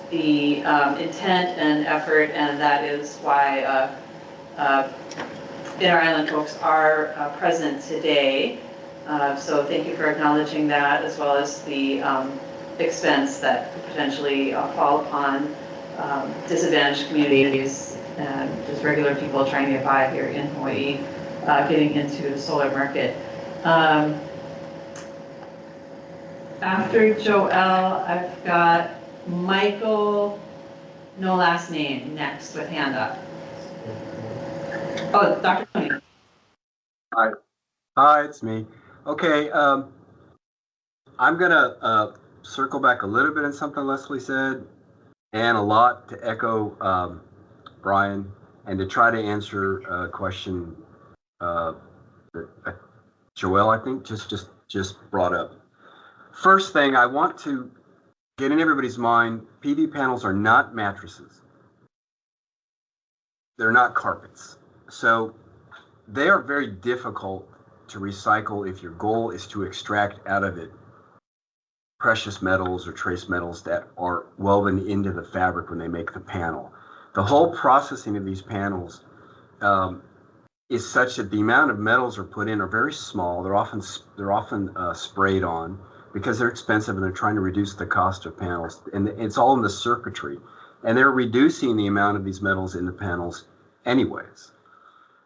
the intent and effort, and that is why Inter Island folks are present today. So thank you for acknowledging that, as well as the expense that could potentially fall upon disadvantaged communities and just regular people trying to get by here in Hawaii, getting into the solar market. After Joelle, I've got Michael, no last name, next with hand up. Oh, Dr. Tony. Hi, it's me. Okay, I'm gonna circle back a little bit on something Leslie said, and a lot to echo Brian, and to try to answer a question that Joelle, I think, just brought up. First thing, I want to get in everybody's mind, PV panels are not mattresses. They're not carpets. So they are very difficult to recycle if your goal is to extract out of it precious metals or trace metals that are woven into the fabric when they make the panel. The whole processing of these panels is such that the amount of metals are put in are very small. They're often sprayed on because they're expensive and they're trying to reduce the cost of panels. And it's all in the circuitry. And they're reducing the amount of these metals in the panels anyways.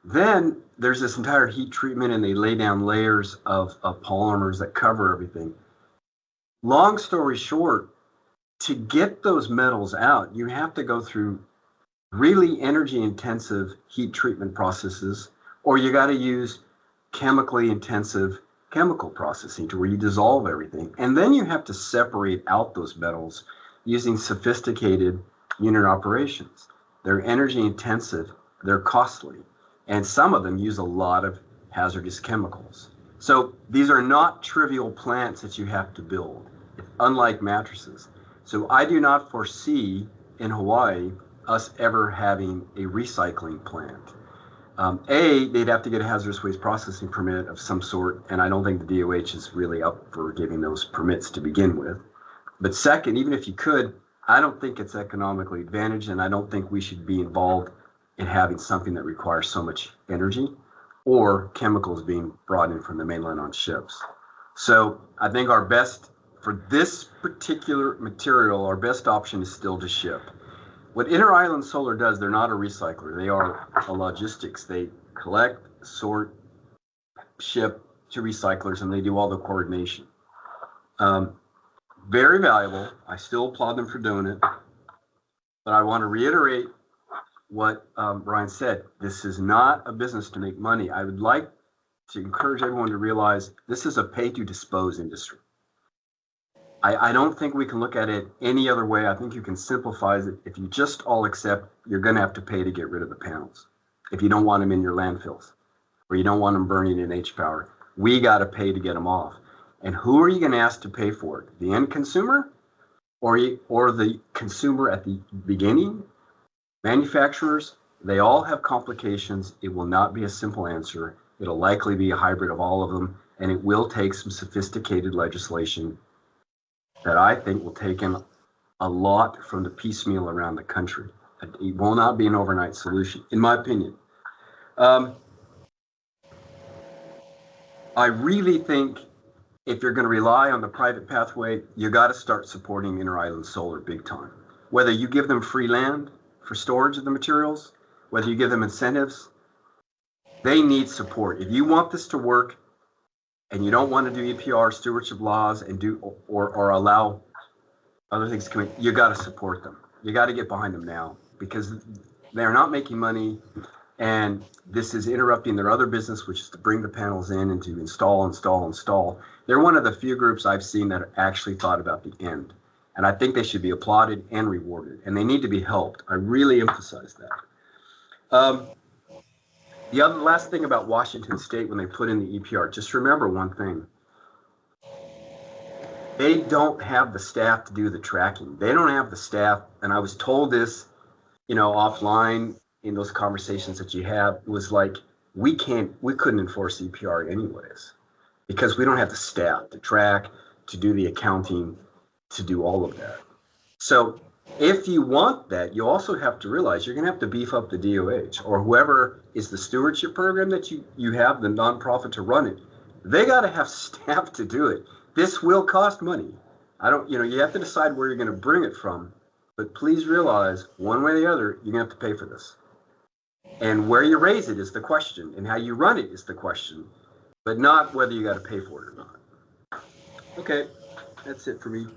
Then there's this entire heat treatment, and they lay down layers of polymers that cover everything. Long story short, to get those metals out, you have to go through really energy intensive heat treatment processes, or you got to use chemically intensive chemical processing to where you dissolve everything. And then you have to separate out those metals using sophisticated unit operations. They're energy intensive, they're costly, and some of them use a lot of hazardous chemicals. So these are not trivial plants that you have to build, unlike mattresses. So I do not foresee in Hawaii us ever having a recycling plant. They'd have to get a hazardous waste processing permit of some sort, and I don't think the DOH is really up for giving those permits to begin with. But second, even if you could, I don't think it's economically advantaged, and I don't think we should be involved in having something that requires so much energy or chemicals being brought in from the mainland on ships. So I think our best, for this particular material, our best option is still to ship. What Inter-Island Solar does, they're not a recycler. They are a logistics. They collect, sort, ship to recyclers, and they do all the coordination. Very valuable. I still applaud them for doing it. But I want to reiterate what Brian said. This is not a business to make money. I would like to encourage everyone to realize this is a pay-to-dispose industry. I don't think we can look at it any other way. I think you can simplify it. If you just all accept, you're going to have to pay to get rid of the panels. If you don't want them in your landfills, or you don't want them burning in H-Power, we got to pay to get them off. And who are you going to ask to pay for it? The end consumer, or the consumer at the beginning? Manufacturers, they all have complications. It will not be a simple answer. It'll likely be a hybrid of all of them, and it will take some sophisticated legislation that I think will take in a lot from the piecemeal around the country. It will not be an overnight solution, in my opinion. I really think if you're going to rely on the private pathway, you got to start supporting Inter-Island Solar big time. Whether you give them free land for storage of the materials, whether you give them incentives, they need support. If you want this to work, and you don't want to do EPR stewardship laws and do or allow other things to come in, you got to support them. You got to get behind them now because they're not making money, and this is interrupting their other business, which is to bring the panels in and to install. They're one of the few groups I've seen that actually thought about the end, and I think they should be applauded and rewarded, and they need to be helped. I really emphasize that. The last thing about Washington State, when they put in the EPR, just remember one thing. They don't have the staff to do the tracking. They don't have the staff, and I was told this, offline in those conversations that you have. It was like, we couldn't enforce EPR anyways, because we don't have the staff to track, to do the accounting, to do all of that. So if you want that, you also have to realize you're going to have to beef up the DOH or whoever is the stewardship program that you have, the nonprofit to run it. They got to have staff to do it. This will cost money. You have to decide where you're going to bring it from, but please realize one way or the other, you're going to have to pay for this. And where you raise it is the question, and how you run it is the question, but not whether you got to pay for it or not. Okay, that's it for me.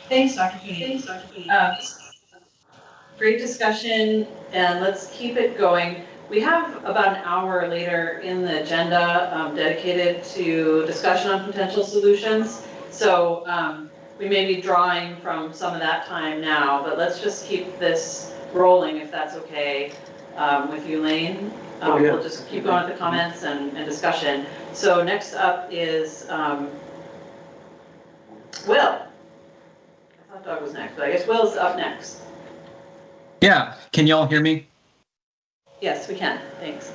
Thanks, Dr. Keeney. Great discussion, and let's keep it going. We have about an hour later in the agenda dedicated to discussion on potential solutions. So we may be drawing from some of that time now, but let's just keep this rolling if that's okay with you, Lane. We'll just keep going with the comments and discussion. So next up is Will. I thought Doug was next, but I guess Will's up next. Yeah, can y'all hear me? Yes, we can. Thanks.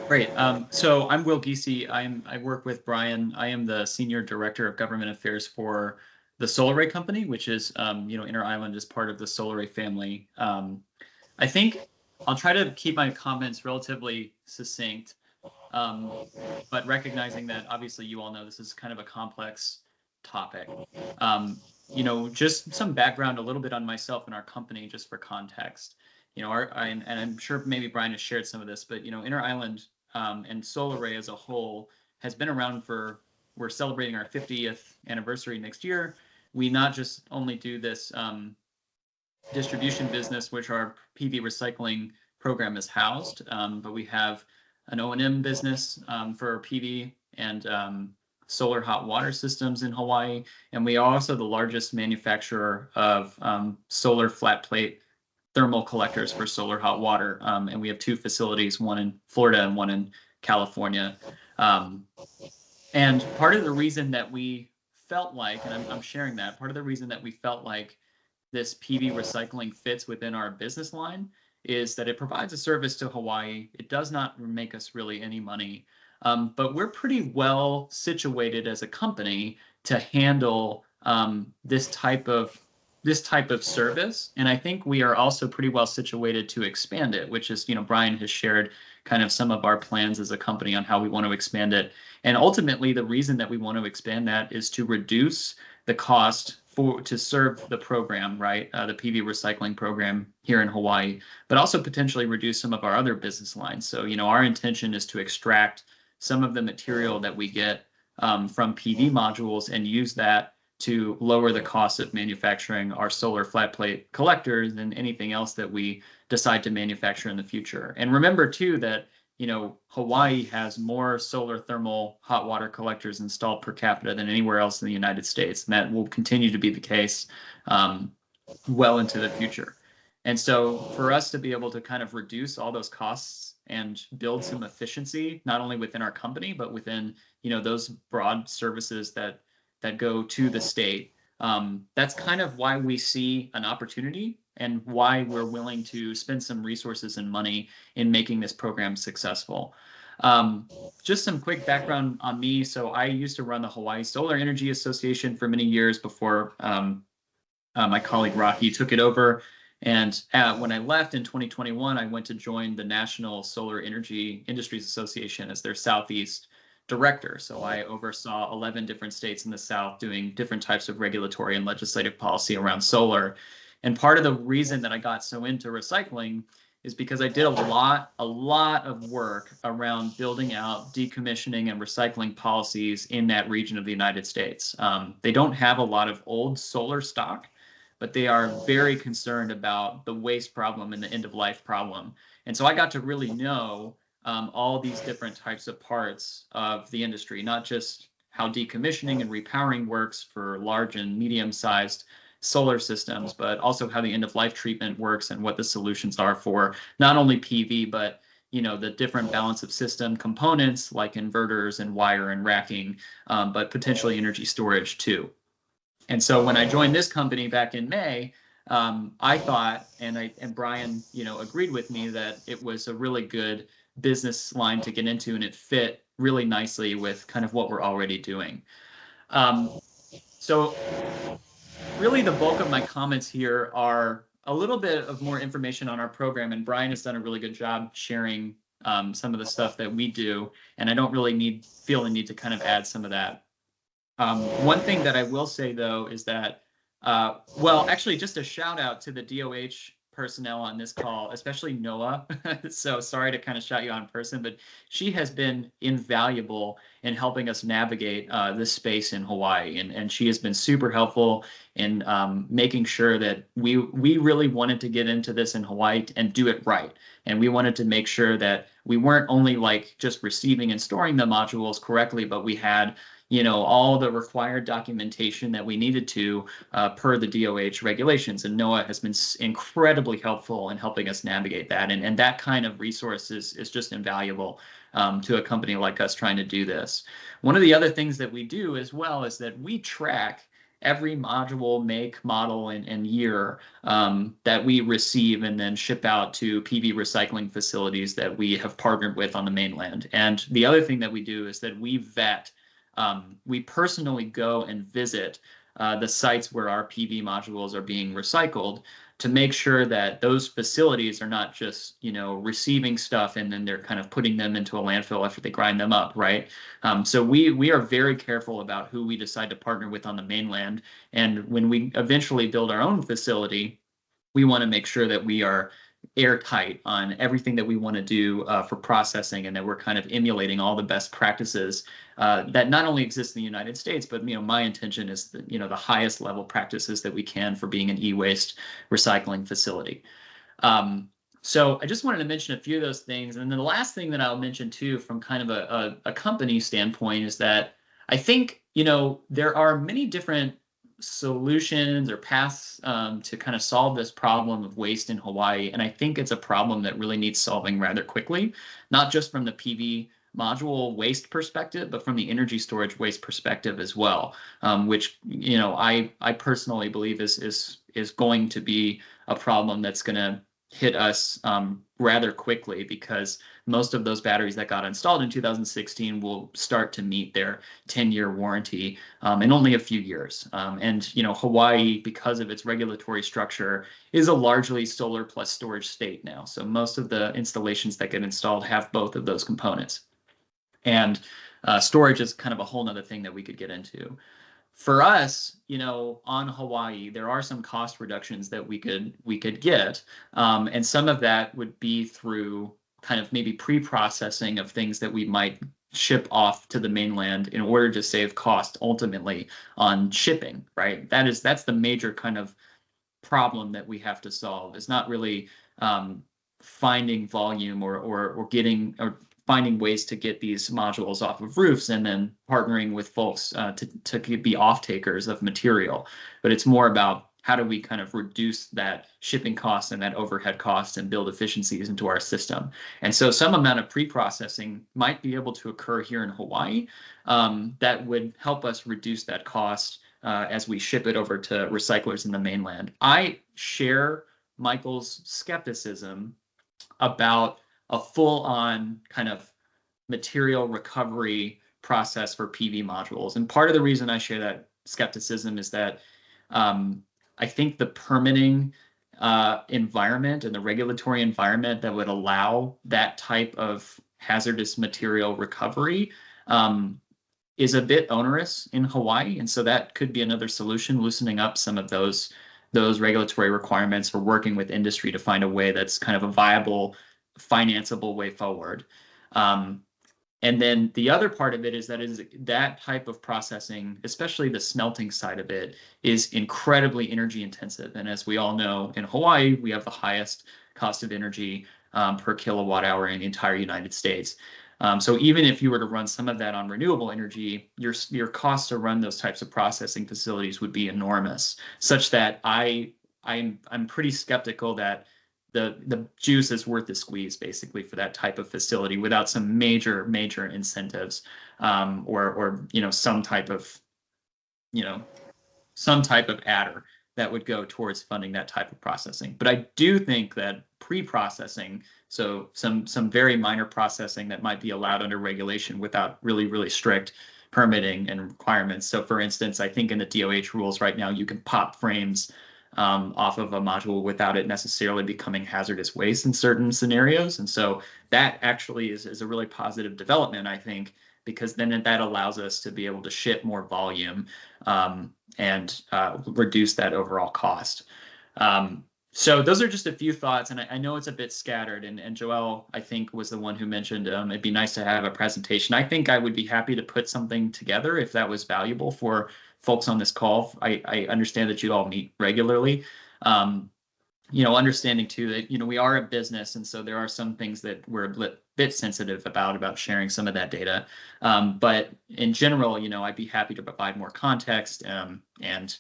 Great. So I'm Will Giese. I work with Brian. I am the Senior Director of Government Affairs for the SolarRay Company, which is, Inter-Island is part of the SolarRay family. I think I'll try to keep my comments relatively succinct, but recognizing that obviously you all know this is kind of a complex topic. Just some background a little bit on myself and our company, just for context. And I'm sure maybe Brian has shared some of this, but Inter-Island and SolarRay as a whole has been around we're celebrating our 50th anniversary next year. We not just only do this distribution business, which our PV recycling program is housed, but we have an O&M business for PV and solar hot water systems in Hawaii. And we are also the largest manufacturer of solar flat plate thermal collectors for solar hot water. And we have 2 facilities, one in Florida and one in California. And part of the reason that we felt like, and I'm sharing that, part of the reason that we felt like this PV recycling fits within our business line is that it provides a service to Hawaii. It does not make us really any money, but we're pretty well situated as a company to handle this type of service. And I think we are also pretty well situated to expand it, which is, Brian has shared kind of some of our plans as a company on how we want to expand it. And ultimately, the reason that we want to expand that is to reduce the cost to serve the program, right? The PV recycling program here in Hawaii, but also potentially reduce some of our other business lines. So, our intention is to extract some of the material that we get from PV modules and use that to lower the cost of manufacturing our solar flat plate collectors and anything else that we decide to manufacture in the future. And remember too that, Hawaii has more solar thermal hot water collectors installed per capita than anywhere else in the United States. And that will continue to be the case well into the future. And so for us to be able to kind of reduce all those costs and build some efficiency, not only within our company, but within, those broad services that go to the state, that's kind of why we see an opportunity and why we're willing to spend some resources and money in making this program successful. Just some quick background on me. So I used to run the Hawaii Solar Energy Association for many years before my colleague Rocky took it over. And when I left in 2021, I went to join the National Solar Energy Industries Association as their Southeast director. So I oversaw 11 different states in the South doing different types of regulatory and legislative policy around solar. And part of the reason that I got so into recycling is because I did a lot of work around building out decommissioning and recycling policies in that region of the United States. They don't have a lot of old solar stock, but they are very concerned about the waste problem and the end of life problem. And so I got to really know all these different types of parts of the industry, not just how decommissioning and repowering works for large and medium-sized solar systems, but also how the end-of-life treatment works and what the solutions are for not only PV, but the different balance of system components like inverters and wire and racking, but potentially energy storage too. And so when I joined this company back in May, I thought, and Brian, agreed with me that it was a really good business line to get into, and it fit really nicely with kind of what we're already doing. So really the bulk of my comments here are a little bit of more information on our program, and Brian has done a really good job sharing some of the stuff that we do, and I don't really feel the need to kind of add some of that. One thing that I will say though is that, well, actually just a shout out to the DOH personnel on this call, especially Noah. So sorry to kind of shout you out in person, but she has been invaluable in helping us navigate this space in Hawaii. And she has been super helpful in making sure that we really wanted to get into this in Hawaii and do it right. And we wanted to make sure that we weren't only like just receiving and storing the modules correctly, but we had all the required documentation that we needed to per the DOH regulations. And Noah has been incredibly helpful in helping us navigate that. And that kind of resource is just invaluable to a company like us trying to do this. One of the other things that we do as well is that we track every module, make, model, and year that we receive and then ship out to PV recycling facilities that we have partnered with on the mainland. And the other thing that we do is that we vet, we personally go and visit the sites where our PV modules are being recycled to make sure that those facilities are not just, receiving stuff and then they're kind of putting them into a landfill after they grind them up, right? So we are very careful about who we decide to partner with on the mainland. And when we eventually build our own facility, we want to make sure that we are airtight on everything that we want to do for processing, and that we're kind of emulating all the best practices that not only exist in the United States, but my intention is that, the highest level practices that we can for being an e-waste recycling facility. So I just wanted to mention a few of those things. And then the last thing that I'll mention too, from kind of a company standpoint, is that I think, there are many different solutions or paths to kind of solve this problem of waste in Hawaii. And I think it's a problem that really needs solving rather quickly, not just from the PV module waste perspective, but from the energy storage waste perspective as well, which, I personally believe is going to be a problem that's going to hit us rather quickly, because most of those batteries that got installed in 2016 will start to meet their 10-year warranty in only a few years. And Hawaii, because of its regulatory structure, is a largely solar plus storage state now. So most of the installations that get installed have both of those components. And storage is kind of a whole nother thing that we could get into. For us, on Hawaii, there are some cost reductions that we could get, and some of that would be through kind of maybe pre-processing of things that we might ship off to the mainland in order to save cost ultimately on shipping. Right? That's the major kind of problem that we have to solve. It's not really finding volume or getting or finding ways to get these modules off of roofs and then partnering with folks to be off takers of material. But it's more about how do we kind of reduce that shipping cost and that overhead cost and build efficiencies into our system. And so some amount of pre-processing might be able to occur here in Hawaii that would help us reduce that cost as we ship it over to recyclers in the mainland. I share Michael's skepticism about a full-on kind of material recovery process for PV modules. And part of the reason I share that skepticism is that I think the permitting environment and the regulatory environment that would allow that type of hazardous material recovery is a bit onerous in Hawaii. And so that could be another solution, loosening up some of those regulatory requirements, or working with industry to find a way that's kind of a viable, financeable way forward. And then the other part of it is that type of processing, especially the smelting side of it, is incredibly energy intensive. And as we all know, in Hawaii, we have the highest cost of energy per kilowatt hour in the entire United States. So even if you were to run some of that on renewable energy, your costs to run those types of processing facilities would be enormous, such that I'm pretty skeptical that the juice is worth the squeeze, basically, for that type of facility without some major incentives or some type of adder that would go towards funding that type of processing. But I do think that pre-processing, so some very minor processing that might be allowed under regulation without really strict permitting and requirements. So for instance, I think in the DOH rules right now, you can pop frames off of a module without it necessarily becoming hazardous waste in certain scenarios. And so that actually is a really positive development, I think, because then that allows us to be able to ship more volume and reduce that overall cost. So those are just a few thoughts, and I know it's a bit scattered, and Joelle, I think, was the one who mentioned it'd be nice to have a presentation. I think I would be happy to put something together if that was valuable for folks on this call. I understand that you all meet regularly. Understanding too that, we are a business, and so there are some things that we're a bit sensitive about sharing some of that data. But in general, I'd be happy to provide more context. And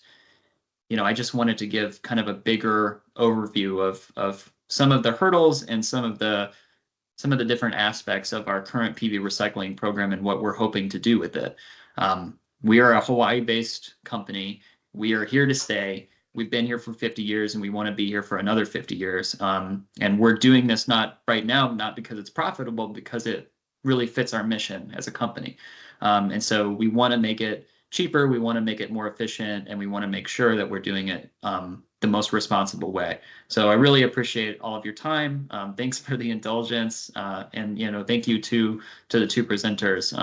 I just wanted to give kind of a bigger overview of some of the hurdles and some of the different aspects of our current PV recycling program and what we're hoping to do with it. We are a Hawaii-based company. We are here to stay. We've been here for 50 years, and we want to be here for another 50 years. And we're doing this not because it's profitable, because it really fits our mission as a company. And so we want to make it cheaper, we want to make it more efficient, and we want to make sure that we're doing it the most responsible way. So I really appreciate all of your time. Thanks for the indulgence, and thank you to the two presenters.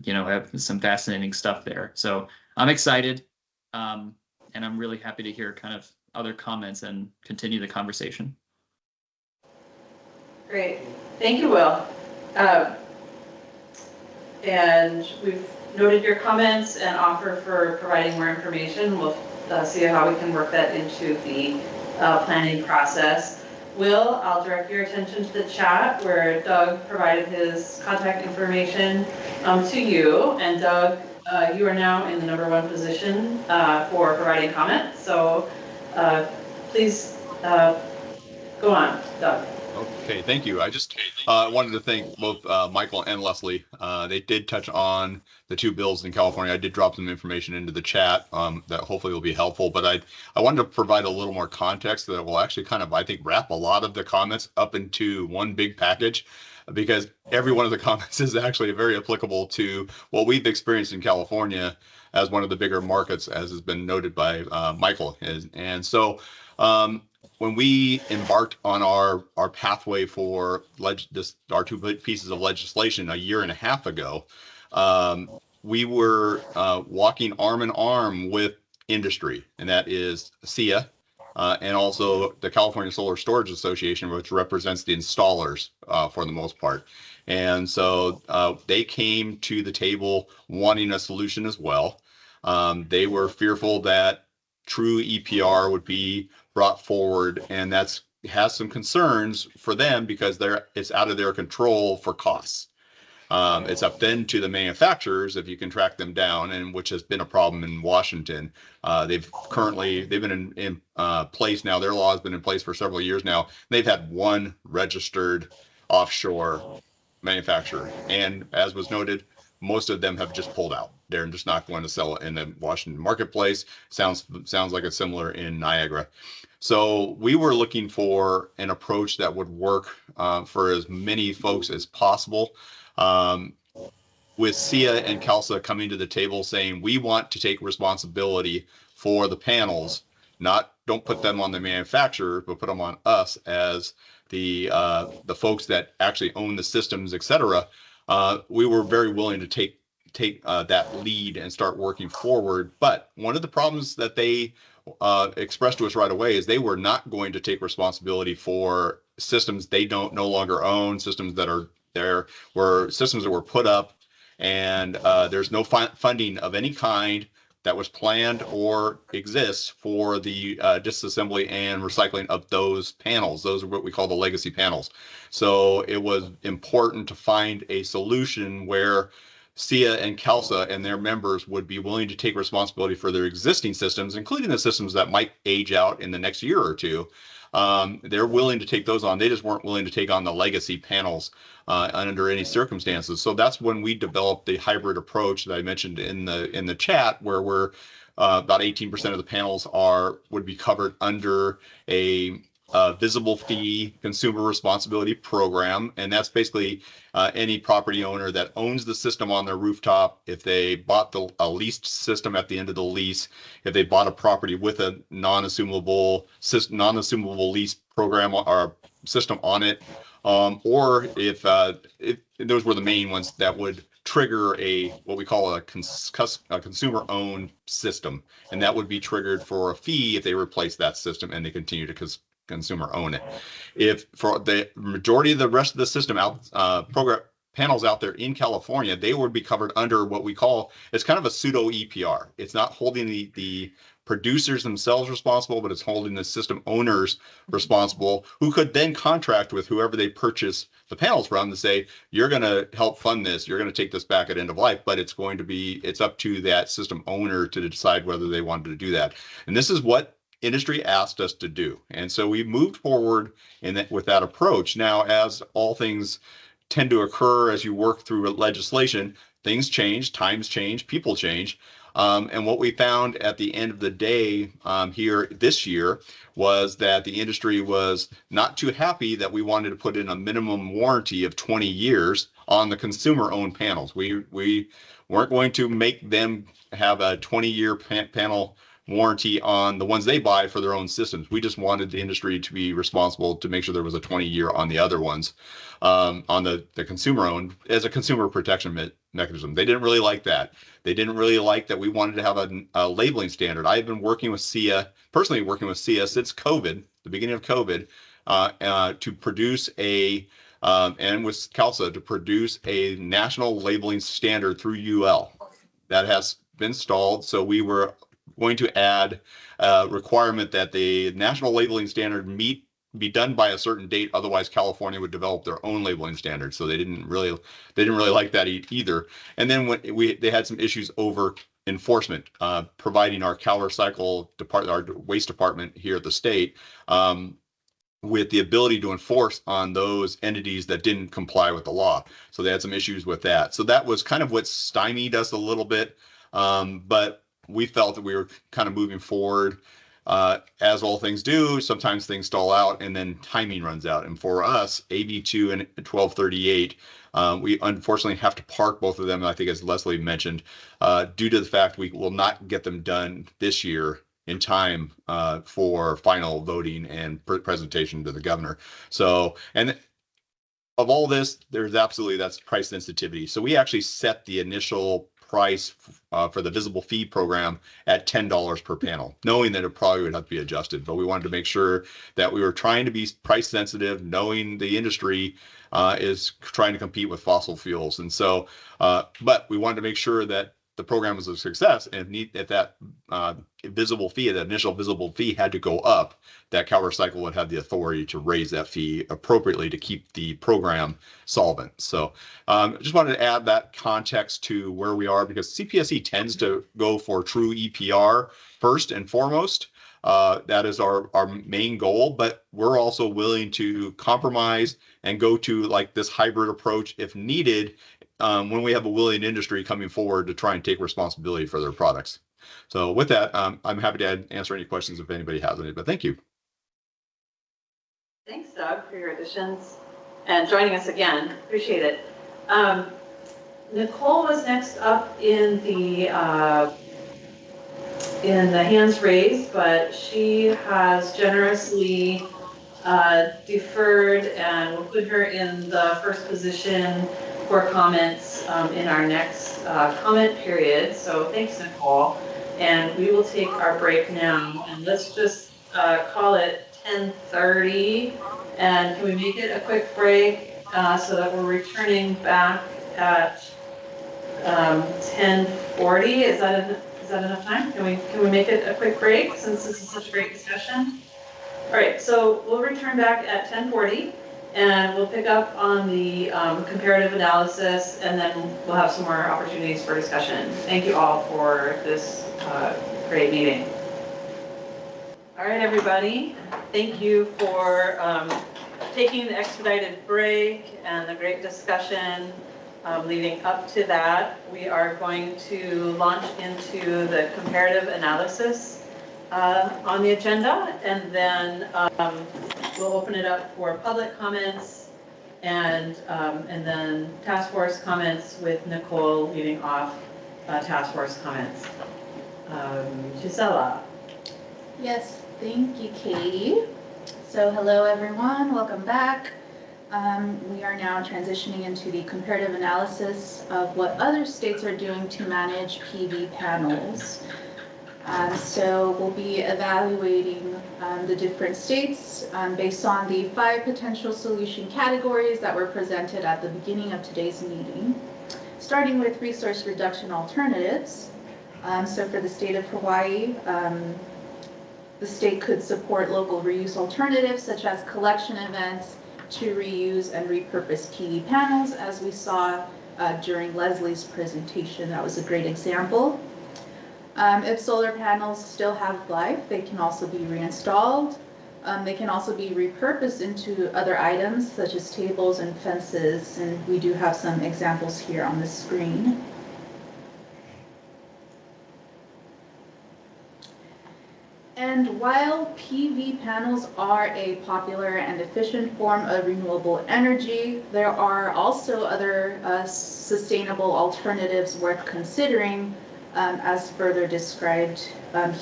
Have some fascinating stuff there. So I'm excited, and I'm really happy to hear kind of other comments and continue the conversation. Great, thank you, Will. And we've noted your comments and offer for providing more information. We'll see how we can work that into the planning process. Will, I'll direct your attention to the chat where Doug provided his contact information to you. And Doug, you are now in the #1 position for providing comments. So please go on, Doug. Okay, thank you. I just wanted to thank both Michael and Leslie. They did touch on the 2 bills in California. I did drop some information into the chat that hopefully will be helpful, but I wanted to provide a little more context that will actually kind of, I think, wrap a lot of the comments up into one big package, because every one of the comments is actually very applicable to what we've experienced in California as one of the bigger markets, as has been noted by Michael. And so when we embarked on our pathway for our 2 pieces of legislation a year and a half ago, we were walking arm in arm with industry, and that is SEIA, and also the California Solar Storage Association, which represents the installers for the most part. And so they came to the table wanting a solution as well. They were fearful that true EPR would be brought forward, and has some concerns for them because it's out of their control for costs. It's up then to the manufacturers if you can track them down, and which has been a problem in Washington. They've been in place now. Their law has been in place for several years now. They've had 1 registered offshore manufacturer, and as was noted, most of them have just pulled out. They're just not going to sell it in the Washington marketplace. Sounds like it's similar in Niagara. So we were looking for an approach that would work for as many folks as possible. With SEIA and CALSA coming to the table saying, we want to take responsibility for the panels, don't put them on the manufacturer, but put them on us as the folks that actually own the systems, et cetera. We were very willing to take that lead and start working forward. But one of the problems that they expressed to us right away is they were not going to take responsibility for systems they no longer own, systems that are there were systems that were put up, and there's no funding of any kind that was planned or exists for the disassembly and recycling of those panels. Those are what we call the legacy panels. So it was important to find a solution where SEIA and CALSA and their members would be willing to take responsibility for their existing systems, including the systems that might age out in the next year or two. They're willing to take those on. They just weren't willing to take on the legacy panels under any circumstances. So that's when we developed the hybrid approach that I mentioned in the chat, where we're about 18% of the panels would be covered under a visible fee consumer responsibility program. And that's basically any property owner that owns the system on their rooftop. If they bought a leased system at the end of the lease, if they bought a property with a non-assumable lease program or system on it, or if those were the main ones that would trigger what we call a consumer-owned system, and that would be triggered for a fee if they replace that system and they continue to consumer own it. If for the majority of the rest of the system program panels out there in California, they would be covered under what we call, it's kind of a pseudo EPR. It's not holding the producers themselves responsible, but it's holding the system owners responsible, who could then contract with whoever they purchase the panels from to say, you're going to help fund this, you're going to take this back at end of life, but it's up to that system owner to decide whether they wanted to do that. And this is what industry asked us to do. And so we moved forward with that approach. Now, as all things tend to occur as you work through legislation, things change, times change, people change. And what we found at the end of the day here this year was that the industry was not too happy that we wanted to put in a minimum warranty of 20 years on the consumer-owned panels. We weren't going to make them have a 20-year panel warranty on the ones they buy for their own systems. We just wanted the industry to be responsible to make sure there was a 20-year on the other ones, on the consumer-owned, as a consumer protection mechanism. They didn't really like that. They didn't really like that we wanted to have a labeling standard. I've been working with SEIA, personally working with SEIA since COVID, the beginning of COVID, to produce and with CALSA to produce a national labeling standard through UL. That has been installed. So we were going to add a requirement that the national labeling standard meet be done by a certain date. Otherwise, California would develop their own labeling standards. So they didn't really like that either. And then when they had some issues over enforcement, providing our Cal Recycle department, our waste department here at the state, with the ability to enforce on those entities that didn't comply with the law. So they had some issues with that. So that was kind of what stymied us a little bit. But we felt that we were kind of moving forward. As all things do, sometimes things stall out and then timing runs out. And for us, AB2 and 1238, we unfortunately have to park both of them, I think as Leslie mentioned, due to the fact we will not get them done this year in time for final voting and presentation to the governor. So, and of all this, that's price sensitivity. So we actually set the initial price for the visible fee program at $10 per panel, knowing that it probably would have to be adjusted. But we wanted to make sure that we were trying to be price sensitive, knowing the industry is trying to compete with fossil fuels. And so, but we wanted to make sure that the program was a success, and if that visible fee, that initial visible fee had to go up, that Cal Recycle would have the authority to raise that fee appropriately to keep the program solvent. So just wanted to add that context to where we are, because CPSC tends to go for true EPR first and foremost. That is our main goal, but we're also willing to compromise and go to like this hybrid approach if needed, when we have a willing industry coming forward to try and take responsibility for their products. So with that, I'm happy to answer any questions if anybody has any, but thank you. Thanks, Doug, for your additions and joining us again. Appreciate it. Nicole was next up in the hands raised, but she has generously deferred, and we'll put her in the first position for comments in our next comment period. So thanks, Nicole. And we will take our break now, and let's just call it 10:30. And can we make it a quick break so that we're returning back at 10:40? Is that enough time? Can we make it a quick break since this is such a great discussion? All right, so we'll return back at 10:40. And we'll pick up on the comparative analysis, and then we'll have some more opportunities for discussion. Thank you all for this great meeting. All right, everybody. Thank you for taking the expedited break and the great discussion leading up to that. We are going to launch into the comparative analysis on the agenda, and then we'll open it up for public comments and then task force comments with Nicole leading off task force comments. Gisela. Yes, thank you, Katie. So hello, everyone. Welcome back. We are now transitioning into the comparative analysis of what other states are doing to manage PV panels. So we'll be evaluating the different states based on the 5 potential solution categories that were presented at the beginning of today's meeting, starting with resource reduction alternatives. So for the state of Hawaii, the state could support local reuse alternatives such as collection events to reuse and repurpose PV panels, as we saw during Leslie's presentation. That was a great example. If solar panels still have life, they can also be reinstalled. They can also be repurposed into other items such as tables and fences, and we do have some examples here on the screen. And while PV panels are a popular and efficient form of renewable energy, there are also other sustainable alternatives worth considering, as further described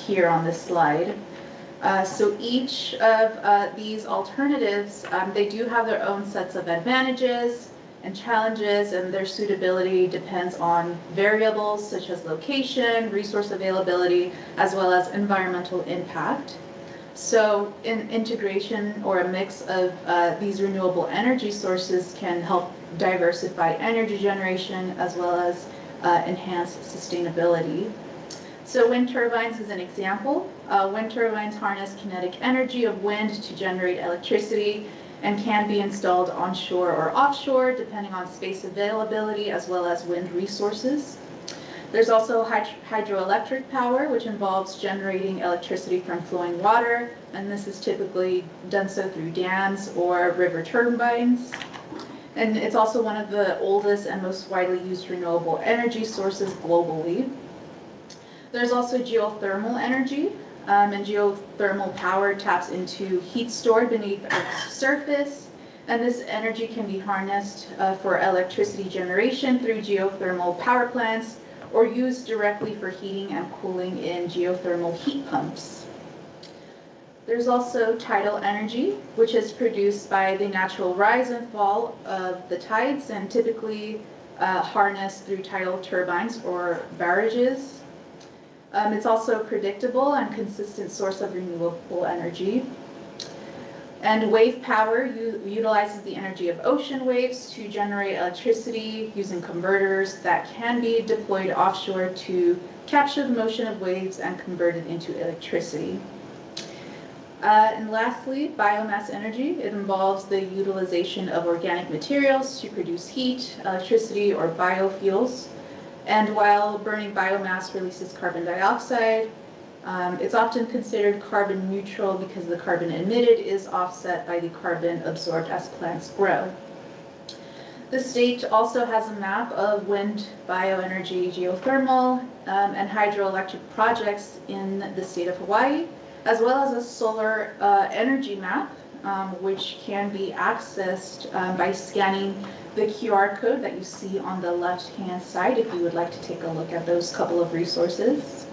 here on this slide. So each of these alternatives, they do have their own sets of advantages and challenges, and their suitability depends on variables such as location, resource availability, as well as environmental impact. So integration or a mix of these renewable energy sources can help diversify energy generation as well as enhance sustainability. So wind turbines is an example. Wind turbines harness kinetic energy of wind to generate electricity and can be installed onshore or offshore depending on space availability as well as wind resources. There's also hydroelectric power, which involves generating electricity from flowing water, and this is typically done so through dams or river turbines. And it's also one of the oldest and most widely used renewable energy sources globally. There's also geothermal energy, and geothermal power taps into heat stored beneath Earth's surface, and this energy can be harnessed for electricity generation through geothermal power plants or used directly for heating and cooling in geothermal heat pumps. There's also tidal energy, which is produced by the natural rise and fall of the tides and typically harnessed through tidal turbines or barrages. It's also a predictable and consistent source of renewable energy. And wave power utilizes the energy of ocean waves to generate electricity using converters that can be deployed offshore to capture the motion of waves and convert it into electricity. And lastly, biomass energy. It involves the utilization of organic materials to produce heat, electricity, or biofuels. And while burning biomass releases carbon dioxide, it's often considered carbon neutral because the carbon emitted is offset by the carbon absorbed as plants grow. The state also has a map of wind, bioenergy, geothermal, and hydroelectric projects in the state of Hawaii, as well as a solar energy map, which can be accessed by scanning the QR code that you see on the left-hand side if you would like to take a look at those couple of resources.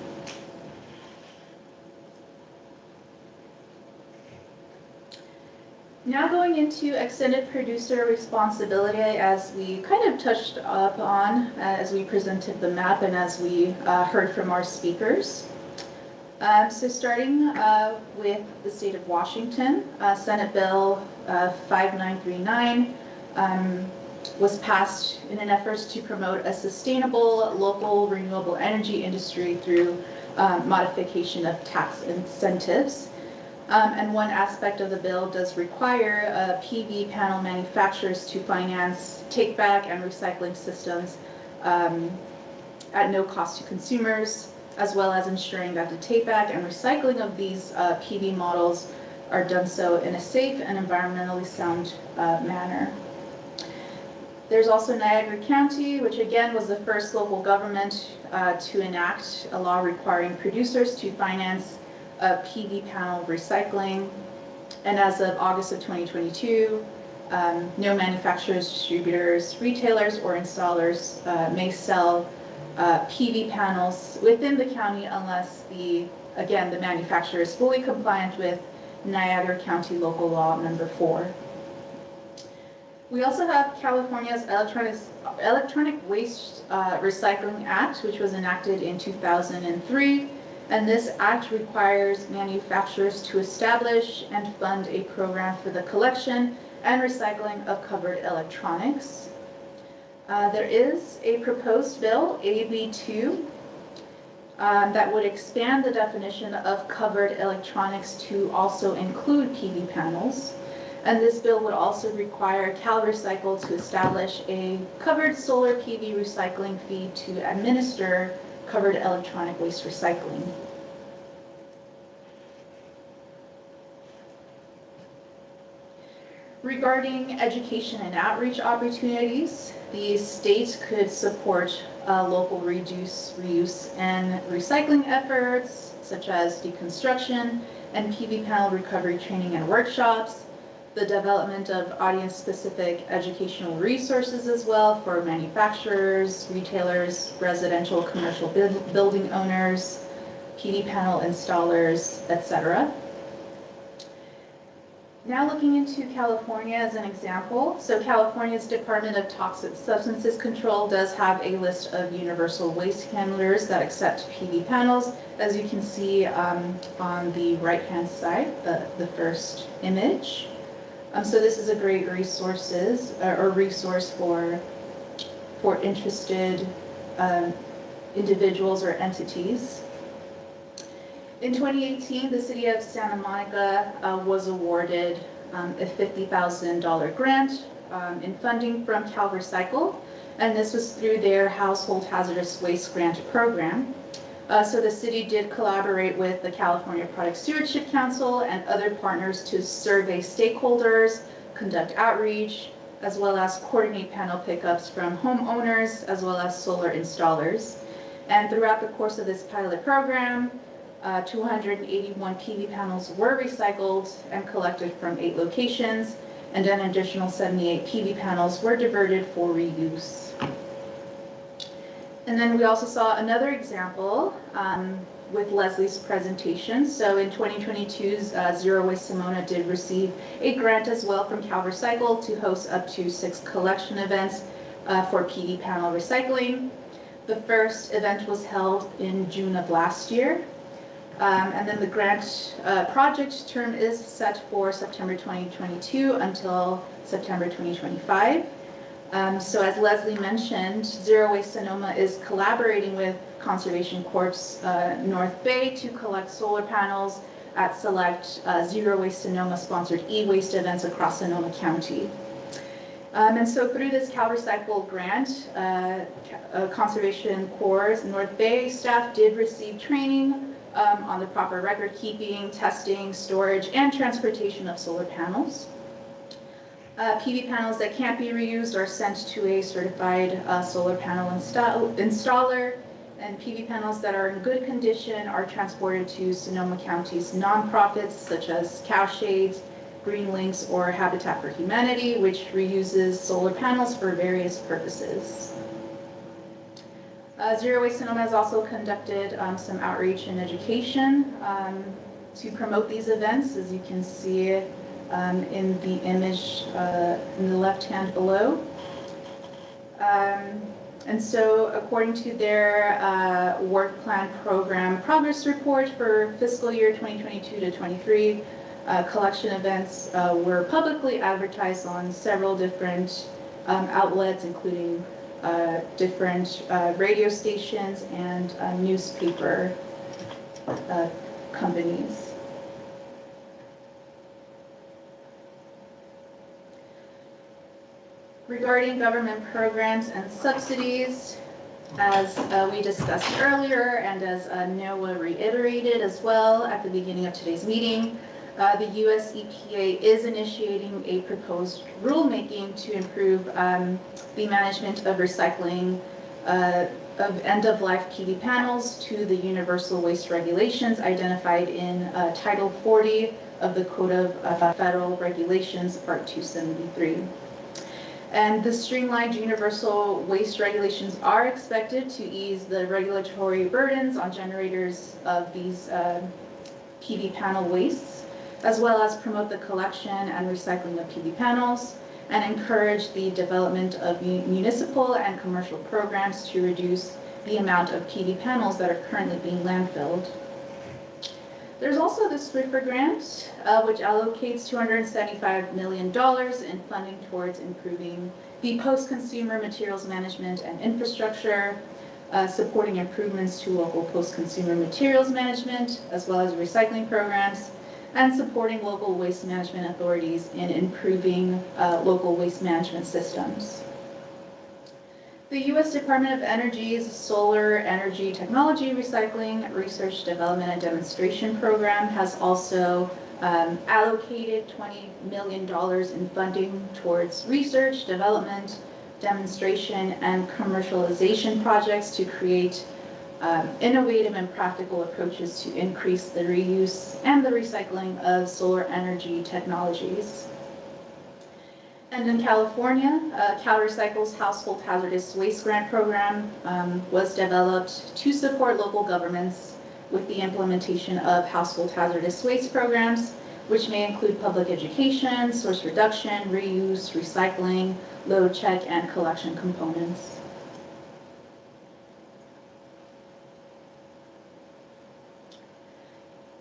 Now going into extended producer responsibility, as we kind of touched up on as we presented the map and as we heard from our speakers. So starting with the state of Washington, Senate Bill 5939 was passed in an effort to promote a sustainable local renewable energy industry through modification of tax incentives. And one aspect of the bill does require PV panel manufacturers to finance take-back and recycling systems at no cost to consumers, as well as ensuring that the take-back and recycling of these PV models are done so in a safe and environmentally sound manner. There's also Niagara County, which again was the first local government to enact a law requiring producers to finance PV panel recycling. And as of August of 2022, no manufacturers, distributors, retailers, or installers may sell PV panels within the county unless the manufacturer is fully compliant with Niagara County Local Law Number 4. We also have California's Electronic Waste Recycling Act, which was enacted in 2003. And this act requires manufacturers to establish and fund a program for the collection and recycling of covered electronics. There is a proposed bill, AB 2, that would expand the definition of covered electronics to also include PV panels. And this bill would also require CalRecycle to establish a covered solar PV recycling fee to administer covered electronic waste recycling. Regarding education and outreach opportunities, the state could support local reduce, reuse, and recycling efforts, such as deconstruction and PV panel recovery training and workshops, the development of audience-specific educational resources as well for manufacturers, retailers, residential, commercial building owners, PV panel installers, etc. Now looking into California as an example, so California's Department of Toxic Substances Control does have a list of universal waste handlers that accept PV panels, as you can see on the right-hand side, the first image. So this is a great resource for interested individuals or entities. In 2018, the city of Santa Monica was awarded a $50,000 grant in funding from CalRecycle, and this was through their Household Hazardous Waste Grant Program. So the city did collaborate with the California Product Stewardship Council and other partners to survey stakeholders, conduct outreach, as well as coordinate panel pickups from homeowners as well as solar installers. And throughout the course of this pilot program, 281 PV panels were recycled and collected from 8 locations, and an additional 78 PV panels were diverted for reuse. And then we also saw another example with Leslie's presentation. So in 2022's Zero Waste Simona did receive a grant as well from CalRecycle to host up to 6 collection events for PV panel recycling. The first event was held in June of last year. And then the grant project term is set for September 2022 until September 2025. So as Leslie mentioned, Zero Waste Sonoma is collaborating with Conservation Corp's North Bay to collect solar panels at select Zero Waste Sonoma sponsored e-waste events across Sonoma County. And so through this CalRecycle grant, Conservation Corps' North Bay staff did receive training on the proper record keeping, testing, storage, and transportation of solar panels. PV panels that can't be reused are sent to a certified solar panel installer, and PV panels that are in good condition are transported to Sonoma County's nonprofits such as Cowshades, Green Links, or Habitat for Humanity, which reuses solar panels for various purposes. Zero Waste Sonoma has also conducted some outreach and education to promote these events, as you can see in the image in the left hand below. And so according to their work plan program progress report for fiscal year 2022 to 23, collection events were publicly advertised on several different outlets, including different radio stations and newspaper companies. Regarding government programs and subsidies, as we discussed earlier and as NOAA reiterated as well at the beginning of today's meeting, the US EPA is initiating a proposed rulemaking to improve the management of recycling of end-of-life PV panels to the universal waste regulations identified in Title 40 of the Code of Federal Regulations, Part 273. And the streamlined universal waste regulations are expected to ease the regulatory burdens on generators of these PV panel wastes, as well as promote the collection and recycling of PV panels, and encourage the development of municipal and commercial programs to reduce the amount of PV panels that are currently being landfilled. There's also the Swiffer grant, which allocates $275 million in funding towards improving the post-consumer materials management and infrastructure, supporting improvements to local post-consumer materials management, as well as recycling programs, and supporting local waste management authorities in improving local waste management systems. The U.S. Department of Energy's Solar Energy Technology Recycling Research, Development, and Demonstration Program has also allocated $20 million in funding towards research, development, demonstration, and commercialization projects to create innovative and practical approaches to increase the reuse and the recycling of solar energy technologies. And in California, CalRecycle's Household Hazardous Waste Grant Program was developed to support local governments with the implementation of household hazardous waste programs, which may include public education, source reduction, reuse, recycling, load check, and collection components.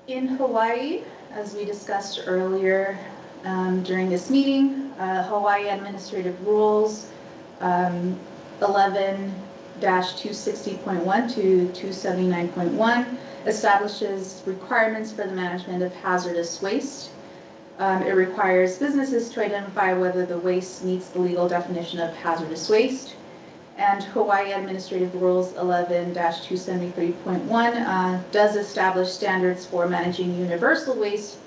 In Hawaii, as we discussed earlier during this meeting, Hawaii Administrative Rules 11 260.1 to 279.1 establishes requirements for the management of hazardous waste. It requires businesses to identify whether the waste meets the legal definition of hazardous waste. And Hawaii Administrative Rules 11-273.1 does establish standards for managing universal waste,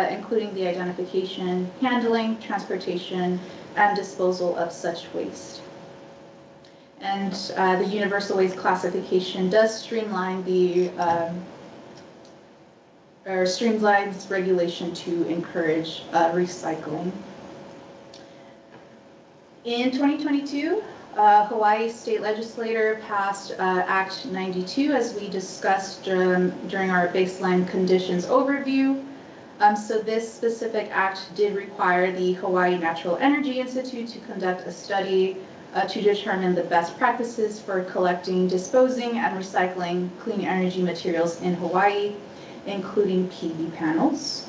including the identification, handling, transportation, and disposal of such waste. And the universal waste classification does streamline the streamlines regulation to encourage recycling. In 2022, Hawaii State Legislature passed Act 92, as we discussed during our baseline conditions overview. So this specific act did require the Hawaii Natural Energy Institute to conduct a study to determine the best practices for collecting, disposing, and recycling clean energy materials in Hawaii, including PV panels.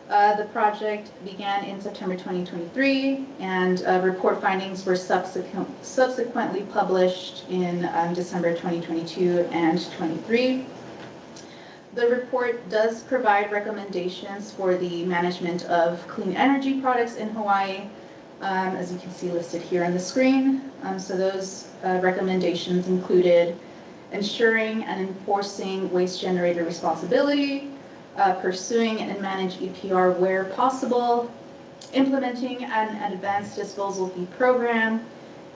The project began in September 2023, and report findings were subsequently published in December 2022 and 23. The report does provide recommendations for the management of clean energy products in Hawaii, as you can see listed here on the screen. So those recommendations included ensuring and enforcing waste generator responsibility, pursuing and manage EPR where possible, implementing an advanced disposal fee program,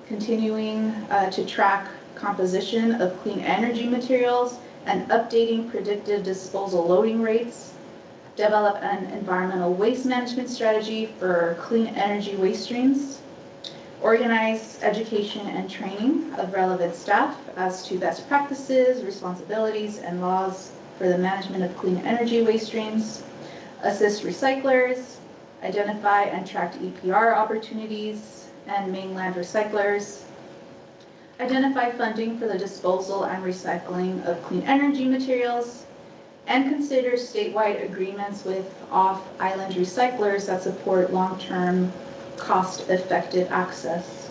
continuing to track composition of clean energy materials, and updating predictive disposal loading rates, develop an environmental waste management strategy for clean energy waste streams, organize education and training of relevant staff as to best practices, responsibilities, and laws for the management of clean energy waste streams, assist recyclers, identify and track EPR opportunities and mainland recyclers, identify funding for the disposal and recycling of clean energy materials, and consider statewide agreements with off-island recyclers that support long-term, cost-effective access.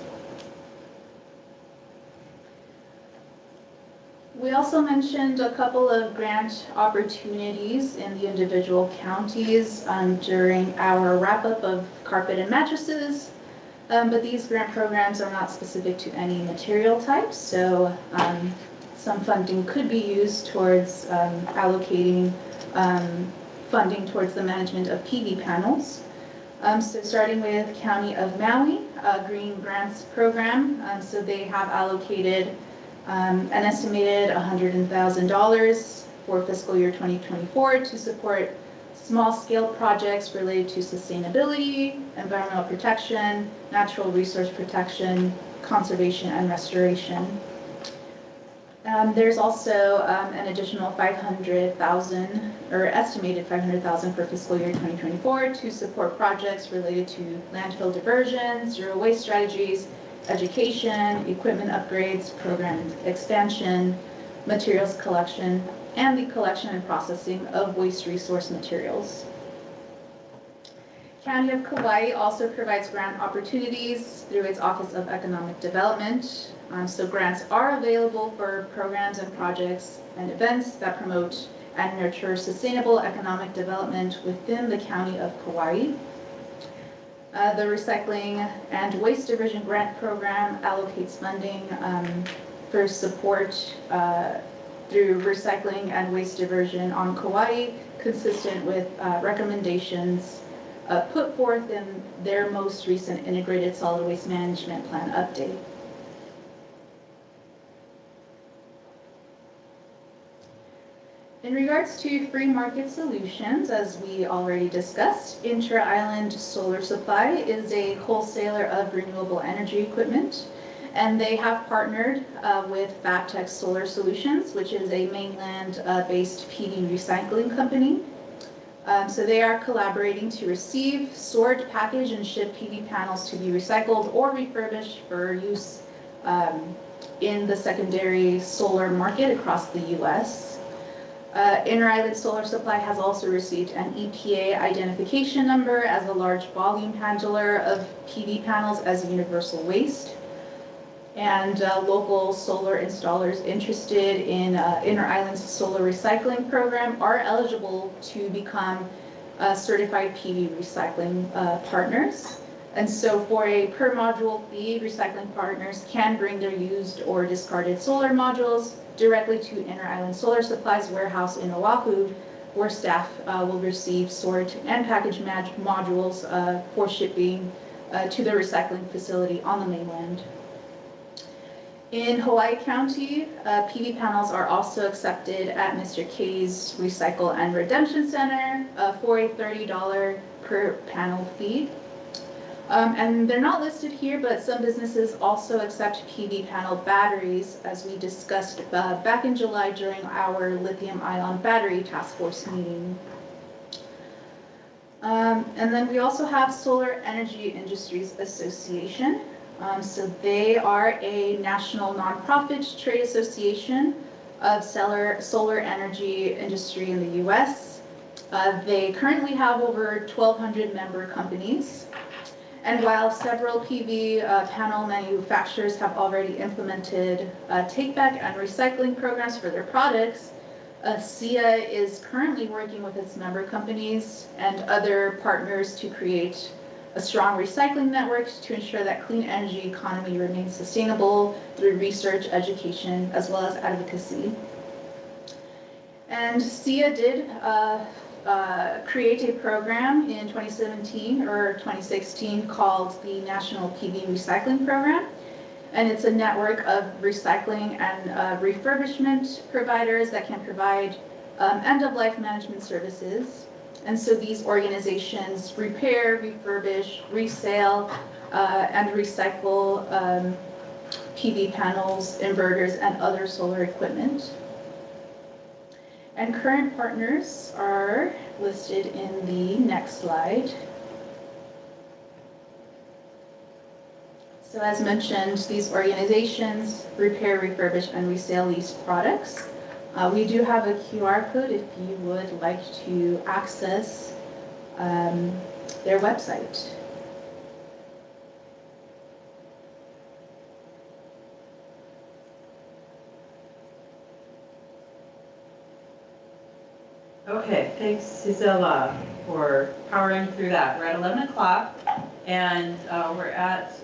We also mentioned a couple of grant opportunities in the individual counties during our wrap-up of carpet and mattresses, but these grant programs are not specific to any material types, so some funding could be used towards allocating funding towards the management of PV panels. So starting with County of Maui, Green Grants Program, so they have allocated an estimated $100,000 for fiscal year 2024 to support small-scale projects related to sustainability, environmental protection, natural resource protection, conservation, and restoration. There's also an additional $500,000, or estimated $500,000 for fiscal year 2024 to support projects related to landfill diversion, zero waste strategies, education, equipment upgrades, program expansion, materials collection, and the collection and processing of waste resource materials. County of Kauai also provides grant opportunities through its Office of Economic Development. So grants are available for programs and projects and events that promote and nurture sustainable economic development within the County of Kauai. The Recycling and Waste Diversion Grant Program allocates funding for support through recycling and waste diversion on Kauai, consistent with recommendations put forth in their most recent Integrated Solid Waste Management Plan update. In regards to free market solutions, as we already discussed, Inter-Island Solar Supply is a wholesaler of renewable energy equipment, and they have partnered with Fabtech Solar Solutions, which is a mainland-based PV recycling company. So they are collaborating to receive, sort, package, and ship PV panels to be recycled or refurbished for use in the secondary solar market across the U.S. Inter-Island Solar Supply has also received an EPA identification number as a large volume handler of PV panels as universal waste. and local solar installers interested in Inter Islands solar recycling program are eligible to become certified PV recycling partners. And so for a per module fee, recycling partners can bring their used or discarded solar modules directly to Inter Island Solar Supply's warehouse in Oahu, where staff will receive, sort, and package modules for shipping to the recycling facility on the mainland. In Hawaii County, PV panels are also accepted at Mr. K's Recycle and Redemption Center for a $30 per panel fee. And they're not listed here, but some businesses also accept PV panel batteries, as we discussed back in July during our lithium-ion battery task force meeting. And then we also have Solar Energy Industries Association. So they are a national nonprofit trade association of solar energy industry in the U.S. They currently have over 1,200 member companies. And while several PV panel manufacturers have already implemented take-back and recycling programs for their products, SEIA is currently working with its member companies and other partners to create a strong recycling network to ensure that clean energy economy remains sustainable through research, education, as well as advocacy. And SEIA did create a program in 2017 or 2016 called the National PV Recycling Program. And it's a network of recycling and refurbishment providers that can provide end-of-life management services. And so these organizations repair, refurbish, resale, and recycle PV panels, inverters, and other solar equipment. And current partners are listed in the next slide. So as mentioned, these organizations repair, refurbish, and resell these products. We do have a QR code if you would like to access their website. Okay, thanks, Gisela, for powering through that. We're at 11 o'clock, and we're at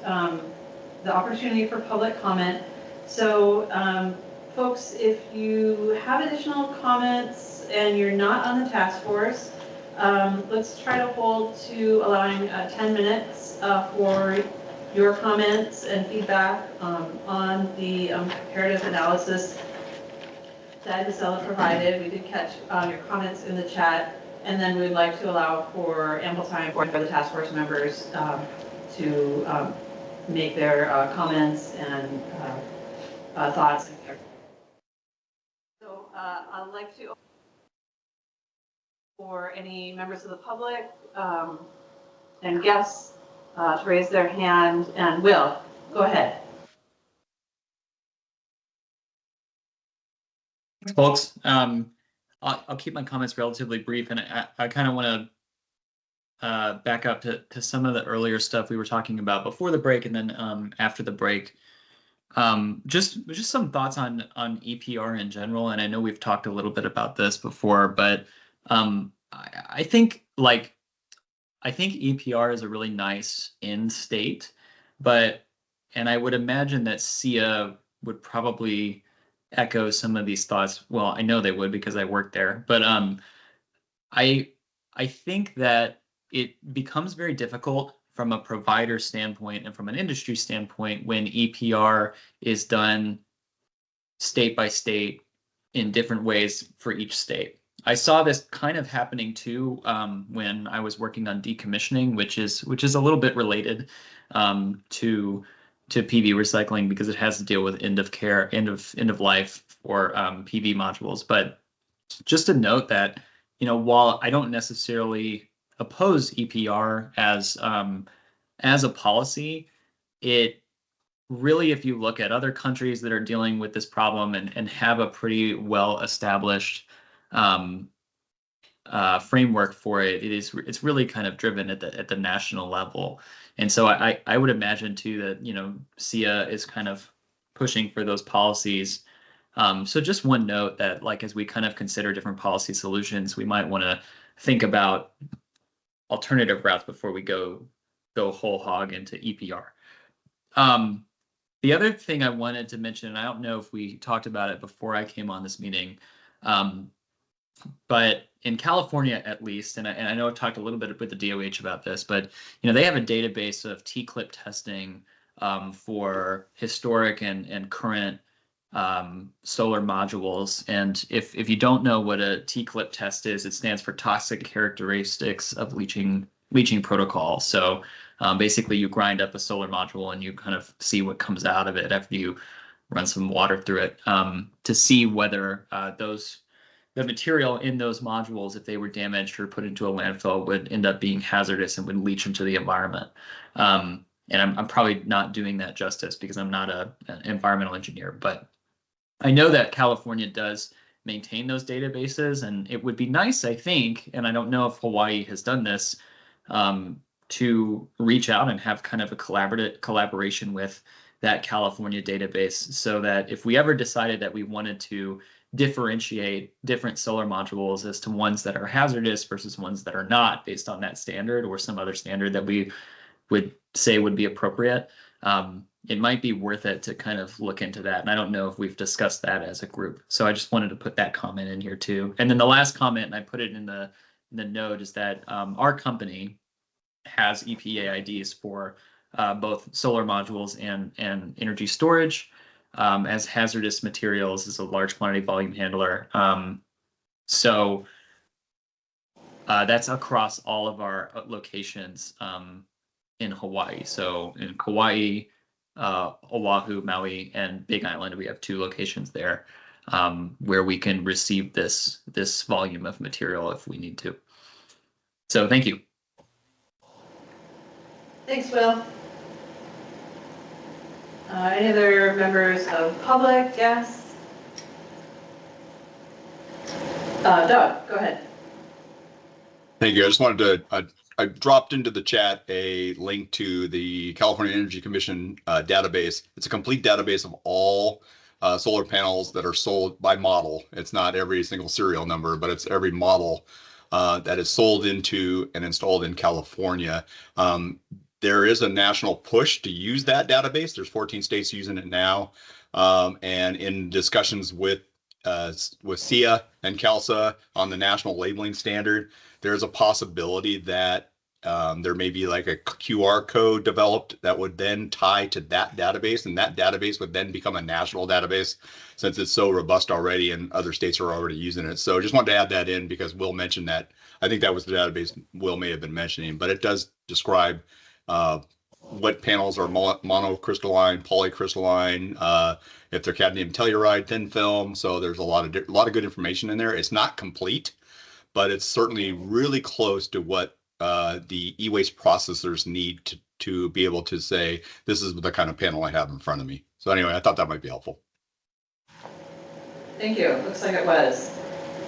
the opportunity for public comment. So, folks, if you have additional comments and you're not on the task force, let's try to hold to allowing 10 minutes for your comments and feedback on the comparative analysis that Gisela provided. We did catch your comments in the chat, and then we'd like to allow for ample time for the task force members to make their comments and thoughts. So I'd like to open for any members of the public and guests to raise their hand. And Will, go ahead. Thanks, folks. I'll keep my comments relatively brief, and I kind of want to back up to some of the earlier stuff we were talking about before the break, and then after the break. Just some thoughts on EPR in general, and I know we've talked a little bit about this before, but I think EPR is a really nice end state, and I would imagine that SEIA would probably echo some of these thoughts. Well, I know they would because I worked there, but I think that it becomes very difficult from a provider standpoint and from an industry standpoint when EPR is done state by state in different ways for each state. I saw this kind of happening too when I was working on decommissioning, which is a little bit related to PV recycling because it has to deal with end of life for PV modules. But just to note that, while I don't necessarily oppose EPR as a policy, it really, if you look at other countries that are dealing with this problem and have a pretty well established framework for it, it's really kind of driven at the national level. And so I would imagine too that SEIA is kind of pushing for those policies. So just one note that, like, as we kind of consider different policy solutions, we might want to think about alternative routes before we go whole hog into EPR. The other thing I wanted to mention, and I don't know if we talked about it before I came on this meeting, but in California, at least, and I know I've talked a little bit with the DOH about this, but they have a database of T-clip testing for historic and current solar modules. And if you don't know what a T-clip test is, it stands for Toxic Characteristics of Leaching Protocol. So basically, you grind up a solar module and you kind of see what comes out of it after you run some water through it to see whether the material in those modules, if they were damaged or put into a landfill, would end up being hazardous and would leach into the environment. And I'm probably not doing that justice because I'm not an environmental engineer, but I know that California does maintain those databases, and it would be nice, I think, and I don't know if Hawaii has done this, to reach out and have kind of a collaboration with that California database, so that if we ever decided that we wanted to differentiate different solar modules as to ones that are hazardous versus ones that are not, based on that standard or some other standard that we would say would be appropriate, it might be worth it to kind of look into that. And I don't know if we've discussed that as a group. So I just wanted to put that comment in here too. And then the last comment, and I put it in the note, is that our company has EPA IDs for both solar modules and energy storage, as hazardous materials is a large quantity volume handler. So that's across all of our locations in Hawaii. So in Kauai, Oahu, Maui, and Big Island, we have 2 locations there where we can receive this volume of material if we need to. So thank you. Thanks, Will. Any other members of public? Yes. Doug, go ahead. Thank you. I just wanted to, I dropped into the chat a link to the California Energy Commission database. It's a complete database of all solar panels that are sold by model. It's not every single serial number, but it's every model that is sold into and installed in California. There is a national push to use that database. There's 14 states using it now. And in discussions with SEIA and CALSA on the national labeling standard, there's a possibility that there may be like a QR code developed that would then tie to that database, and that database would then become a national database since it's so robust already and other states are already using it. So just wanted to add that in because Will mentioned that. I think that was the database Will may have been mentioning, but it does describe what panels are monocrystalline, polycrystalline, if they're cadmium telluride, thin film. So there's a lot of good information in there. It's not complete, but it's certainly really close to what the e-waste processors need to be able to say, this is the kind of panel I have in front of me. So anyway, I thought that might be helpful. Thank you. Looks like it was.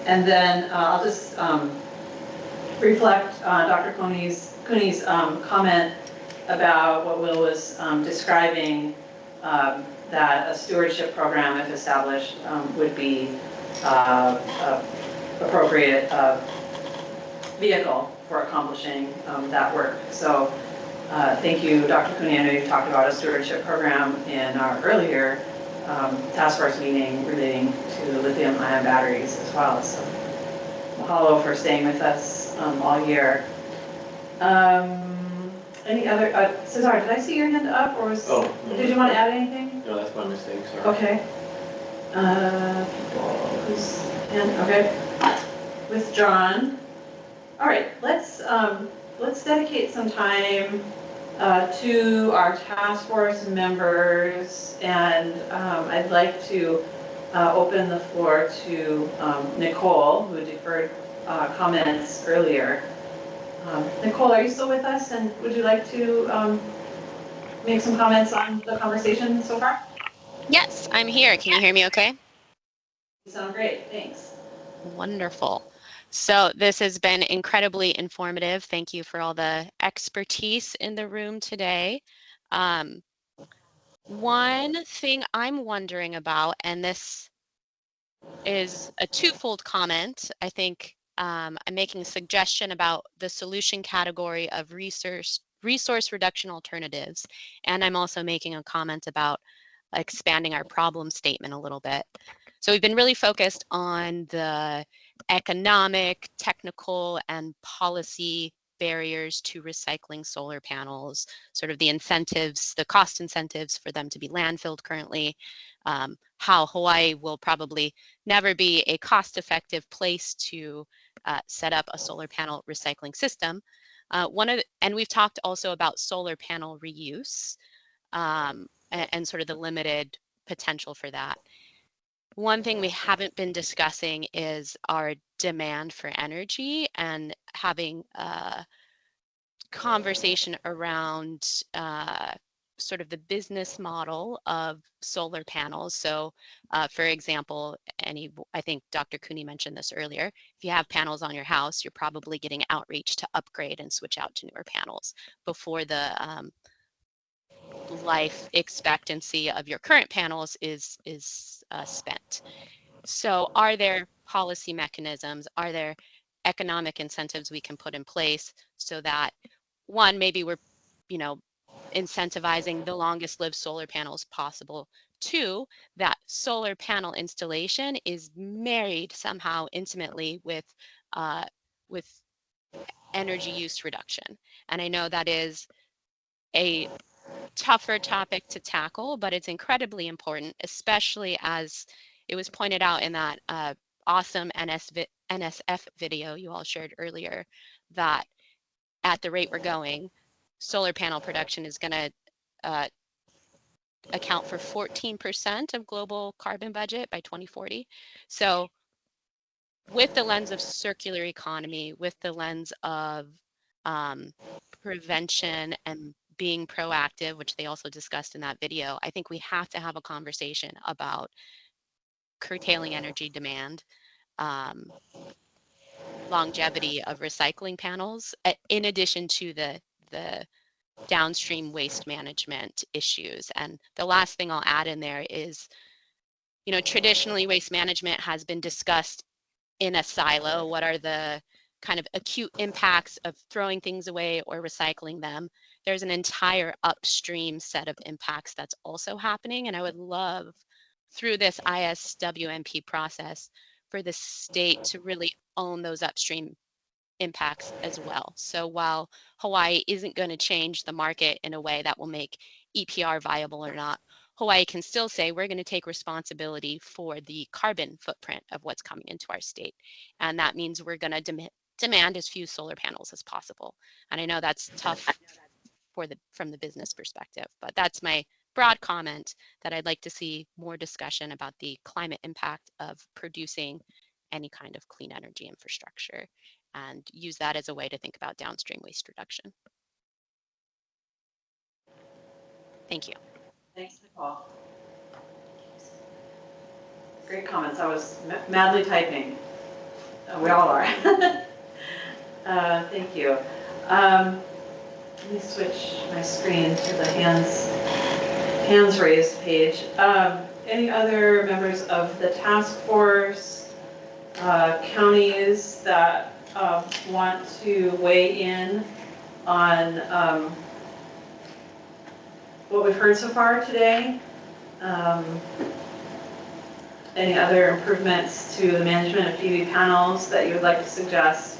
And then I'll just reflect on Dr. Cooney's comment about what Will was describing, that a stewardship program, if established, would be appropriate vehicle for accomplishing that work. So thank you, Dr. Cooney. I know you've talked about a stewardship program in our earlier task force meeting relating to lithium-ion batteries as well. So mahalo for staying with us all year. Any other, Cesar, did I see your hand up, or was, no. Did you want to add anything? No, that's my mistake, sorry. Okay. Who's hand, okay. Withdrawn. All right, let's dedicate some time to our task force members, and I'd like to open the floor to Nicole, who deferred comments earlier. Nicole, are you still with us, and would you like to make some comments on the conversation so far? Yes, I'm here. Can you hear me okay? You sound great, thanks. Wonderful. So this has been incredibly informative. Thank you for all the expertise in the room today. One thing I'm wondering about, and this is a twofold comment. I think I'm making a suggestion about the solution category of resource reduction alternatives, and I'm also making a comment about expanding our problem statement a little bit. So we've been really focused on the economic, technical, and policy barriers to recycling solar panels, sort of the incentives, the cost incentives for them to be landfilled currently, how Hawaii will probably never be a cost-effective place to set up a solar panel recycling system. And we've talked also about solar panel reuse and sort of the limited potential for that. One thing we haven't been discussing is our demand for energy and having a conversation around sort of the business model of solar panels. So for example, I think Dr. Cooney mentioned this earlier, if you have panels on your house, you're probably getting outreach to upgrade and switch out to newer panels before the life expectancy of your current panels is spent. So are there policy mechanisms, are there economic incentives we can put in place so that, one, maybe we're, incentivizing the longest lived solar panels possible. Two, that solar panel installation is married somehow intimately with energy use reduction. And I know that is a tougher topic to tackle, but it's incredibly important, especially as it was pointed out in that awesome NSF video you all shared earlier, that at the rate we're going, solar panel production is going to account for 14% of global carbon budget by 2040. So with the lens of circular economy, with the lens of prevention and being proactive, which they also discussed in that video, I think we have to have a conversation about curtailing energy demand, longevity of recycling panels, in addition to the downstream waste management issues. And the last thing I'll add in there is, traditionally waste management has been discussed in a silo. What are the kind of acute impacts of throwing things away or recycling them? There's an entire upstream set of impacts that's also happening. And I would love, through this ISWMP process, for the state to really own those upstream impacts as well. So while Hawaii isn't going to change the market in a way that will make EPR viable or not, Hawaii can still say we're going to take responsibility for the carbon footprint of what's coming into our state. And that means we're going to demand as few solar panels as possible. And I know that's tough from the business perspective, but that's my broad comment, that I'd like to see more discussion about the climate impact of producing any kind of clean energy infrastructure, and use that as a way to think about downstream waste reduction. Thank you. Thanks, Nicole. Great comments. I was madly typing. We all are. Thank you. Let me switch my screen to the hands raised page. Any other members of the task force, counties that want to weigh in on what we've heard so far today? Any other improvements to the management of PV panels that you would like to suggest?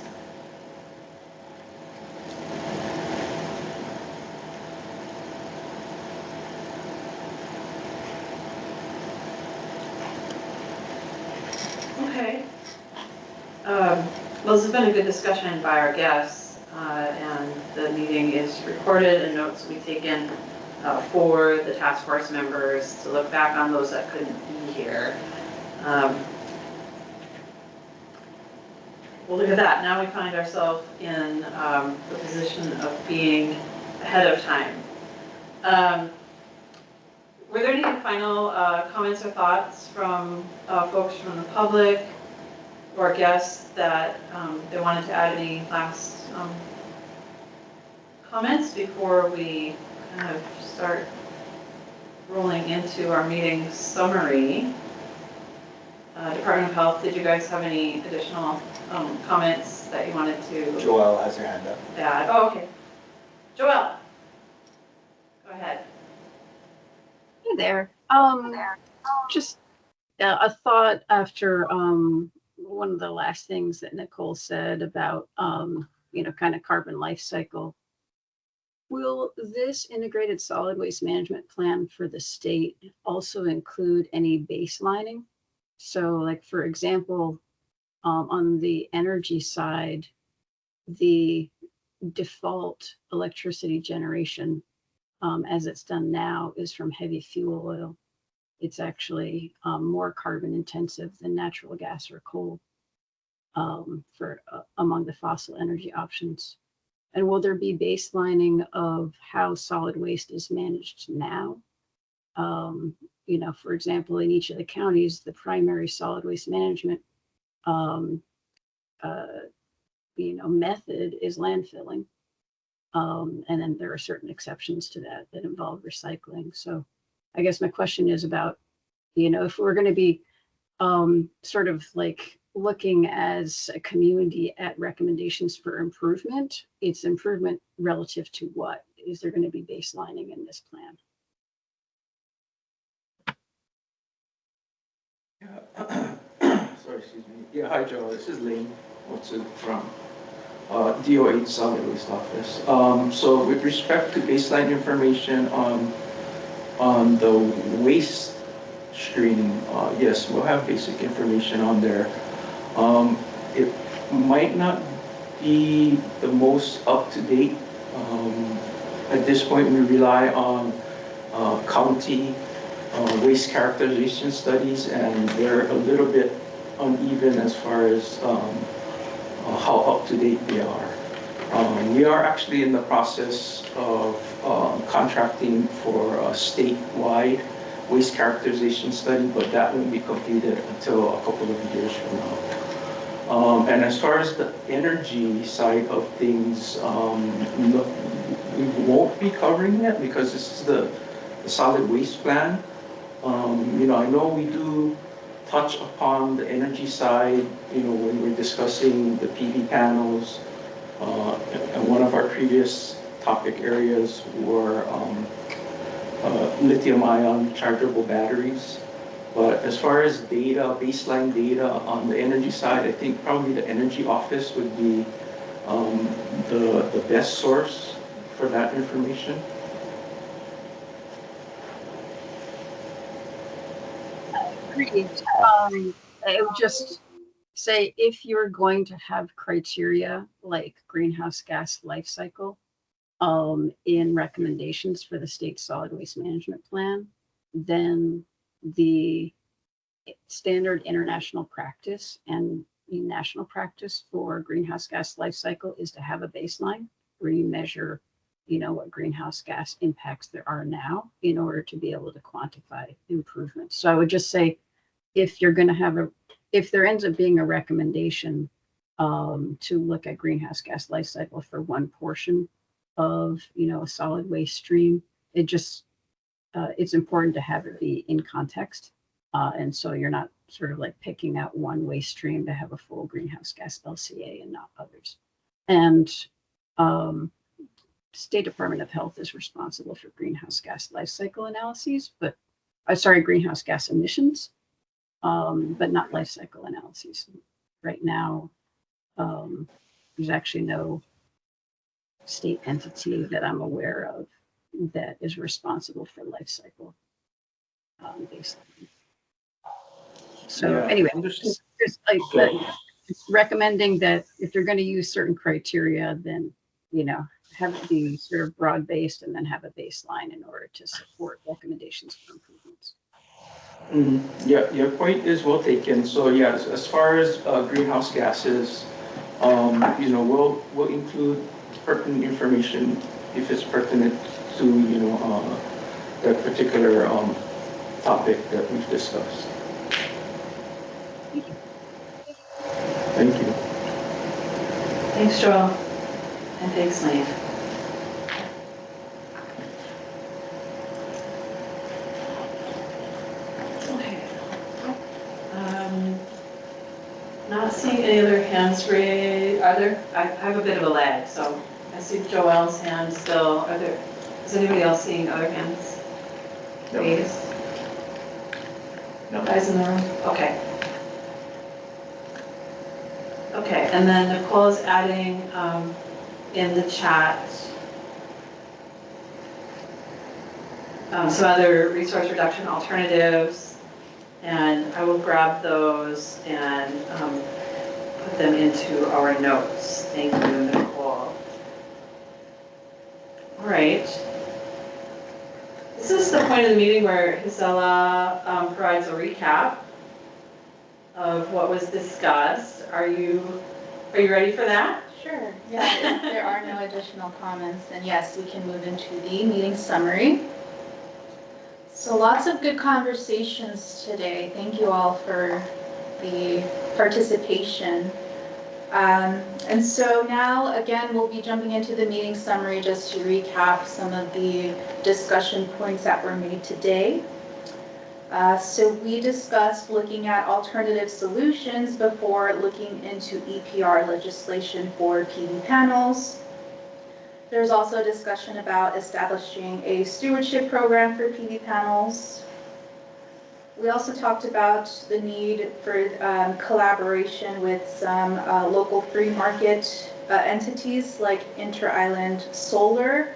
Okay. Well, this has been a good discussion by our guests, and the meeting is recorded and notes will be taken for the task force members to look back on those that couldn't be here. Well, look at that. Now we find ourselves in the position of being ahead of time. Were there any final comments or thoughts from folks from the public or guests that they wanted to add? Any last comments before we kind of start rolling into our meeting summary. Department of Health, did you guys have any additional comments that you wanted to? Joelle has her hand up. Add? Oh, okay. Joelle, go ahead. Hey there. Just a thought after one of the last things that Nicole said about kind of carbon life cycle. Will this integrated solid waste management plan for the state also include any baselining? So, like for example, on the energy side, the default electricity generation as it's done now is from heavy fuel oil. It's actually more carbon intensive than natural gas or coal among the fossil energy options. And will there be baselining of how solid waste is managed now? For example, in each of the counties, the primary solid waste management method is landfilling. And then there are certain exceptions to that involve recycling. So I guess my question is about, if we're going to be sort of like looking as a community at recommendations for improvement, it's improvement relative to what? Is there going to be baselining in this plan? Sorry, excuse me. Yeah, hi, Joe. This is Lane Watson from DOH Solid Waste Office. So with respect to baseline information on the waste stream, yes, we'll have basic information on there. It might not be the most up-to-date. At this point, we rely on county waste characterization studies, and they're a little bit uneven as far as how up-to-date they are. We are actually in the process of contracting for a statewide waste characterization study, but that won't be completed until a couple of years from now. And as far as the energy side of things, we won't be covering that because this is the solid waste plan. I know we do touch upon the energy side, when we're discussing the PV panels. And one of our previous topic areas were lithium-ion rechargeable batteries. But as far as data, baseline data on the energy side, I think probably the Energy Office would be the best source for that information. Agreed. I would just say if you're going to have criteria like greenhouse gas life cycle in recommendations for the state solid waste management plan, then the standard international practice and national practice for greenhouse gas life cycle is to have a baseline where you measure, what greenhouse gas impacts there are now in order to be able to quantify improvements. So I would just say, if you're going to if there ends up being a recommendation to look at greenhouse gas life cycle for one portion of, a solid waste stream, it's important to have it be in context. And so you're not sort of like picking out one waste stream to have a full greenhouse gas LCA and not others. And State Department of Health is responsible for greenhouse gas life cycle analyses, but greenhouse gas emissions, but not life cycle analyses. Right now, there's actually no state entity that I'm aware of that is responsible for life cycle baseline. So Yeah, anyway, just recommending that if they're going to use certain criteria, then, have it be sort of broad-based and then have a baseline in order to support recommendations for improvements. Mm-hmm. Yeah, your point is well taken. So yes, as far as greenhouse gases, we'll include pertinent information if it's pertinent to that particular topic that we've discussed. Thank you. Thanks, Joel. And thanks, Lane. not seeing any other hands raised. Are there? I have a bit of a lag, so I see Joelle's hand still. Are there? Is anybody else seeing other hands raised? No. Guys in the room? Okay. Okay, and then Nicole is adding in the chat some other resource reduction alternatives, and I will grab those and put them into our notes. Thank you, Nicole. All right. This is the point of the meeting where Gisela provides a recap of what was discussed. Are you ready for that? Sure. Yeah, if there are no additional comments, then yes, we can move into the meeting summary. So lots of good conversations today. Thank you all for the participation. And so now, again, we'll be jumping into the meeting summary just to recap some of the discussion points that were made today. So we discussed looking at alternative solutions before looking into EPR legislation for PV panels. There's also a discussion about establishing a stewardship program for PV panels. We also talked about the need for collaboration with some local free market entities like Inter-Island Solar,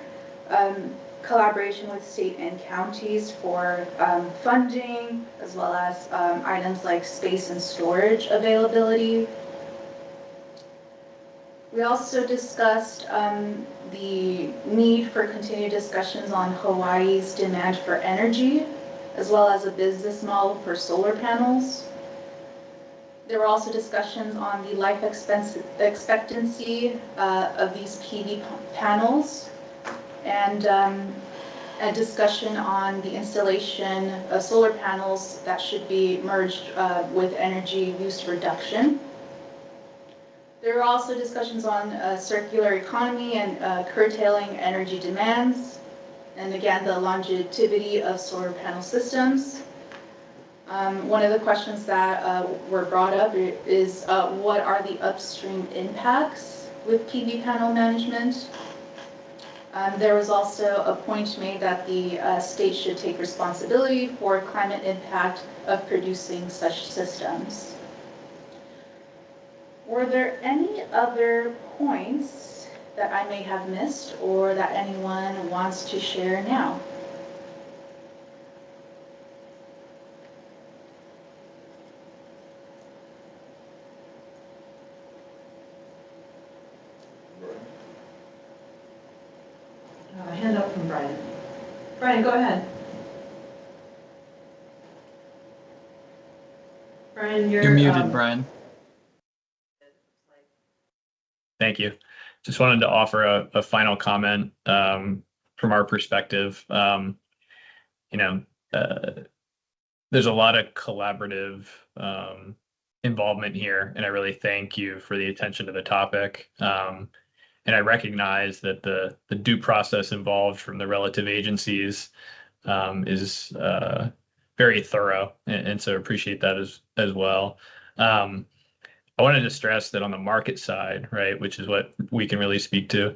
collaboration with state and counties for funding, as well as items like space and storage availability. We also discussed the need for continued discussions on Hawaii's demand for energy, as well as a business model for solar panels. There were also discussions on the life expectancy of these PV panels, and a discussion on the installation of solar panels that should be merged with energy use reduction. There were also discussions on circular economy and curtailing energy demands, and again, the longevity of solar panel systems. One of the questions that were brought up is what are the upstream impacts with PV panel management? There was also a point made that the state should take responsibility for climate impact of producing such systems. Were there any other points that I may have missed or that anyone wants to share now? Hand up from Brian. Brian, go ahead. Brian, You're muted, Brian. Thank you. Just wanted to offer a final comment from our perspective. There's a lot of collaborative involvement here, and I really thank you for the attention to the topic. And I recognize that the due process involved from the relative agencies is very thorough, and so appreciate that as well. I wanted to stress that on the market side, right, which is what we can really speak to,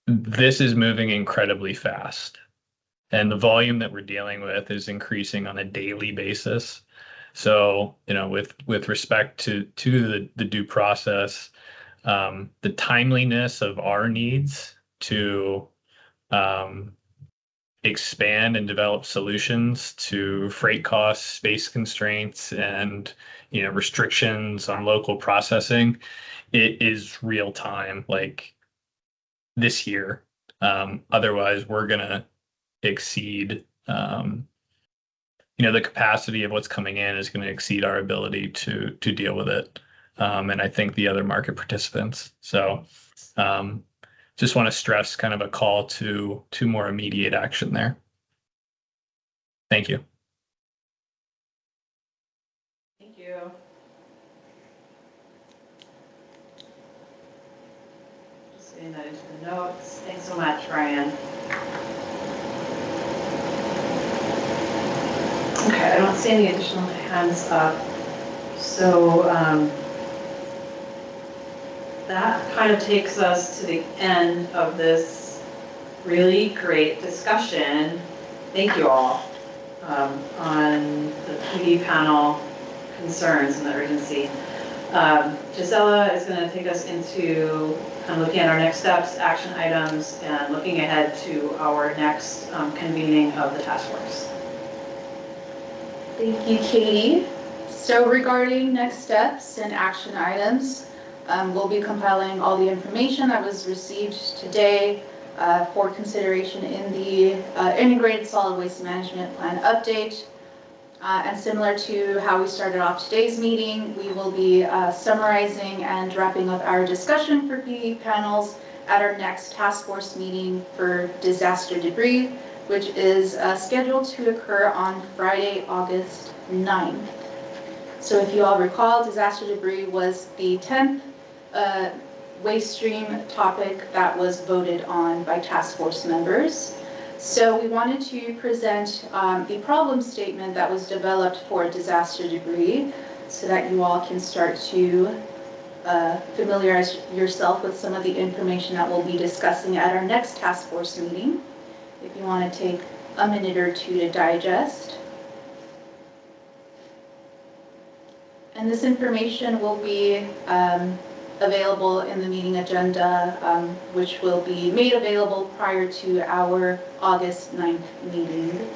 this is moving incredibly fast. And the volume that we're dealing with is increasing on a daily basis. So, with respect to the due process, the timeliness of our needs to expand and develop solutions to freight costs, space constraints, and restrictions on local processing, it is real time, like this year. Otherwise, we're gonna exceed. The capacity of what's coming in is going to exceed our ability to deal with it. And I think the other market participants. So just want to stress kind of a call to more immediate action there. Thank you. Thank you. Just getting that into the notes. Thanks so much, Ryan. Okay, I don't see any additional hands up. So that kind of takes us to the end of this really great discussion. Thank you all on the PD panel concerns and the urgency. Gisela is going to take us into kind of looking at our next steps, action items, and looking ahead to our next convening of the task force. Thank you, Katie. So regarding next steps and action items, we'll be compiling all the information that was received today for consideration in the Integrated Solid Waste Management Plan update. And similar to how we started off today's meeting, we will be summarizing and wrapping up our discussion for PD panels at our next task force meeting for disaster debris, which is scheduled to occur on Friday, August 9th. So if you all recall, disaster debris was the 10th waste stream topic that was voted on by task force members. So we wanted to present the problem statement that was developed for disaster debris so that you all can start to familiarize yourself with some of the information that we'll be discussing at our next task force meeting. If you want to take a minute or two to digest. And this information will be available in the meeting agenda, which will be made available prior to our August 9th meeting.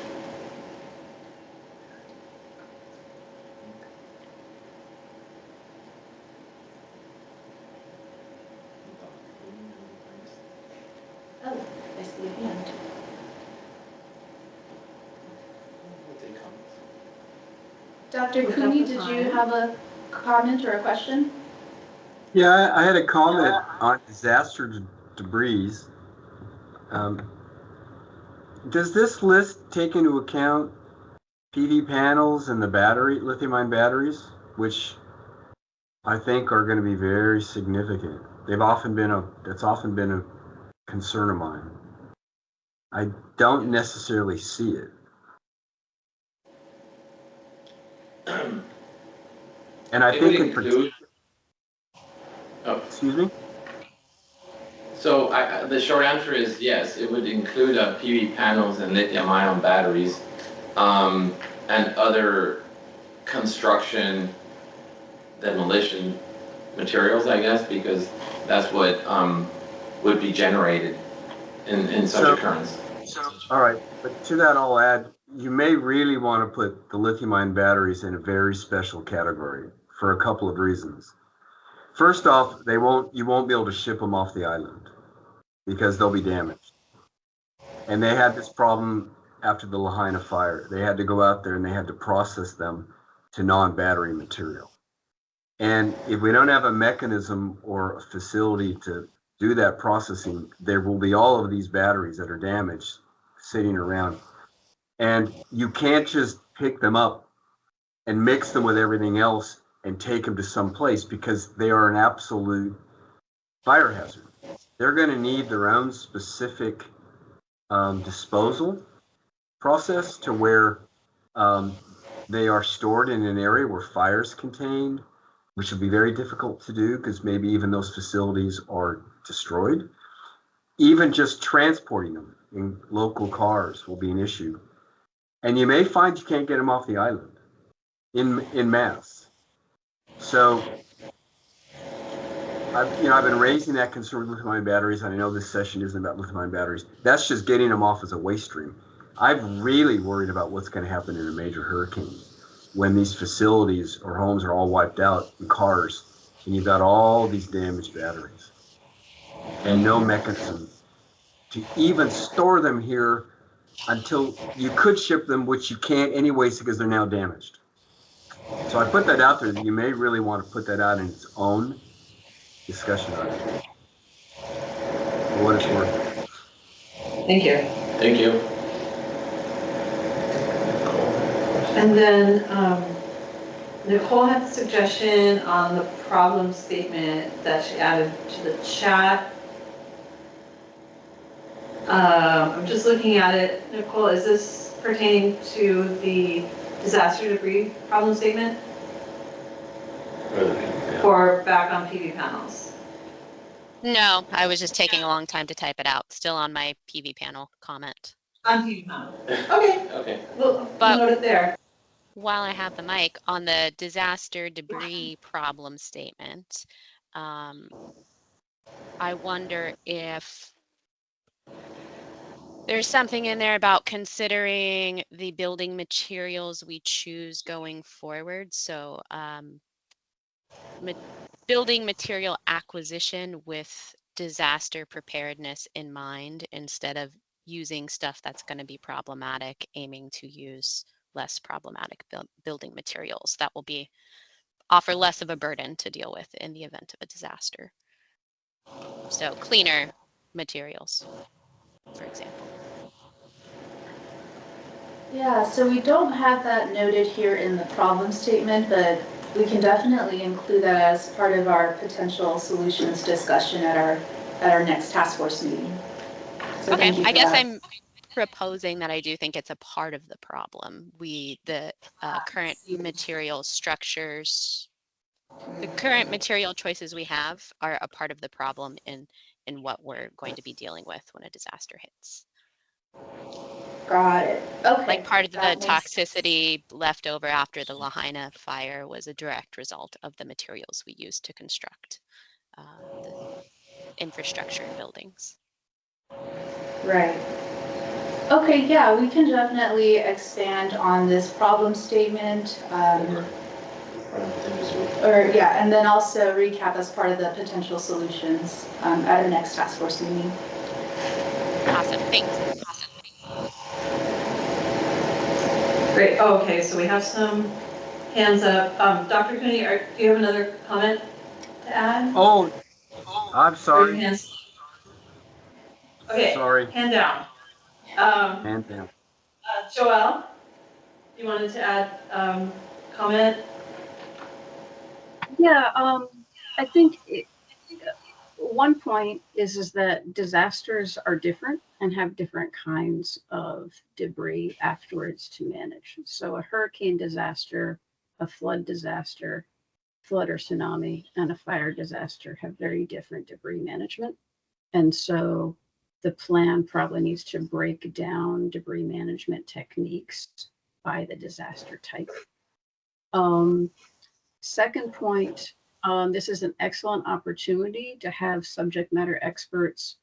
Oh, I see a hand. Dr. Cooney, did you have a comment or a question? Yeah, I had a comment on disaster debris. Does this list take into account PV panels and the lithium-ion batteries, which I think are going to be very significant? That's often been a concern of mine. I don't necessarily see it. And I think in particular. Oh. Excuse me? So the short answer is yes, it would include PV panels and lithium-ion batteries and other construction demolition materials, I guess, because that's what would be generated in such occurrence. All right, but to that I'll add, you may really want to put the lithium-ion batteries in a very special category for a couple of reasons. First off, you won't be able to ship them off the island because they'll be damaged. And they had this problem after the Lahaina fire. They had to go out there and they had to process them to non-battery material. And if we don't have a mechanism or a facility to do that processing, there will be all of these batteries that are damaged sitting around. And you can't just pick them up and mix them with everything else and take them to some place because they are an absolute fire hazard. They're going to need their own specific disposal process to where they are stored in an area where fire is contained, which will be very difficult to do because maybe even those facilities are destroyed. Even just transporting them in local cars will be an issue. And you may find you can't get them off the island in mass. So, I've been raising that concern with lithium-ion batteries, and I know this session isn't about lithium-ion batteries. That's just getting them off as a waste stream. I'm really worried about what's going to happen in a major hurricane when these facilities or homes are all wiped out in cars, and you've got all these damaged batteries and no mechanism to even store them here until you could ship them, which you can't anyways because they're now damaged. So I put that out there that you may really want to put that out in its own discussion on it. For what it's worth. Thank you. Thank you. And then Nicole had a suggestion on the problem statement that she added to the chat. I'm just looking at it. Nicole, is this pertaining to the disaster debris problem statement? For back on PV panels? No, I was just taking a long time to type it out. Still on my PV panel comment. On TV panel. Okay, Okay. we'll But- note it there. While I have the mic, on the disaster debris problem statement, I wonder if there's something in there about considering the building materials we choose going forward. So building material acquisition with disaster preparedness in mind, instead of using stuff that's going to be problematic, aiming to use less problematic building materials that will offer less of a burden to deal with in the event of a disaster. So cleaner materials, for example. Yeah, so we don't have that noted here in the problem statement, but we can definitely include that as part of our potential solutions discussion at our next task force meeting. So Okay, thank you I for guess that. I'm proposing that I do think it's a part of the problem. The current material structures, the current material choices we have are a part of the problem in what we're going to be dealing with when a disaster hits. Got it. Okay. Like part of the that makes- toxicity left over after the Lahaina fire was a direct result of the materials we used to construct the infrastructure and buildings. Right. Okay, yeah, we can definitely expand on this problem statement. Or yeah, and then also recap as part of the potential solutions at our next task force meeting. Awesome, thanks. Great. Oh, okay, so we have some hands up. Dr. Cooney, do you have another comment to add? Oh, I'm Or your sorry. hands? Okay, Sorry. hand down. Hand down. Joelle, you wanted to add comment? Yeah, I think one point is that disasters are different and have different kinds of debris afterwards to manage. So a hurricane disaster, a flood disaster, flood or tsunami, and a fire disaster have very different debris management. And so the plan probably needs to break down debris management techniques by the disaster type. Second point, this is an excellent opportunity to have subject matter experts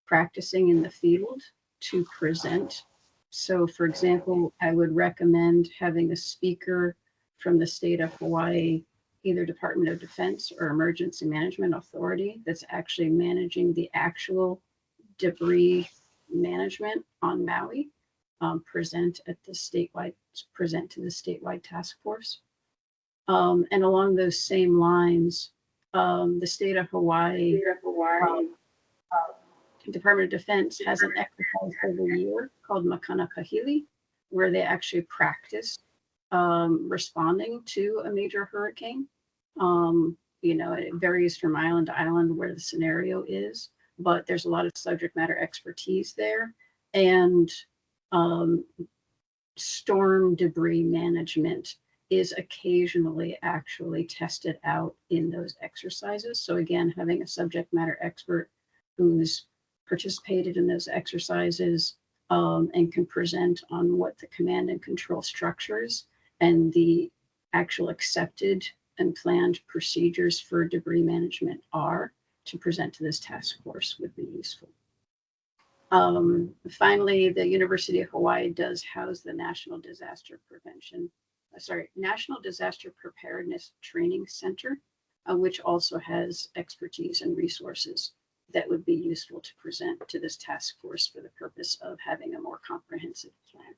practicing in the field to present. So for example, I would recommend having a speaker from the state of Hawaii, either Department of Defense or Emergency Management Authority, that's actually managing the actual debris management on Maui, present to the statewide task force. And along those same lines, the state of Hawaii, Department of Defense has an exercise every year called Makana Kahili, where they actually practice responding to a major hurricane. You know, it varies from island to island where the scenario is, but there's a lot of subject matter expertise there. And storm debris management is occasionally actually tested out in those exercises. So again, having a subject matter expert who's participated in those exercises and can present on what the command and control structures and the actual accepted and planned procedures for debris management are to present to this task force would be useful. Finally, the University of Hawaii does house the National Disaster Preparedness Training Center, which also has expertise and resources that would be useful to present to this task force for the purpose of having a more comprehensive plan.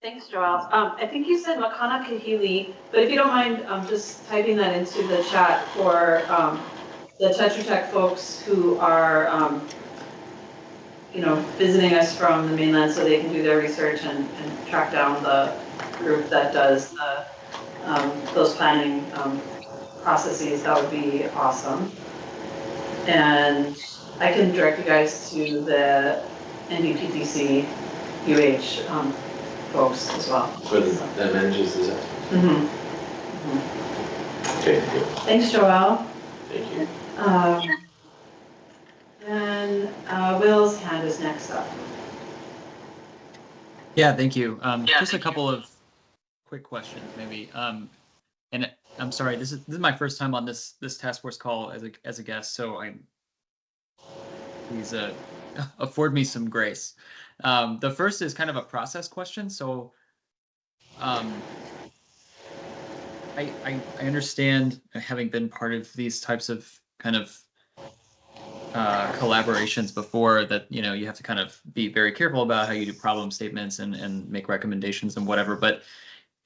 Thanks, Joelle. I think you said Makana Kahili, but if you don't mind just typing that into the chat for the Tetra Tech folks who are, you know, visiting us from the mainland so they can do their research and track down the group that does those planning processes, that would be awesome. And I can direct you guys to the NVPTC UH folks as well. For that manages disaster. Mm-hmm. Okay, good. Thanks, Joelle. Thank you. And Will's hand is next up. Yeah, thank you. Just a couple of quick questions, maybe. And I'm sorry, this is my first time on this task force call as a guest, so please afford me some grace. The first is kind of a process question. So I understand, having been part of these types of kind of collaborations before, that you have to kind of be very careful about how you do problem statements and make recommendations and whatever. But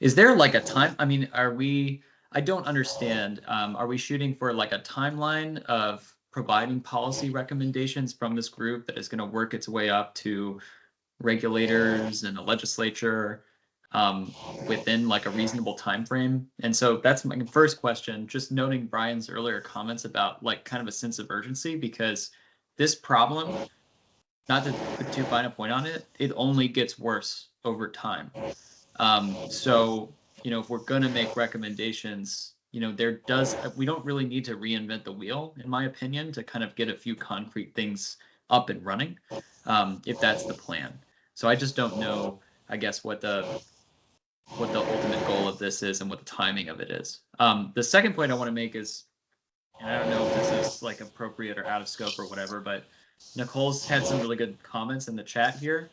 is there like a time? I mean, I don't understand. Are we shooting for like a timeline of providing policy recommendations from this group that is going to work its way up to regulators and the legislature within like a reasonable time frame? And so that's my first question, just noting Brian's earlier comments about like kind of a sense of urgency, because this problem, not to put too fine a point on it, it only gets worse over time. So if we're going to make recommendations, we don't really need to reinvent the wheel, in my opinion, to kind of get a few concrete things up and running, if that's the plan. So I just don't know, I guess, what the ultimate goal of this is and what the timing of it is. The second point I want to make is, and I don't know if this is like appropriate or out of scope or whatever, but Nicole's had some really good comments in the chat here.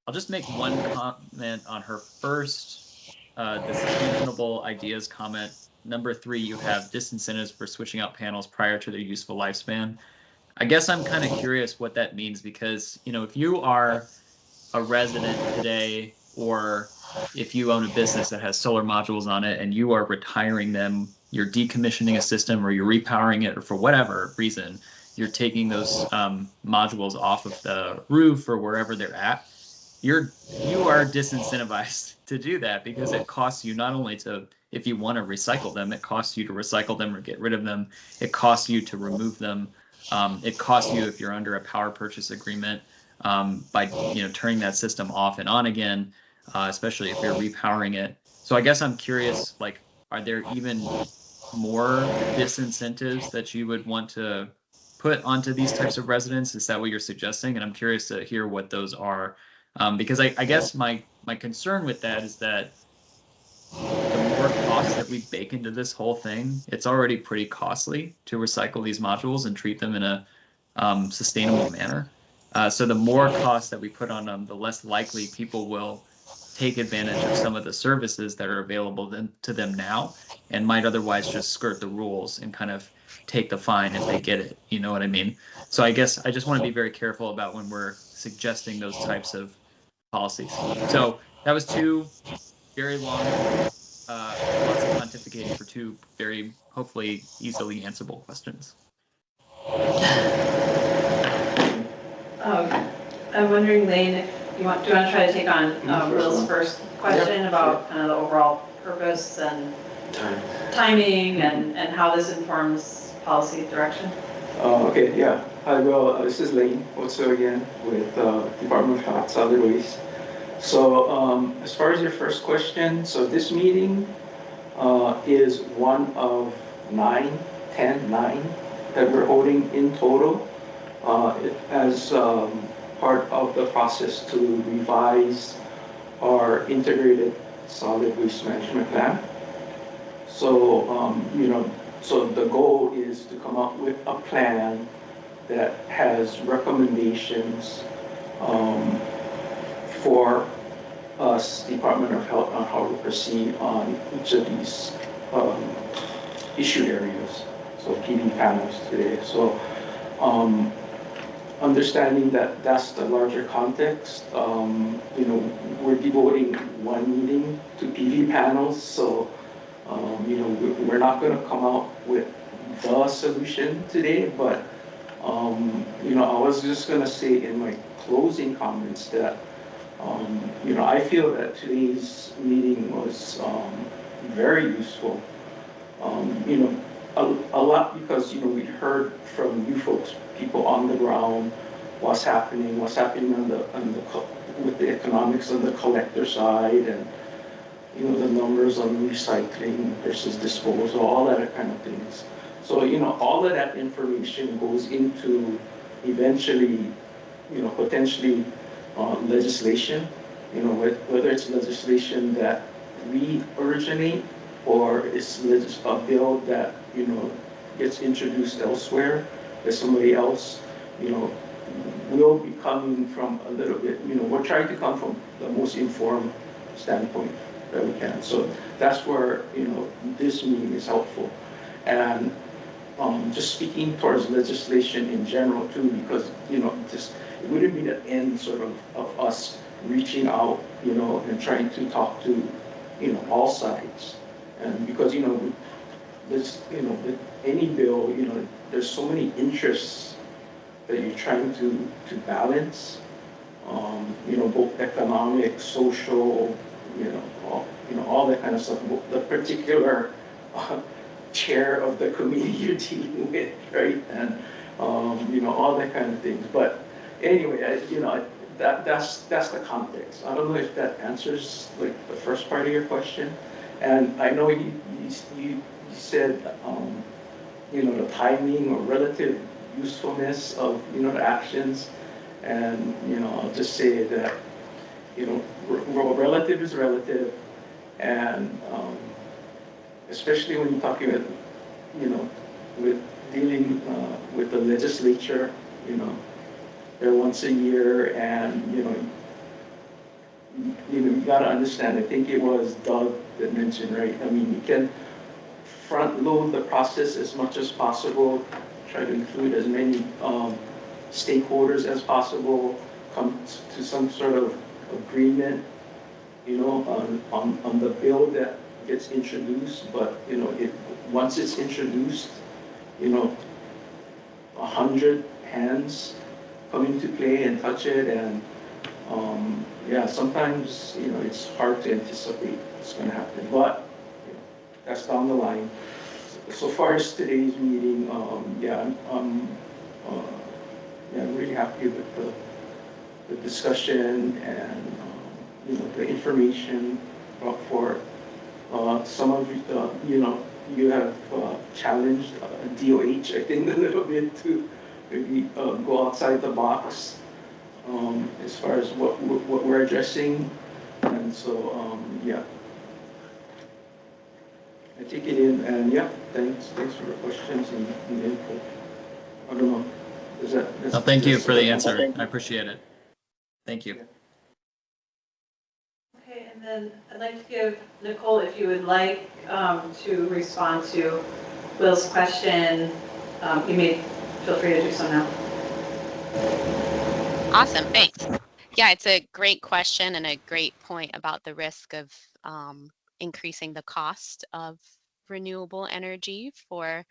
I'll just make one comment on her first, the sustainable ideas comment. Number 3, you have disincentives for switching out panels prior to their useful lifespan. I guess I'm kind of curious what that means, because, if you are a resident today, or if you own a business that has solar modules on it and you are retiring them, you're decommissioning a system or you're repowering it, or for whatever reason, you're taking those modules off of the roof or wherever they're at, you are disincentivized to do that, because it costs you not only to, if you want to recycle them, it costs you to recycle them or get rid of them. It costs you to remove them. It costs you, if you're under a power purchase agreement, by turning that system off and on again, especially if you're repowering it. So I guess I'm curious, like, are there even more disincentives that you would want to put onto these types of residents? Is that what you're suggesting? And I'm curious to hear what those are. Because I guess my concern with that is that the more costs that we bake into this whole thing, it's already pretty costly to recycle these modules and treat them in a sustainable manner. So the more costs that we put on them, the less likely people will take advantage of some of the services that are available to them now, and might otherwise just skirt the rules and kind of take the fine if they get it. You know what I mean? So I guess I just want to be very careful about when we're suggesting those types of policies. So that was 2 very long, lots of pontificating for 2 very, hopefully, easily answerable questions. I'm wondering, Lane, if do you want to try to take on Will's first question about kind of the overall purpose and timing and how this informs policy direction? Okay, yeah. Hi, Will. This is Lane, also again with Department of Health, Solid Waste. So as far as your first question, so this meeting is one of 9 that we're holding in total as part of the process to revise our integrated solid waste management plan. So, so the goal is to come up with a plan that has recommendations for us, Department of Health, on how to proceed on each of these issue areas. So PV panels today. So understanding that that's the larger context, we're devoting one meeting to PV panels. So, we're not going to come out with the solution today, but, I was just going to say in my closing comments that, I feel that today's meeting was very useful. A lot because, we heard from you folks, people on the ground, what's happening with the economics on the collector side, and the numbers on recycling versus disposal, all that kind of things. So, all of that information goes into eventually, potentially legislation, whether it's legislation that we originate or it's a bill that, gets introduced elsewhere by somebody else, we'll be coming from a little bit, we're trying to come from the most informed standpoint that we can. So that's where, this meeting is helpful. And just speaking towards legislation in general too, because, it wouldn't be the end sort of us reaching out, and trying to talk to, all sides. And because, this, with any bill, there's so many interests that you're trying to balance, both economic, social, all that kind of stuff. The particular chair of the committee you're dealing with, right? And, all that kind of things. But anyway, that's the context. I don't know if that answers like the first part of your question. And I know you said, the timing or relative usefulness of, the actions. And, I'll just say that, relative is relative. And especially when you're talking with, with dealing with the legislature, they're once a year, and, you gotta understand, I think it was Doug that mentioned, right? I mean, you can front load the process as much as possible, try to include as many stakeholders as possible, come to some sort of agreement, on the bill that gets introduced. But, once it's introduced, 100 hands come into play and touch it, and yeah, sometimes, it's hard to anticipate what's going to happen, but that's down the line. So far as today's meeting, yeah, I'm really happy with the discussion and, the information brought forth. Some of you have challenged DOH, I think, a little bit to maybe go outside the box as far as what we're addressing. And so, yeah, I take it in, and yeah, thanks for the questions and the input. I don't know. No, thank you for the answer. I appreciate it. Thank you. Okay, and then I'd like to give Nicole, if you would like, to respond to Will's question. You may feel free to do so now. Awesome, thanks. Yeah, it's a great question and a great point about the risk of increasing the cost of renewable energy for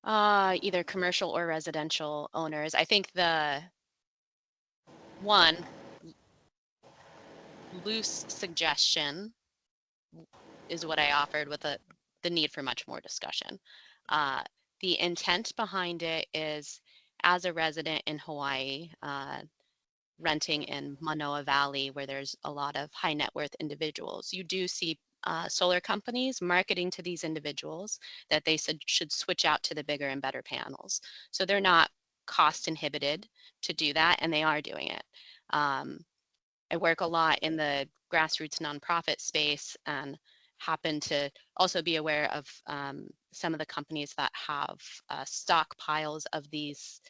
either commercial or residential owners. I think the one loose suggestion is what I offered with the need for much more discussion. The intent behind it is, as a resident in Hawaii, renting in Manoa Valley, where there's a lot of high net worth individuals, you do see solar companies marketing to these individuals that they should switch out to the bigger and better panels. So they're not cost inhibited to do that, and they are doing it. I work a lot in the grassroots nonprofit space and happen to also be aware of some of the companies that have stockpiles of these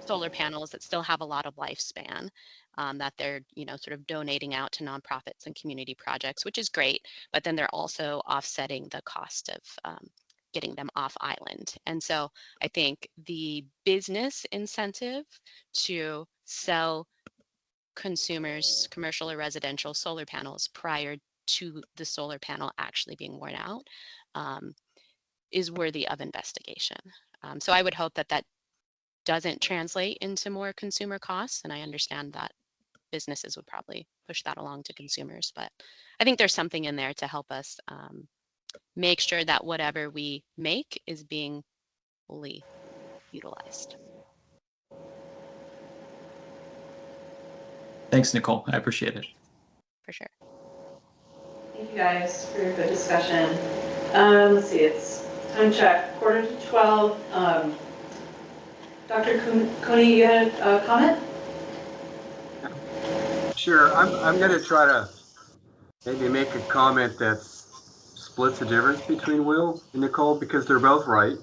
solar panels that still have a lot of lifespan, that they're sort of donating out to nonprofits and community projects, which is great, but then they're also offsetting the cost of getting them off island. And so I think the business incentive to sell consumers commercial or residential solar panels prior to the solar panel actually being worn out is worthy of investigation. So I would hope that that doesn't translate into more consumer costs, and I understand that businesses would probably push that along to consumers, but I think there's something in there to help us make sure that whatever we make is being fully utilized. Thanks, Nicole. I appreciate it. For sure. Thank you guys for your good discussion. Let's see, it's time check, 11:45. Dr. Cooney, you had a comment? Sure, I'm going to try to maybe make a comment that splits the difference between Will and Nicole because they're both right.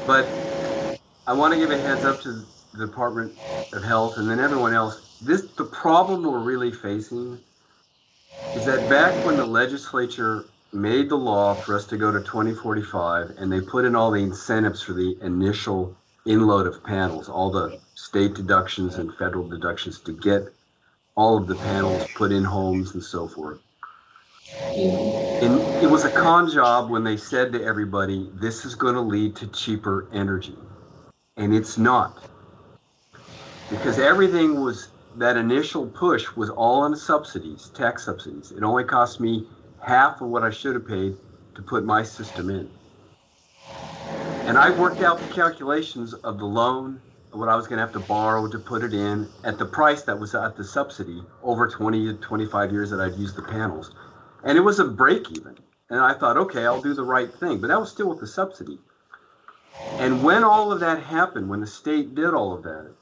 But I want to give a heads up to the Department of Health and then everyone else. The problem we're really facing is that back when the legislature made the law for us to go to 2045 and they put in all the incentives for the initial inload of panels, all the state deductions and federal deductions to get all of the panels put in homes and so forth. And it was a con job when they said to everybody, this is going to lead to cheaper energy. And it's not. Because everything was, that initial push was all on subsidies, tax subsidies. It only cost me half of what I should have paid to put my system in. And I worked out the calculations of the loan, what I was going to have to borrow to put it in at the price that was at the subsidy over 20 to 25 years that I'd used the panels. And it was a break even. And I thought, okay, I'll do the right thing. But that was still with the subsidy. And when all of that happened, when the state did all of that,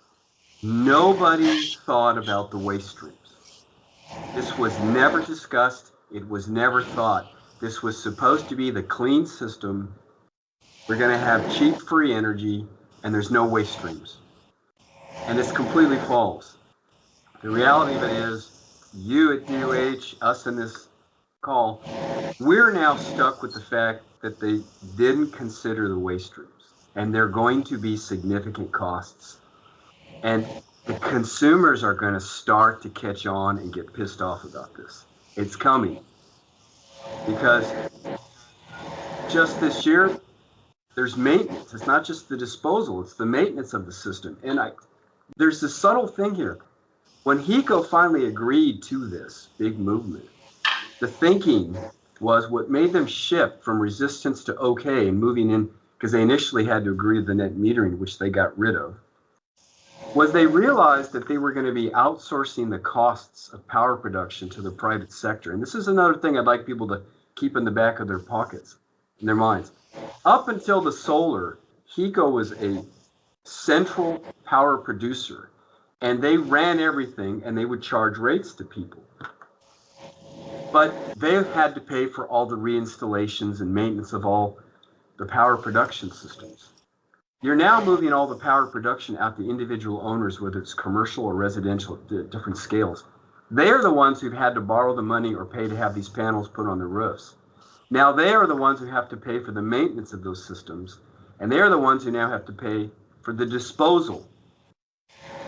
nobody thought about the waste streams. This was never discussed. It was never thought. This was supposed to be the clean system. We're going to have cheap, free energy, and there's no waste streams. And it's completely false. The reality of it is, you at DOH, us in this call, we're now stuck with the fact that they didn't consider the waste streams. And they're going to be significant costs. And the consumers are going to start to catch on and get pissed off about this. It's coming. Because just this year, there's maintenance. It's not just the disposal, it's the maintenance of the system. And there's this subtle thing here. When HECO finally agreed to this big movement, the thinking was what made them shift from resistance to okay and moving in, because they initially had to agree to the net metering, which they got rid of, was they realized that they were going to be outsourcing the costs of power production to the private sector. And this is another thing I'd like people to keep in the back of their pockets, in their minds. Up until the solar, HECO was a central power producer, and they ran everything, and they would charge rates to people. But they had to pay for all the reinstallations and maintenance of all the power production systems. You're now moving all the power production out to individual owners, whether it's commercial or residential at different scales. They're the ones who've had to borrow the money or pay to have these panels put on their roofs. Now they are the ones who have to pay for the maintenance of those systems, and they're the ones who now have to pay for the disposal.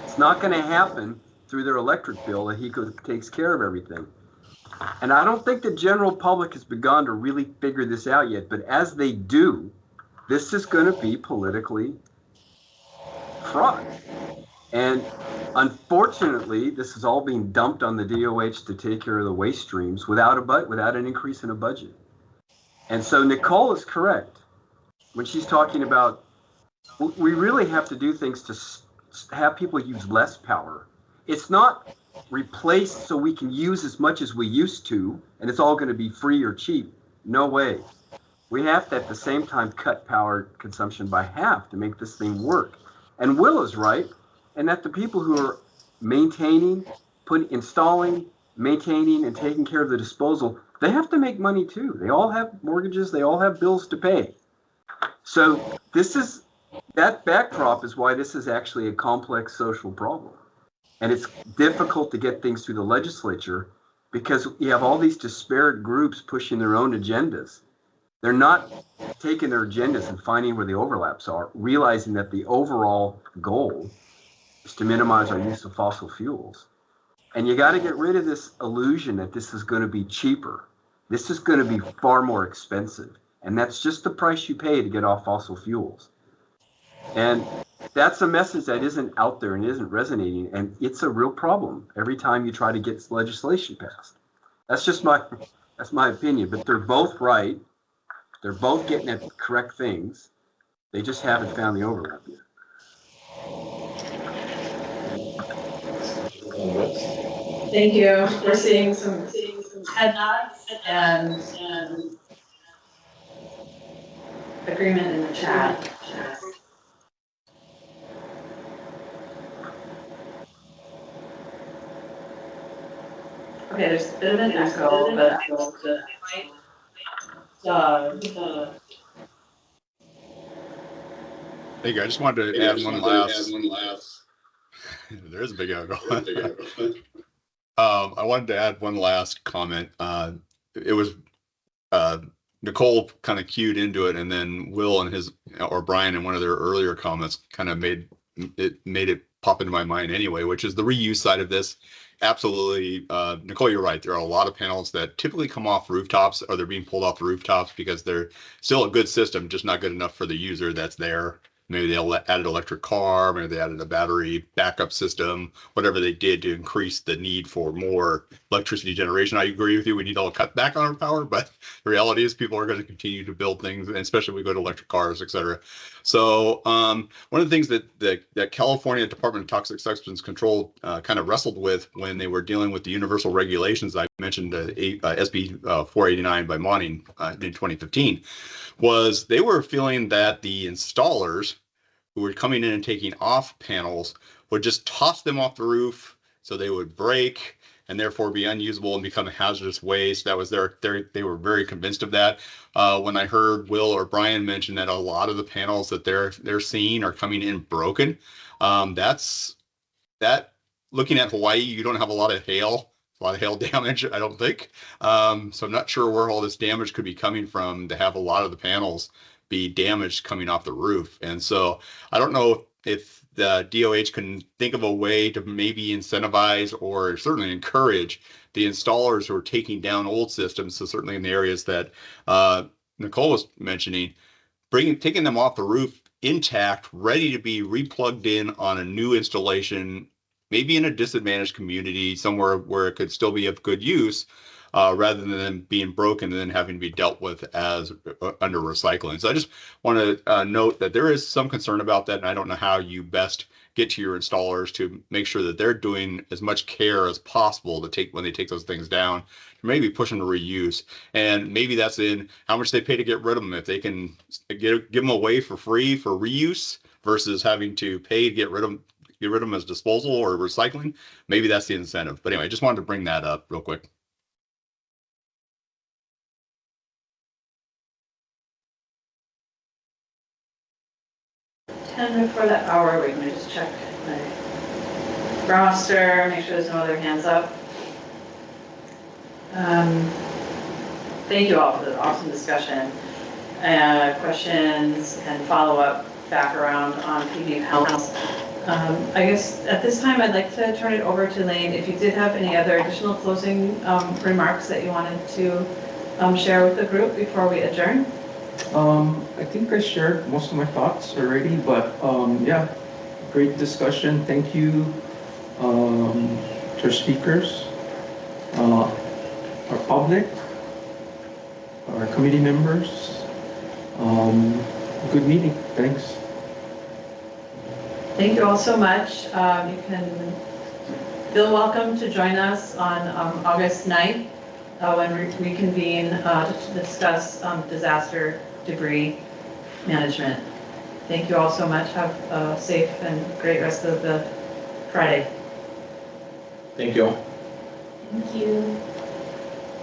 It's not going to happen through their electric bill that HECO takes care of everything. And I don't think the general public has begun to really figure this out yet, but as they do, this is going to be politically fraught. And unfortunately, this is all being dumped on the DOH to take care of the waste streams without an increase in a budget. And so Nicole is correct when she's talking about we really have to do things to have people use less power. It's not replaced so we can use as much as we used to, and it's all going to be free or cheap. No way. We have to, at the same time, cut power consumption by half to make this thing work. And Will is right, and that the people who are maintaining, installing, maintaining, and taking care of the disposal, they have to make money too. They all have mortgages, they all have bills to pay. So that backdrop is why this is actually a complex social problem. And it's difficult to get things through the legislature because you have all these disparate groups pushing their own agendas. They're not taking their agendas and finding where the overlaps are, realizing that the overall goal is to minimize our use of fossil fuels. And you got to get rid of this illusion that this is going to be cheaper. This is going to be far more expensive. And that's just the price you pay to get off fossil fuels. And that's a message that isn't out there and isn't resonating. And it's a real problem every time you try to get legislation passed. That's my opinion. But they're both right. They're both getting at the correct things. They just haven't found the overlap yet. Thank you. We're seeing some head nods and agreement in the chat. Okay, there's a bit of an echo, but Hey, I just wanted to add one last. There is a big echo. I wanted to add one last comment. It was Nicole kind of cued into it, and then Will and Brian in one of their earlier comments kind of made it pop into my mind anyway, which is the reuse side of this. Absolutely, Nicole, you're right. There are a lot of panels that typically come off rooftops, or they're being pulled off the rooftops because they're still a good system, just not good enough for the user that's there. Maybe they added electric car, maybe they added a battery backup system, whatever they did to increase the need for more electricity generation. I agree with you. We need to all cut back on our power, but the reality is people are going to continue to build things, and especially when we go to electric cars, et cetera. So one of the things that California Department of Toxic Substance Control kind of wrestled with when they were dealing with the universal regulations I mentioned, SB 489 by Monning in 2015, was they were feeling that the installers who were coming in and taking off panels would just toss them off the roof so they would break and therefore be unusable and become hazardous waste. That was they were very convinced of that. When I heard Will or Brian mention that a lot of the panels that they're seeing are coming in broken, that's looking at Hawaii, you don't have a lot of hail damage, I don't think. So I'm not sure where all this damage could be coming from to have a lot of the panels be damaged coming off the roof. And so I don't know if the DOH can think of a way to maybe incentivize or certainly encourage the installers who are taking down old systems. So certainly in the areas that Nicole was mentioning, taking them off the roof intact, ready to be replugged in on a new installation, maybe in a disadvantaged community, somewhere where it could still be of good use, rather than them being broken and then having to be dealt with as under recycling. So I just want to note that there is some concern about that, and I don't know how you best get to your installers to make sure that they're doing as much care as possible to when they take those things down, maybe push them to reuse. And maybe that's in how much they pay to get rid of them. If they can give them away for free for reuse versus having to pay to get rid of them as disposal or recycling, maybe that's the incentive. But anyway, I just wanted to bring that up real quick. 10 before that hour. Wait, let me just check my roster, make sure there's no other hands up. Thank you all for the awesome discussion, questions, and follow-up background on PV panels. I guess at this time I'd like to turn it over to Lane. If you did have any other additional closing remarks that you wanted to share with the group before we adjourn. I think I shared most of my thoughts already, but yeah, great discussion. Thank you to our speakers, our public, our committee members. Good meeting. Thanks. Thank you all so much. You can feel welcome to join us on August 9th when we reconvene to discuss disaster debris management. Thank you all so much. Have a safe and great rest of the Friday. Thank you all. Thank you.